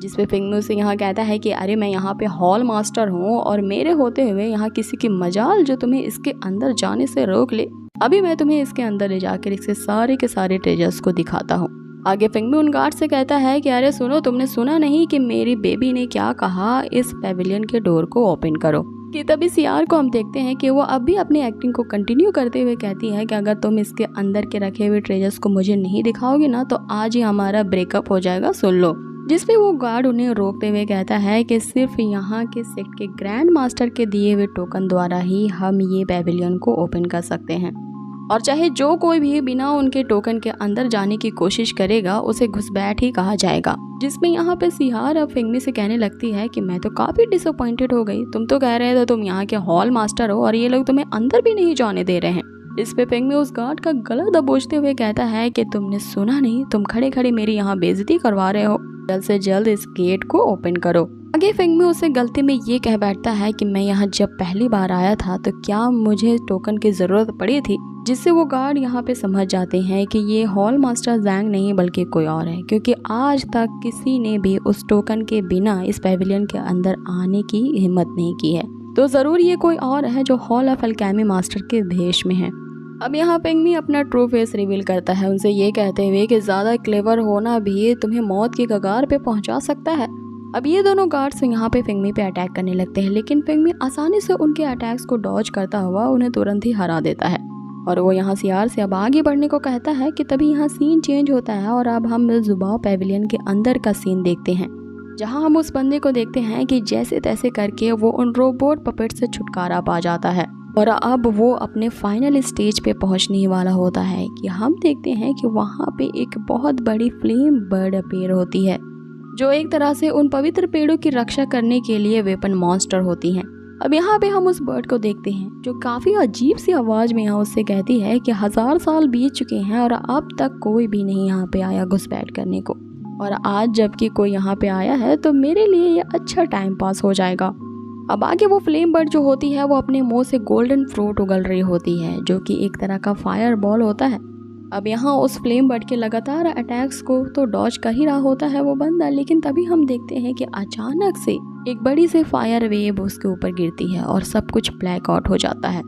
जिस पे फेंगमी उसे यहाँ कहता है कि अरे मैं यहाँ पे हॉल मास्टर हूँ और मेरे होते हुए यहाँ किसी की मजाल जो तुम्हें इसके अंदर जाने से रोक ले। अभी मैं तुम्हें इसके अंदर ले जाकर इसके सारे के सारे ट्रेजर्स को दिखाता हूँ। आगे फेंगमी उन गार्ड से कहता है कि अरे सुनो, तुमने सुना नहीं कि मेरी बेबी ने क्या कहा, इस पैविलियन के डोर को ओपन करो। कि तभी सीआर को हम देखते हैं कि वो अभी अपनी एक्टिंग को कंटिन्यू करते हुए कहती है कि अगर तुम इसके अंदर के रखे हुए ट्रेजर्स को मुझे नहीं दिखाओगे ना तो आज ही हमारा ब्रेकअप हो जाएगा, सुन लो। जिसपे वो गार्ड उन्हें रोकते हुए कहता है कि सिर्फ यहाँ के सेक्ट के ग्रैंड मास्टर के दिए हुए टोकन द्वारा ही हम ये पैविलियन को ओपन कर सकते हैं, और चाहे जो कोई भी बिना उनके टोकन के अंदर जाने की कोशिश करेगा उसे घुसपैठ ही कहा जाएगा। जिसमें यहाँ पे सीआर अब फेंगमी से कहने लगती है कि मैं तो काफी डिसअपॉइंटेड हो गई, तुम तो कह रहे थे तुम यहाँ के हॉल मास्टर हो और ये लोग तुम्हें अंदर भी नहीं जाने दे रहे हैं। इस पे फेंगमी उस गार्ड का गला दबोचते हुए कहता है कि तुमने सुना नहीं, तुम खड़े खड़े मेरी यहाँ बेइज्जती करवा रहे हो, जल्द से जल्द इस गेट को ओपन करो। आगे फेंगमी उसे गलती में ये कह बैठता है कि मैं यहाँ जब पहली बार आया था तो क्या मुझे टोकन की जरूरत पड़ी थी, जिससे वो गार्ड यहाँ पे समझ जाते हैं कि ये हॉल मास्टर जैंग नहीं बल्कि कोई और है, क्योंकि आज तक किसी ने भी उस टोकन के बिना इस पैविलियन के अंदर आने की हिम्मत नहीं की है, तो जरूर ये कोई और है जो हॉल ऑफ अल्केमी मास्टर के भेष में है। अब यहाँ फेंगमी अपना ट्रू फेस रिवील करता है उनसे ये कहते हुए कि ज्यादा क्लेवर होना भी तुम्हें मौत की कगार पे पहुंचा सकता है। अब ये दोनों गार्ड्स यहाँ पे फेंगमी पे अटैक करने लगते हैं, लेकिन फेंगमी आसानी से उनके अटैक्स को डॉज करता हुआ उन्हें तुरंत ही हरा देता है और वो यहाँ सीआर से अब आगे बढ़ने को कहता है कि तभी यहाँ सीन चेंज होता है और अब हम जुबाव पैविलियन के अंदर का सीन देखते हैं, जहाँ हम उस बंदे को देखते हैं कि जैसे तैसे करके वो उन रोबोट पपेट से छुटकारा पा जाता है और अब वो अपने फाइनल स्टेज पे पहुंचने वाला होता है कि हम देखते हैं कि वहाँ पे एक बहुत बड़ी फ्लेम बर्ड अपीयर होती है जो एक तरह से उन पवित्र पेड़ों की रक्षा करने के लिए वेपन मॉन्स्टर होती हैं। अब यहाँ पे हम उस बर्ड को देखते हैं जो काफी अजीब सी आवाज में यहाँ उससे कहती है कि 1000 साल बीत चुके हैं और अब तक कोई भी नहीं यहाँ पे आया घुसपैठ करने को, और आज जबकि कोई यहाँ पे आया है तो मेरे लिए ये अच्छा टाइम पास हो जाएगा। अब आगे वो फ्लेम बर्ड जो होती है वो अपने मुंह से गोल्डन फ्रूट उगल रही होती है जो कि एक तरह का फायर बॉल होता है। अब यहाँ उस फ्लेम बर्ड के लगातार अटैक्स को तो डॉज कर ही रहा होता है वो बंदा, लेकिन तभी हम देखते हैं कि अचानक से एक बड़ी से फायर वेव उसके ऊपर गिरती है और सब कुछ ब्लैक आउट हो जाता है।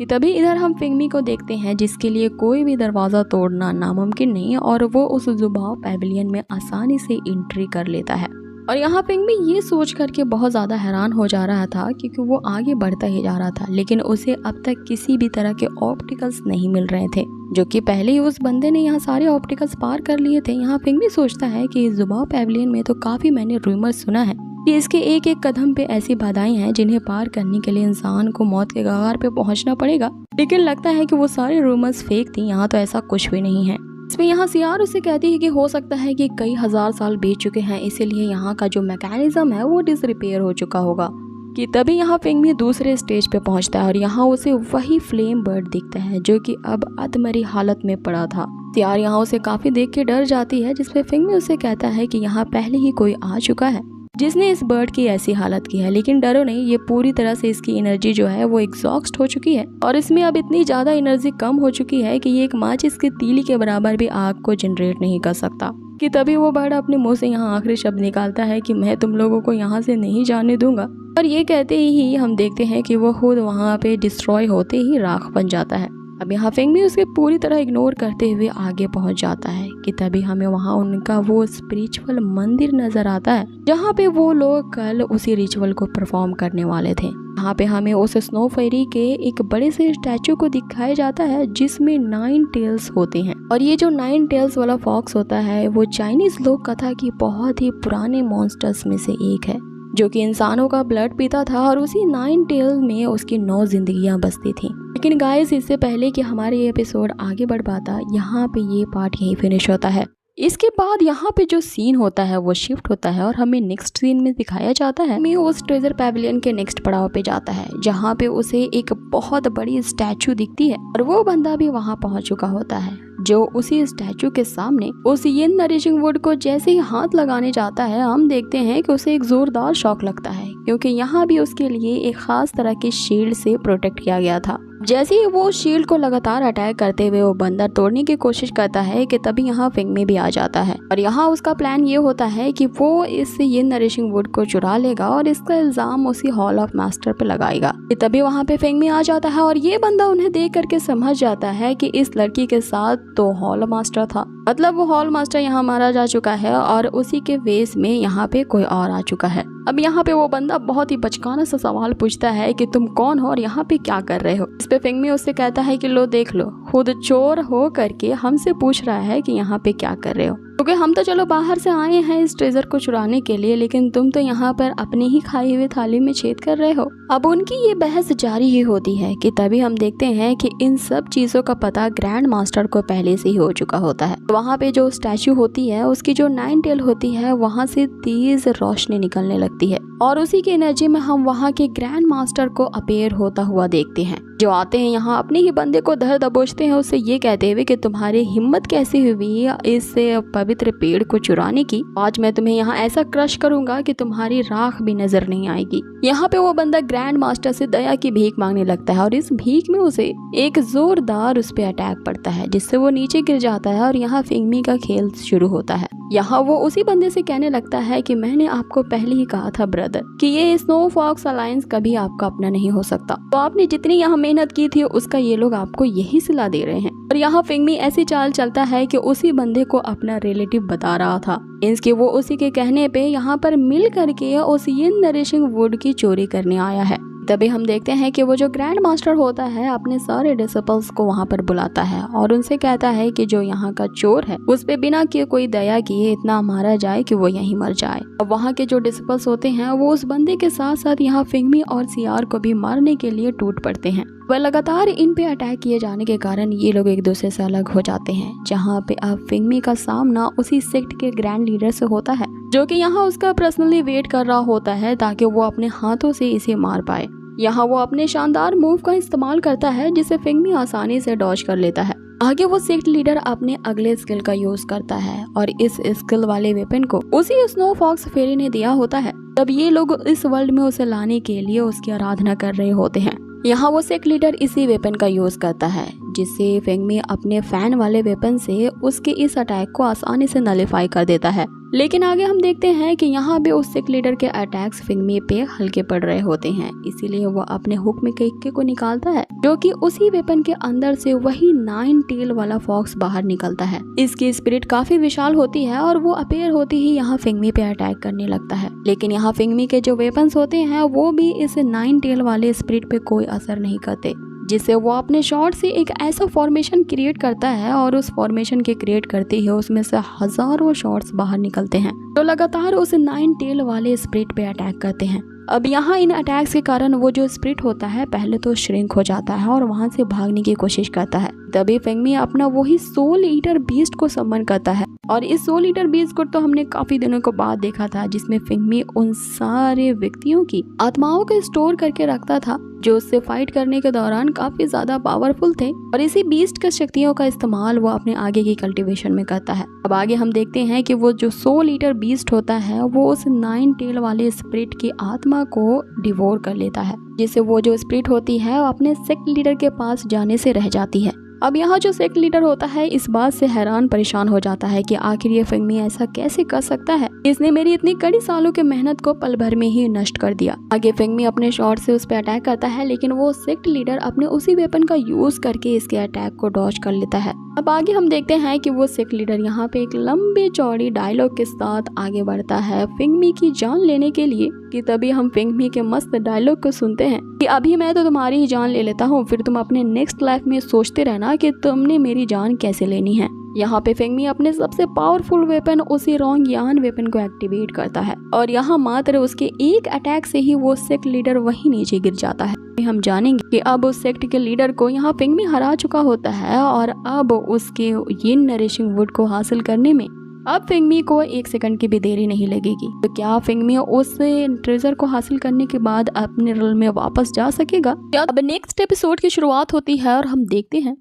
कि तभी इधर हम फिंगमी को देखते हैं जिसके लिए कोई भी दरवाज़ा तोड़ना नामुमकिन नहीं और वो उस जुबाओ पैविलियन में आसानी से एंट्री कर लेता है। और यहाँ फिंगमी ये सोच करके बहुत ज़्यादा हैरान हो जा रहा था क्योंकि वो आगे बढ़ता ही जा रहा था, लेकिन उसे अब तक किसी भी तरह के ऑप्टिकल्स नहीं मिल रहे थे, जो कि पहले ही उस बंदे ने यहाँ सारे ऑप्टिकल्स पार कर लिए थे। यहाँ फिंगमी सोचता है कि इस जुबाओ पैविलियन में तो काफ़ी मैंने रूमर सुना है कि इसके एक एक कदम पे ऐसी बाधाएं हैं जिन्हें पार करने के लिए इंसान को मौत के कगार पे पहुंचना पड़ेगा, लेकिन लगता है कि वो सारे रूमर्स फेक थी। यहाँ तो ऐसा कुछ भी नहीं है। इसमें यहाँ सियार उसे कहती है कि हो सकता है कि कई हजार साल बीत चुके हैं, इसीलिए यहाँ का जो मैकेनिज्म है वो डिसरिपेयर हो चुका होगा। कि तभी यहाँ फिंगमी दूसरे स्टेज पे पहुंचता है और यहाँ उसे वही फ्लेम बर्ड दिखता है जो कि अब अधमरी हालत में पड़ा था। सियार यहाँ उसे काफी देख के डर जाती है, जिसपे फिंगमी उसे कहता है कि यहाँ पहले ही कोई आ चुका है जिसने इस बर्ड की ऐसी हालत की है, लेकिन डरो नहीं, ये पूरी तरह से इसकी एनर्जी जो है वो एग्जॉस्ट हो चुकी है और इसमें अब इतनी ज्यादा एनर्जी कम हो चुकी है कि ये एक माचिस की तीली के बराबर भी आग को जनरेट नहीं कर सकता। कि तभी वो बर्ड अपने मुंह से यहाँ आखिरी शब्द निकालता है कि मैं तुम लोगों को यहाँ से नहीं जाने दूंगा। और ये कहते ही हम देखते हैं कि वो खुद वहाँ पे डिस्ट्रॉय होते ही राख बन जाता है। अब यहाँ फिंगमी उसे पूरी तरह इग्नोर करते हुए आगे पहुंच जाता है कि तभी हमें वहाँ उनका वो स्पिरिचुअल मंदिर नजर आता है जहाँ पे वो लोग कल उसी रिचुअल को परफॉर्म करने वाले थे। यहाँ पे हमें उस स्नो फेरी के एक बड़े से स्टैचू को दिखाया जाता है जिसमें 9 टेल्स होते हैं और ये जो 9 टेल्स वाला फॉक्स होता है वो चाइनीज लोक कथा की बहुत ही पुराने मॉन्स्टर्स में से एक है जो कि इंसानों का ब्लड पीता था और उसी 9 टेल में उसकी 9 जिंदगियां बसती थी। लेकिन गाइस, इससे पहले कि हमारे ये एपिसोड आगे बढ़ पाता, यहाँ पे ये पार्ट यहीं फिनिश होता है। इसके बाद यहाँ पे जो सीन होता है वो शिफ्ट होता है और हमें नेक्स्ट सीन में दिखाया जाता है मैं उस ट्रेजर पैविलियन के नेक्स्ट पड़ाव पे जाता है जहाँ पे उसे एक बहुत बड़ी स्टैचू दिखती है और वो बंदा भी वहाँ पहुँच चुका होता है जो उसी स्टैचू के सामने उस यिन नरिशिंग वुड को जैसे ही हाथ लगाने जाता है हम देखते हैं कि उसे एक जोरदार शॉक लगता है क्योंकि यहाँ भी उसके लिए एक खास तरह के शील्ड से प्रोटेक्ट किया गया था। जैसे ही वो शील्ड को लगातार अटैक करते हुए वो बंदर तोड़ने की कोशिश करता है कि तभी यहाँ फिंगमी भी आ जाता है और यहाँ उसका प्लान ये होता है कि वो इस यिन नरिशिंग वुड को चुरा लेगा और इसका इल्जाम उसी हॉल ऑफ मास्टर पे लगाएगा। तभी वहाँ पे फिंगमी आ जाता है और ये बंदा उन्हें देख करके समझ जाता है कि इस लड़की के साथ तो हॉल मास्टर था, मतलब वो हॉल मास्टर यहाँ मारा जा चुका है और उसी के वेस में यहाँ पे कोई और आ चुका है। अब यहाँ पे वो बंदा बहुत ही बचकाना सा सवाल पूछता है कि तुम कौन हो और यहाँ पे क्या कर रहे हो। इस पे फिंगमी उससे कहता है कि लो देख लो, खुद चोर हो करके हमसे पूछ रहा है कि यहाँ पे क्या कर रहे हो, क्योंकि हम तो चलो बाहर से आए हैं इस ट्रेजर को चुराने के लिए, लेकिन तुम तो यहाँ पर अपनी ही खाई हुई थाली में छेद कर रहे हो। अब उनकी ये बहस जारी ही होती है कि तभी हम देखते हैं कि इन सब चीजों का पता ग्रैंड मास्टर को पहले से ही हो चुका होता है। वहाँ पे जो स्टैचू होती है उसकी जो 9 टेल होती है वहाँ से तेज रोशनी निकलने लगती है और उसी की एनर्जी में हम वहाँ के ग्रैंड मास्टर को अपीयर होता हुआ देखते हैं जो आते हैं यहाँ अपने ही बंदे को धर दबोचते हैं उससे ये कहते हुए कि तुम्हारी हिम्मत कैसे हुई इस पवित्र पेड़ को चुराने की, आज मैं तुम्हें यहाँ ऐसा क्रश करूंगा कि तुम्हारी राख भी नजर नहीं आएगी। यहाँ पे वो बंदा ग्रैंड मास्टर से दया की भीख मांगने लगता है और इस भीख में उसे एक जोरदार उस पे अटैक पड़ता है जिससे वो नीचे गिर जाता है और यहाँ फिंगमी का खेल शुरू होता है। यहाँ वो उसी बंदे से कहने लगता है कि मैंने आपको पहले ही कहा था ब्रदर कि ये स्नो फॉक्स अलायंस कभी आपका अपना नहीं हो सकता, तो आपने जितनी यहाँ मेहनत की थी उसका ये लोग आपको यही सिला दे रहे हैं। और यहाँ फिंगमी ऐसी चाल चलता है कि उसी बंदे को अपना रिलेटिव बता रहा था, इसके वो उसी के कहने पे यहाँ पर मिल करके उस यिन नरिशिंग वुड की चोरी करने आया है। तभी हम देखते हैं कि वो जो ग्रैंड मास्टर होता है अपने सारे डिसिपल्स को वहाँ पर बुलाता है और उनसे कहता है कि जो यहाँ का चोर है उस पे बिना किए कोई दया किए इतना मारा जाए कि वो यहीं मर जाए। अब वहाँ के जो डिसिपल्स होते हैं वो उस बंदे के साथ साथ यहाँ फिंगमी और सियार को भी मारने के लिए टूट पड़ते हैं। वह लगातार इन पे अटैक किए जाने के कारण ये लोग एक दूसरे से अलग हो जाते हैं, जहाँ पे अब फिंगमी का सामना उसी सेक्ट के ग्रैंड लीडर से होता है जो कि यहाँ उसका पर्सनली वेट कर रहा होता है ताकि वो अपने हाथों से इसे मार पाए। यहाँ वो अपने शानदार मूव का इस्तेमाल करता है जिसे फिंगमी आसानी से डॉज कर लेता है। आगे वो सेक्ट लीडर अपने अगले स्किल का यूज करता है और इस स्किल वाले वेपन को उसी स्नो फॉक्स फेरी ने दिया होता है। तब ये लोग इस वर्ल्ड में उसे लाने के लिए उसकी आराधना कर रहे होते हैं। यहाँ वो सेक्ट लीडर इसी वेपन का यूज करता है जिससे फिंगमी अपने फैन वाले वेपन से उसके इस अटैक को आसानी से नलिफाई कर देता है। लेकिन आगे हम देखते हैं कि यहाँ पे उस सेक्ट लीडर के अटैक्स फिंगमी पे हल्के पड़ रहे होते हैं, इसीलिए वो अपने हुक में केके को निकालता है, जो कि उसी वेपन के अंदर से वही 9 टेल वाला फॉक्स बाहर निकलता है। इसकी स्पिरिट काफी विशाल होती है और वो अपेयर होती ही यहाँ फिंगमी पे अटैक करने लगता है। लेकिन यहाँ फिंगमी के जो वेपन्स होते हैं वो भी इस 9 टेल वाले स्पिरिट पे कोई असर नहीं करते, जिससे वो अपने शॉट से एक ऐसा फॉर्मेशन क्रिएट करता है और उस फॉर्मेशन के क्रिएट करते ही उसमें से हजारों शॉट्स बाहर निकलते हैं, तो लगातार उस 9 टेल वाले स्पिरिट पे अटैक करते हैं। अब यहाँ इन अटैक्स के कारण वो जो स्पिरिट होता है पहले तो श्रिंक हो जाता है और वहाँ से भागने की कोशिश करता है। तभी फिंगमी अपना वही सोल ईटर बीस्ट को समन करता है, और इस सोल ईटर बीस्ट को तो हमने काफी दिनों के बाद देखा था, जिसमें फिंगमी उन सारे व्यक्तियों की आत्माओं को स्टोर करके रखता था जो उससे फाइट करने के दौरान काफी ज्यादा पावरफुल थे, और इसी बीस्ट के शक्तियों का इस्तेमाल वो अपने आगे की कल्टीवेशन में करता है। अब आगे हम देखते हैं कि वो जो सोल ईटर बीस्ट होता है वो उस 9 टेल वाले स्पिरिट की आत्मा को डिवोर कर लेता है, जिससे वो जो स्पिरिट होती है वो अपने सेक्ट लीडर के पास जाने से रह जाती है। अब यहाँ जो सेक्ट लीडर होता है इस बात से हैरान परेशान हो जाता है कि आखिर ये फिंगमी ऐसा कैसे कर सकता है, इसने मेरी इतनी कड़ी सालों के मेहनत को पल भर में ही नष्ट कर दिया। आगे फिंगमी अपने शॉट से उस पर अटैक करता है, लेकिन वो सेक्ट लीडर अपने उसी वेपन का यूज करके इसके अटैक को डॉज कर लेता है। अब आगे हम देखते हैं कि वो सेक्ट लीडर यहाँ पे एक लंबी चौड़ी डायलॉग के साथ आगे बढ़ता है फिंगमी की जान लेने के लिए, कि तभी हम फिंगमी के मस्त डायलॉग को सुनते हैं कि अभी मैं तो तुम्हारी ही जान ले लेता हूँ, फिर तुम अपने नेक्स्ट लाइफ में सोचते रहना कि तुमने मेरी जान कैसे लेनी है। यहाँ पे फिंगमी अपने सबसे पावरफुल वेपन उसी रोंग यान वेपन को एक्टिवेट करता है, और यहाँ मात्र उसके एक अटैक से ही वो सेक्ट लीडर वहीं नीचे गिर जाता है। हम जानेंगे कि अब उस सेक्ट के लीडर को यहाँ फिंगमी हरा चुका होता है, और अब उसके यिन नरिशिंग वुड को हासिल करने में अब फिंगमी को 1 सेकंड की भी देरी नहीं लगेगी। तो क्या फिंगमी उस ट्रेजर को हासिल करने के बाद अपने रोल में वापस जा सकेगा? अब नेक्स्ट एपिसोड की शुरुआत होती है और हम देखते हैं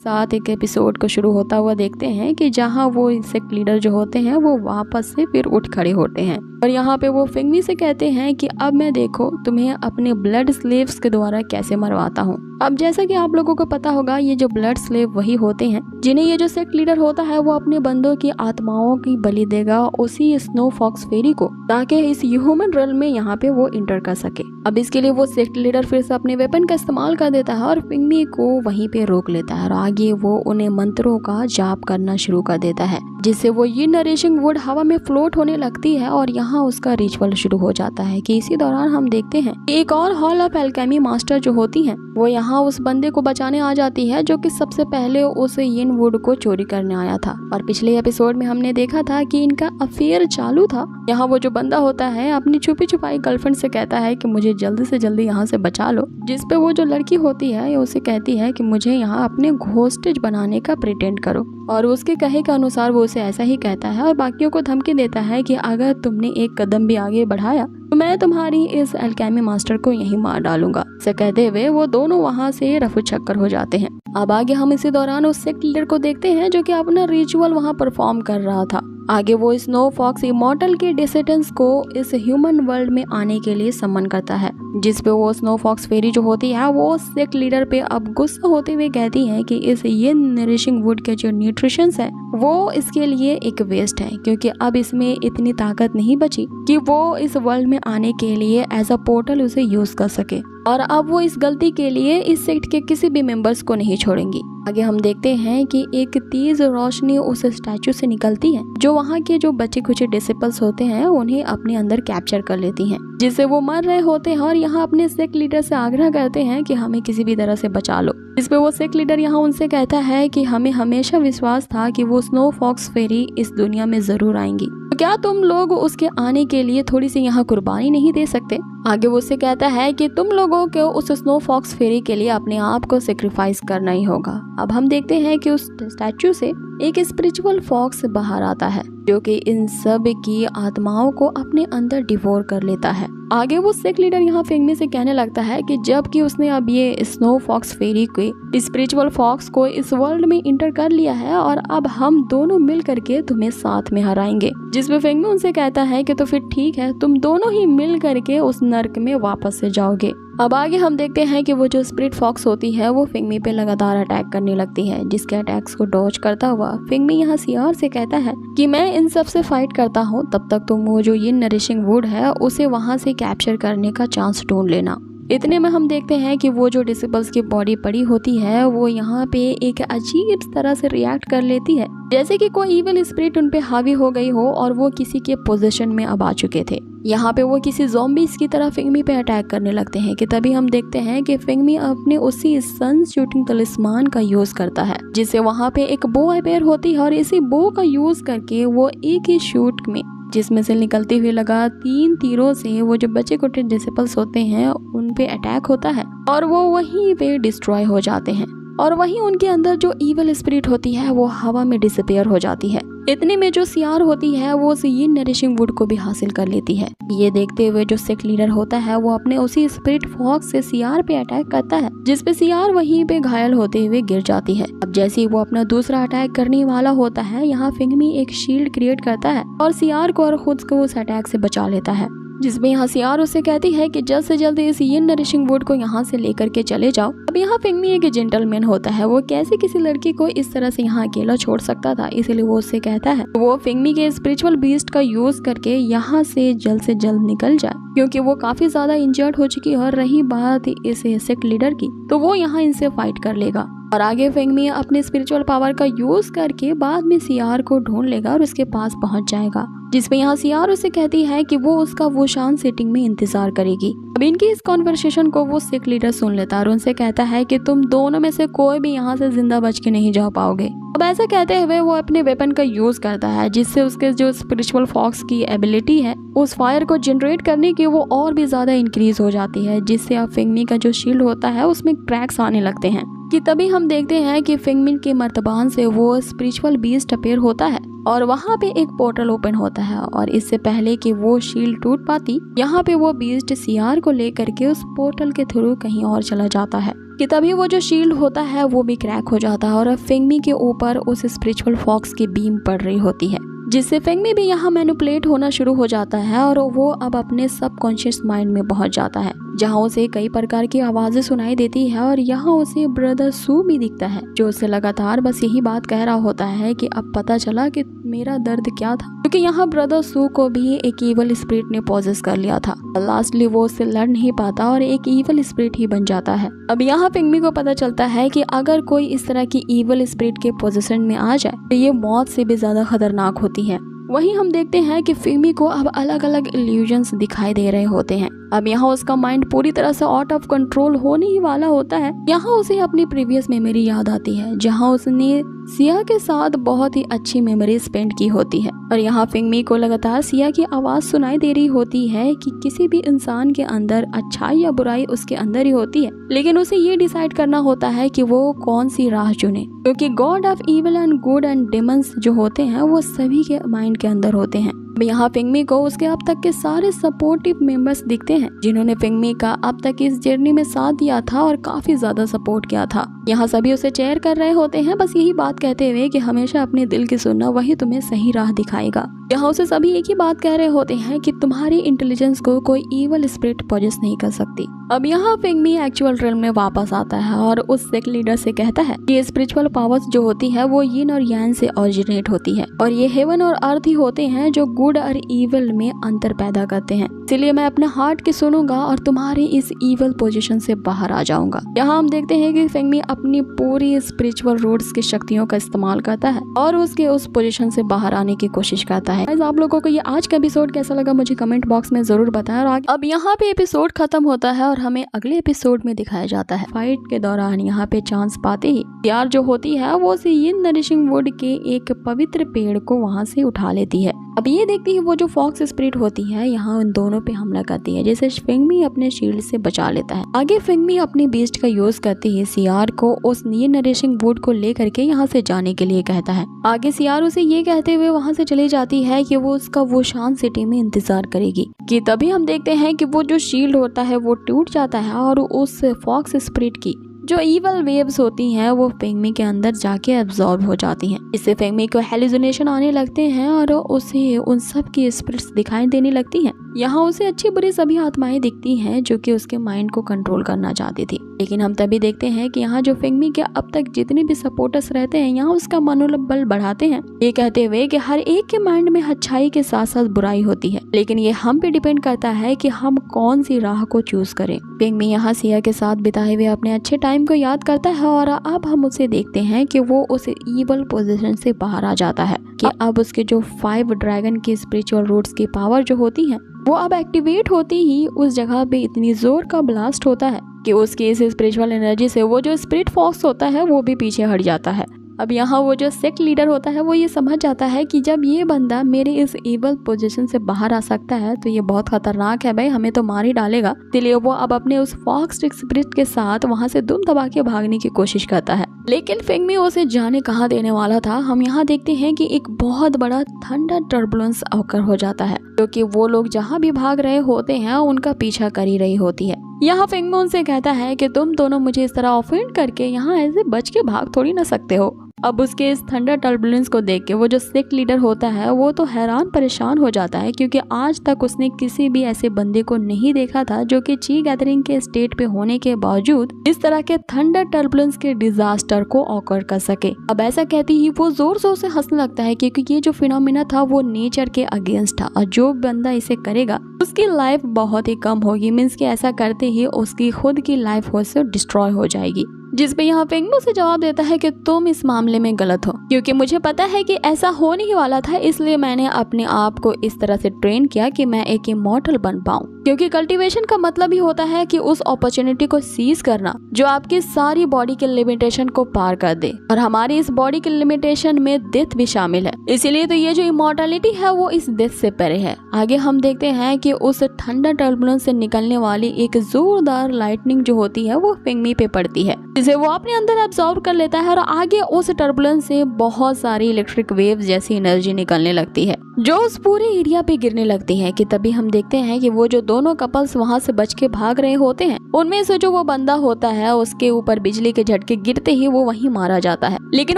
साथ एक एपिसोड को शुरू होता हुआ देखते हैं कि जहां वो सेक्ट लीडर जो होते हैं वो वापस से फिर उठ खड़े होते हैं, और यहाँ पे वो फिंगमी से कहते हैं कि अब मैं देखो तुम्हें अपने ब्लड स्लेव्स के द्वारा कैसे मरवाता हूँ। अब जैसा कि आप लोगों को पता होगा ये जो ब्लड स्लेव वही होते हैं जिन्हें ये जो सेक्ट लीडर होता है वो अपने बंदों की आत्माओं की बलि देगा उसी स्नो फॉक्स फेरी को, ताकि इस ह्यूमन रियल में यहाँ पे वो इंटर कर सके। अब इसके लिए वो सेक्ट लीडर फिर से अपने वेपन का इस्तेमाल कर देता है और फिंगमी को वहीं पे रोक लेता है, और आगे वो उन्हें मंत्रों का जाप करना शुरू कर देता है, जिससे वो यिन नरिशिंग वुड हवा में फ्लोट होने लगती है और यहाँ उसका रिचुअल शुरू हो जाता है। कि इसी दौरान हम देखते हैं कि एक और हॉल ऑफ एल्केमी मास्टर जो होती हैं वो यहाँ उस बंदे को बचाने आ जाती है जो कि सबसे पहले उस यिन वुड को चोरी करने आया था, और पिछले एपिसोड में हमने देखा था कि इनका अफेयर चालू था। यहाँ वो जो बंदा होता है अपनी छुपी छुपाई गर्लफ्रेंड से कहता है कि मुझे जल्दी से जल्दी यहाँ से बचा लो, जिसपे वो जो लड़की होती है उसे कहती है कि मुझे यहाँ अपने घोस्टेज बनाने का प्रिटेंड करो, और उसके कहे के अनुसार वो उसे ऐसा ही कहता है और बाकियों को धमकी देता है कि अगर तुमने एक कदम भी आगे बढ़ाया तो मैं तुम्हारी इस एल्केमी मास्टर को यहीं मार डालूंगा। ऐसा कहते हुए वो दोनों वहाँ से रफू चक्कर हो जाते हैं। अब आगे हम इसी दौरान उस सेक्ट लीडर को देखते हैं जो कि अपना रिचुअल वहाँ परफॉर्म कर रहा था। आगे वो स्नो फॉक्स इमॉर्टल के डिसेंडेंट्स को इस ह्यूमन वर्ल्ड में आने के लिए समन करता है, जिसपे वो स्नो फॉक्स फेरी जो होती है वो सेक्ट लीडर पे अब गुस्सा होते हुए कहती है कि इस यिन नरिशिंग वुड के जो न्यूट्रिशंस है वो इसके लिए एक वेस्ट है, क्योंकि अब इसमें इतनी ताकत नहीं बची कि वो इस वर्ल्ड में आने के लिए एज अ पोर्टल उसे यूज कर सके, और अब वो इस गलती के लिए इस सेक्ट के किसी भी मेंबर्स को नहीं छोड़ेंगी। आगे हम देखते हैं कि एक तेज रोशनी उस स्टैचू से निकलती है जो वहाँ के जो बचे कुछ डिसिपल्स होते हैं उन्हें अपने अंदर कैप्चर कर लेती हैं, जिससे वो मर रहे होते हैं और यहाँ अपने सेक्ट लीडर से आग्रह करते हैं कि हमें किसी भी तरह से बचा लो। इस पे वो सेक्ट लीडर यहाँ उनसे कहता है कि हमें हमेशा विश्वास था कि वो स्नो फॉक्स फेरी इस दुनिया में जरूर आएंगी, तो क्या तुम लोग उसके आने के लिए थोड़ी सी यहाँ कुर्बानी नहीं दे सकते? आगे वो उससे कहता है कि तुम लोगों को उस स्नो फॉक्स फेरी के लिए अपने आप को सेक्रीफाइस करना ही होगा। अब हम देखते हैं कि उस स्टैचू से एक स्पिरिचुअल फॉक्स बाहर आता है जो कि इन सब की आत्माओं को अपने अंदर डिवोर कर लेता है। आगे वो सेक्ट लीडर यहाँ फिंगमी से कहने लगता है कि जब कि उसने अब ये स्नो फॉक्स फेरी के स्पिरिचुअल फॉक्स को इस वर्ल्ड में इंटर कर लिया है और अब हम दोनों मिल करके तुम्हें साथ में हराएंगे। जिसपे फिंगमी उनसे कहता है कि तो फिर ठीक है, तुम दोनों ही मिल करके उस नर्क में वापस से जाओगे। अब आगे हम देखते हैं कि वो जो स्पिरिट फॉक्स होती है वो फिंगमी पे लगातार अटैक करने लगती है, जिसके अटैक्स को डॉज करता हुआ फिंगमी यहाँ सियार से कहता है कि मैं इन सब से फाइट करता हूँ, तब तक तुम वो जो यिन नरिशिंग वुड है उसे वहाँ से कैप्चर करने का चांस ढूंढ लेना। इतने में हम देखते हैं कि वो जो डिसेबल्स की बॉडी पड़ी होती है वो यहाँ पे एक अजीब तरह से रिएक्ट कर लेती है, जैसे कि कोई इविल स्पिरिट उन पे हावी हो गई हो और वो किसी के पोजीशन में अब आ चुके थे। यहाँ पे वो किसी ज़ॉम्बीज़ की तरह फिंगमी पे अटैक करने लगते हैं कि तभी हम देखते हैं कि फिंगमी अपने उसी सन शूटिंग तलिस्मान का यूज करता है, जिससे वहाँ पे एक बो अपेयर होती है और इसी बो का यूज करके वो एक ही शूट में जिसमें से निकलते हुए लगा 3 तीरों से वो जो बचे कुटे डिसेबल्स होते हैं उन पे अटैक होता है और वो वहीं पे डिस्ट्रॉय हो जाते हैं और वहीं उनके अंदर जो इविल स्पिरिट होती है वो हवा में डिसअपियर हो जाती है। इतने में जो सियार होती है वो उस यिन नरिशिंग वुड को भी हासिल कर लेती है। ये देखते हुए जो सेक्ट लीडर होता है वो अपने उसी स्पिरिट फॉक्स से सियार पे अटैक करता है, जिसपे सियार वहीं पे घायल होते हुए गिर जाती है। अब जैसे ही वो अपना दूसरा अटैक करने वाला होता है, यहाँ फिंगमी एक शील्ड क्रिएट करता है और सियार को और खुद को उस अटैक से बचा लेता है, जिसमें यहाँ सियार उसे कहती है कि जल्द से जल्द इस यिन नरिशिंग वुड को यहाँ से लेकर के चले जाओ। अब यहाँ फिंगमी एक जेंटलमैन होता है, वो कैसे किसी लड़की को इस तरह से यहाँ अकेला छोड़ सकता था, इसलिए वो उससे कहता है वो फिंगमी के स्पिरिचुअल बीस्ट का यूज करके यहाँ से जल्द निकल जाए, क्योंकि वो काफी ज्यादा इंजर्ड हो चुकी है। और रही बात इस सेक्ट लीडर की, तो वो यहाँ इनसे फाइट कर लेगा और आगे फिंगमी अपने स्पिरिचुअल पावर का यूज करके बाद में सियार को ढूंढ लेगा और उसके पास पहुंच जाएगा, जिसमें यहाँ सियार उसे कहती है कि वो उसका वो शान सेटिंग में इंतजार करेगी। अब इनकी इस कॉन्वर्सेशन को वो सेक्ट लीडर सुन लेता है और उनसे कहता है कि तुम दोनों में से कोई भी यहाँ से जिंदा बच के नहीं जा पाओगे। अब ऐसा कहते हुए वो अपने वेपन का यूज करता है, जिससे उसके जो स्पिरिचुअल फॉक्स की एबिलिटी है उस फायर को जनरेट करने की वो और भी ज्यादा इंक्रीज हो जाती है, जिससे अब फिंगमी का जो शील्ड होता है उसमें क्रैक्स आने लगते हैं। कि तभी हम देखते हैं कि फिंगमी के मर्तबान से वो स्पिरिचुअल बीस्ट अपेयर होता है और वहाँ पे एक पोर्टल ओपन होता है और इससे पहले कि वो शील्ड टूट पाती, यहाँ पे वो बीस्ट सियार को लेकर के उस पोर्टल के थ्रू कहीं और चला जाता है। कि तभी वो जो शील्ड होता है वो भी क्रैक हो जाता है और अब फिंगमी के ऊपर उस स्पिरिचुअल फॉक्स की बीम पड़ रही होती है, जिससे फिंगमी भी यहाँ मैनिपुलेट होना शुरू हो जाता है और वो अब अपने सबकॉन्शियस माइंड में पहुंच जाता है, जहाँ उसे कई प्रकार की आवाजें सुनाई देती है और यहाँ उसे ब्रदर सू भी दिखता है, जो उसे लगातार बस यही बात कह रहा होता है कि अब पता चला कि मेरा दर्द क्या था, क्योंकि यहाँ ब्रदर सू को भी एक इवल स्पिरिट ने पॉजेस कर लिया था। लास्टली वो उससे लड़ नहीं पाता और एक इवल स्पिरिट ही बन जाता है। अब यहाँ फिंगमी को पता चलता है कि अगर कोई इस तरह की इवल स्पिरिट के पोजीशन में आ जाए तो ये मौत से भी ज्यादा खतरनाक होती है। वहीं हम देखते हैं कि फिंगमी को अब अलग अलग इल्यूजन्स दिखाई दे रहे होते हैं। अब यहाँ उसका माइंड पूरी तरह से आउट ऑफ कंट्रोल होने ही वाला होता है। यहाँ उसे अपनी प्रीवियस मेमोरी याद आती है, जहाँ उसने सिया के साथ बहुत ही अच्छी मेमोरी स्पेंड की होती है और यहाँ फिंगमी को लगातार सिया की आवाज सुनाई दे रही होती है कि किसी भी इंसान के अंदर अच्छाई या बुराई उसके अंदर ही होती है, लेकिन उसे ये डिसाइड करना होता है कि वो कौन सी राह चुने, क्योंकि God of evil and good and demons जो होते हैं वो सभी के माइंड के अंदर होते हैं। यहाँ फिंगमी को उसके अब तक के सारे सपोर्टिव मेंबर्स दिखते हैं, जिन्होंने फिंगमी का अब तक इस जर्नी में साथ दिया था और काफी ज्यादा सपोर्ट किया था। यहाँ सभी उसे चेयर कर रहे होते हैं, बस यही बात कहते हुए कि हमेशा अपने दिल की सुनना, वही तुम्हें सही राह दिखाएगा। यहाँ उसे सभी एक ही बात कह रहे होते हैं कि तुम्हारी इंटेलिजेंस को कोई इवल स्पिरिट पॉजेस नहीं कर सकती। अब यहाँ फिंगमी एक्चुअल रियल में वापस आता है और उस सेक्ट लीडर से कहता है कि स्पिरिचुअल पावर्स जो होती है वो यिन और यांग से ओरिजिनेट होती है और ये हेवन और अर्थ ही होते हैं जो गुड और इविल में अंतर पैदा करते हैं। इसलिए मैं अपने हार्ट की सुनूंगा और तुम्हारी इस इविल पोजीशन से बाहर आ जाऊंगा। यहाँ हम देखते हैं कि फिंगमी अपनी पूरी स्पिरिचुअल रूट्स की शक्तियों का इस्तेमाल करता है और उसके उस पोजीशन से बाहर आने की कोशिश करता है। आप लोगों को ये आज का एपिसोड कैसा लगा मुझे कमेंट बॉक्स में जरूर बताएं। और अब यहाँ पे एपिसोड खत्म होता है और हमें अगले एपिसोड में दिखाया जाता है फाइट के दौरान यहाँ पे चांस पाते ही यार जो होती है वो यिन नरिशिंग वुड के एक पवित्र पेड़ को वहाँ से उठा लेती है। अब ये देखती है वो जो फॉक्स स्पिरिट होती है यहाँ उन दोनों पे हमला करती है, जिसे फिंगमी अपने शील्ड से बचा लेता है। आगे फिंगमी अपने बीस्ट का यूज करती है सियार को उस यिन नरिशिंग वुड को लेकर के यहाँ से जाने के लिए कहता है। आगे सियार उसे ये कहते हुए वहाँ से चली जाती है कि वो उसका वो शान सिटी में इंतजार करेगी। कि तभी हम देखते हैं कि वो जो शील्ड होता है वो टूट जाता है और उस फॉक्स स्पिरिट की जो इवल वेव्स होती हैं वो फिंगमी के अंदर जाके एब्जॉर्ब हो जाती हैं। इससे फिंगमी को हेलुसिनेशन आने लगते हैं और उसे उन सब की स्पिरिट्स दिखाई देने लगती हैं। यहाँ उसे अच्छी बुरी सभी आत्माएं दिखती हैं जो कि उसके माइंड को कंट्रोल करना चाहती थी। लेकिन हम तभी देखते हैं कि यहाँ जो फिंगमी के अब तक जितने भी सपोर्टर्स रहते हैं यहाँ उसका मनोबल बढ़ाते हैं, ये कहते हुए कि हर एक के माइंड में अच्छाई के साथ साथ बुराई होती है, लेकिन ये हम पे डिपेंड करता है कि हम कौन सी राह को चूज करें। फिंगमी यहाँ सिया के साथ बिताए हुए अपने अच्छे टाइम को याद करता है और अब हम उसे देखते हैं कि वो उस ईवल पोजीशन से बाहर आ जाता है कि अब उसके जो 5 ड्रैगन की स्पिरिचुअल रूट्स की पावर जो होती है वो अब एक्टिवेट होती ही उस जगह पे इतनी जोर का ब्लास्ट होता है कि उसकी इस स्पिरिचुअल एनर्जी से वो जो स्पिरिट फॉक्स होता है वो भी पीछे हट जाता है। अब यहाँ वो जो सेक्ट लीडर होता है वो ये समझ जाता है कि जब ये बंदा मेरे इस एबल पोजीशन से बाहर आ सकता है तो ये बहुत खतरनाक है भाई, हमें तो मार ही डालेगा। इसलिए वो अब अपने उस फॉक्स स्पिरिट के साथ वहाँ से दुम दबा के भागने की कोशिश करता है, लेकिन फिंगमी उसे जाने कहाँ देने वाला था। हम यहाँ देखते हैं कि एक बहुत बड़ा थंडर टर्बुलेंस अकर हो जाता है क्योंकि वो लोग जहाँ भी भाग रहे होते हैं उनका पीछा कर ही रही होती है। यहाँ फिंगमी उनसे कहता है कि तुम दोनों मुझे इस तरह ऑफेंड करके यहाँ ऐसे बच के भाग थोड़ी ना सकते हो। अब उसके इस थंडर टर्बुलेंस को देख के वो जो सेक्ट लीडर होता है वो तो हैरान परेशान हो जाता है क्योंकि आज तक उसने किसी भी ऐसे बंदे को नहीं देखा था जो कि ची गैदरिंग के स्टेट पे होने के बावजूद इस तरह के थंडर टर्बुलेंस के डिजास्टर को ऑकर कर सके। अब ऐसा कहती ही वो जोर जोर से हंसने लगता है क्योंकि ये जो फिनोमिना था वो नेचर के अगेंस्ट था और जो बंदा इसे करेगा उसकी लाइफ बहुत ही कम होगी, मीन्स कि ऐसा करते ही उसकी खुद की लाइफ हो से डिस्ट्रॉय हो जाएगी। जिस पे यहाँ फिंगमी से जवाब देता है कि तुम इस मामले में गलत हो क्योंकि मुझे पता है कि ऐसा होने ही वाला था, इसलिए मैंने अपने आप को इस तरह से ट्रेन किया कि मैं एक इमॉर्टल बन पाऊं। क्योंकि कल्टीवेशन का मतलब ही होता है कि उस अपॉर्चुनिटी को सीज करना जो आपकी सारी बॉडी के लिमिटेशन को पार कर दे, और हमारी इस बॉडी के लिमिटेशन में डेथ भी शामिल है। इसीलिए तो ये जो इमॉर्टलिटी है वो इस डेथ से परे है। आगे हम देखते हैं कि उस ठंडा टर्बुलेंस से निकलने वाली एक जोरदार लाइटनिंग जो होती है वो फिंगमी पे पड़ती है जिसे वो अपने अंदर एब्जॉर्ब कर लेता है और आगे उस टर्बुलेंस से बहुत सारी इलेक्ट्रिक वेव्स जैसी एनर्जी निकलने लगती है जो उस पूरे एरिया पे गिरने लगती है कि तभी हम देखते हैं कि वो जो दोनों कपल्स वहां से बच के भाग रहे होते हैं उनमें से जो वो बंदा होता है उसके ऊपर बिजली के झटके गिरते ही वो वहीं मारा जाता है, लेकिन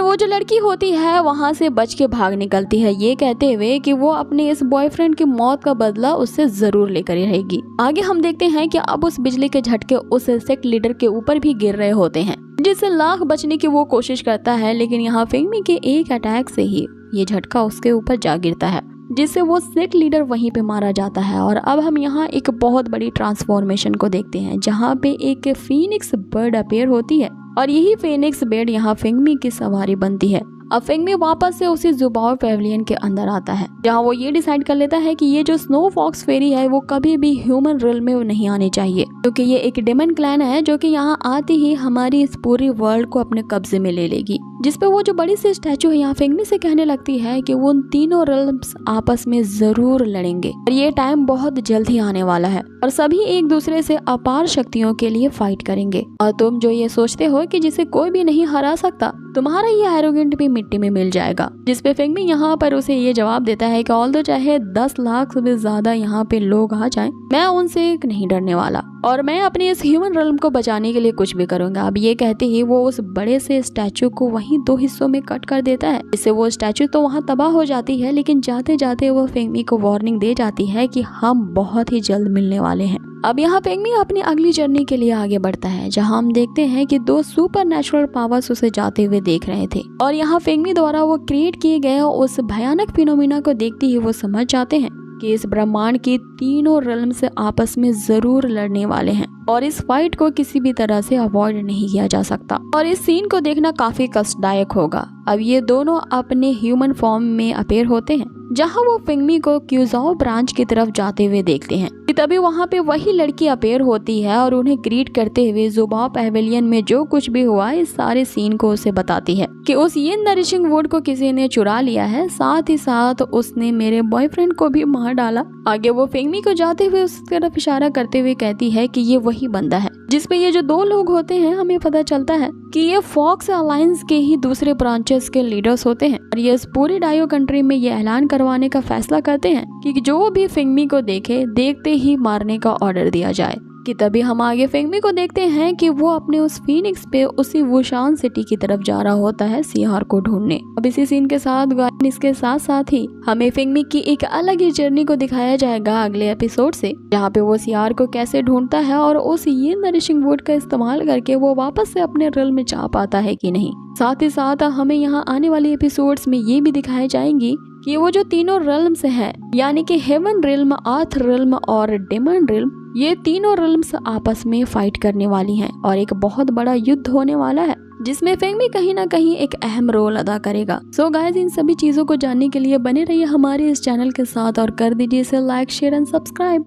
वो जो लड़की होती है वहां से बच के भाग निकलती है ये कहते हुए कि वो अपने इस बॉयफ्रेंड की मौत का बदला उससे जरूर लेकर रहेगी। आगे हम देखते हैं कि अब उस बिजली के झटके उस सेक्ट लीडर के ऊपर भी गिर रहे होते हैं जिससे लाख बचने की वो कोशिश करता है, लेकिन यहाँ फिंगमी के एक अटैक से ही ये झटका उसके ऊपर जा गिरता है जिससे वो सेक्ट लीडर वहीं पे मारा जाता है। और अब हम यहाँ एक बहुत बड़ी ट्रांसफॉर्मेशन को देखते हैं जहाँ पे एक फीनिक्स बर्ड अपीयर होती है और यही फीनिक्स बर्ड यहाँ फिंगमी की सवारी बनती है। अब फिंगमी वापस से उसी जुबाव पेविलियन के अंदर आता है जहाँ वो ये डिसाइड कर लेता है कि ये जो स्नो फॉक्स फेरी है वो कभी भी ह्यूमन रियल में नहीं आनी चाहिए क्योंकि ये एक डेमन क्लैन है जो कि यहाँ आते ही हमारी इस पूरी वर्ल्ड को अपने कब्जे में ले लेगी। जिसपे वो जो बड़ी सी स्टैचू है यहाँ फिंगमी से कहने लगती है कि वो उन तीनों रियल्म्स आपस में जरूर लड़ेंगे और ये टाइम बहुत जल्द ही आने वाला है और सभी एक दूसरे से अपार शक्तियों के लिए फाइट करेंगे और तुम जो ये सोचते हो कि जिसे कोई भी नहीं हरा सकता तुम्हारा ये एरोगेंट भी मिट्टी में मिल जाएगा। जिसपे फिंगमी यहाँ पर उसे ये जवाब देता है कि ऑल्दो चाहे 10 लाख से भी ज्यादा यहाँ पे लोग आ जाएं, मैं उनसे नहीं डरने वाला और मैं अपने इस ह्यूमन रियल्म को बचाने के लिए कुछ भी करूंगा। अब ये कहते ही वो उस बड़े से स्टैचू को वहीं 2 हिस्सों में कट कर देता है जिससे वो स्टैचू तो वहाँ तबाह हो जाती है, लेकिन जाते जाते वो फिंगमी को वार्निंग दे जाती है कि हम बहुत ही जल्द मिलने वाले हैं। अब यहाँ फिंगमी अपनी अगली जर्नी के लिए आगे बढ़ता है जहाँ हम देखते हैं कि 2 सुपर नेचुरल पावर्स उसे जाते हुए देख रहे थे और यहाँ फिंगमी द्वारा वो क्रिएट किए गए उस भयानक फिनोमिना को देखते ही वो समझ जाते हैं कि इस ब्रह्मांड के तीनों रियल्म से आपस में जरूर लड़ने वाले हैं और इस फाइट को किसी भी तरह से अवॉइड नहीं किया जा सकता और इस सीन को देखना काफी कष्टदायक होगा। अब ये दोनों अपने ह्यूमन फॉर्म में अपीयर होते हैं जहां वो फिंगमी को क्यूजाओ ब्रांच की तरफ जाते हुए देखते हैं कि तभी वहां पे वही लड़की अपीयर होती है और उन्हें ग्रीट करते हुए जुबाव पेविलियन में जो कुछ भी हुआ इस सारे सीन को उसे बताती है कि उस ये नरिशिंग वुड को किसी ने चुरा लिया है, साथ ही साथ उसने मेरे बॉयफ्रेंड को भी मार डाला। आगे वो फिंगमी को जाते हुए उस तरफ इशारा करते हुए कहती है कि ये वही बंदा है जिसपे ये जो 2 लोग होते हैं हमें पता चलता है कि ये फॉक्स अलायंस के ही दूसरे ब्रांचेस के लीडर्स होते हैं और ये इस पूरी डायो कंट्री में ये ऐलान करवाने का फैसला करते हैं कि जो भी फिंगमी को देखे देखते ही मारने का ऑर्डर दिया जाए। कि तभी हम आगे फेंगमी को देखते हैं कि वो अपने उस फीनिक्स पे उसी वुशान सिटी की तरफ जा रहा होता है सियार को ढूंढने। अब इसी सीन के साथ इसके साथ साथ ही हमें फेंगमी की एक अलग ही जर्नी को दिखाया जाएगा अगले एपिसोड से, जहाँ पे वो सियार को कैसे ढूंढता है और उस ये नरिशिंग वुड का इस्तेमाल करके वो वापस से अपने रिल में जा पाता है कि नहीं। साथ ही साथ हमें यहाँ आने वाली एपिसोड्स में ये भी दिखाए जाएंगी कि वो जो तीनों रिल्म्स हैं, यानी कि हेवन रिल्म, अर्थ रिल्म और डेमन रिल्म, ये तीनों रिल्म्स आपस में फाइट करने वाली हैं और एक बहुत बड़ा युद्ध होने वाला है जिसमें फेंगमी कहीं ना कहीं एक अहम रोल अदा करेगा। सो गाइस, इन सभी चीजों को जानने के लिए बने रहिए हमारे इस चैनल के साथ और कर दीजिए इसे लाइक, शेयर एंड सब्सक्राइब।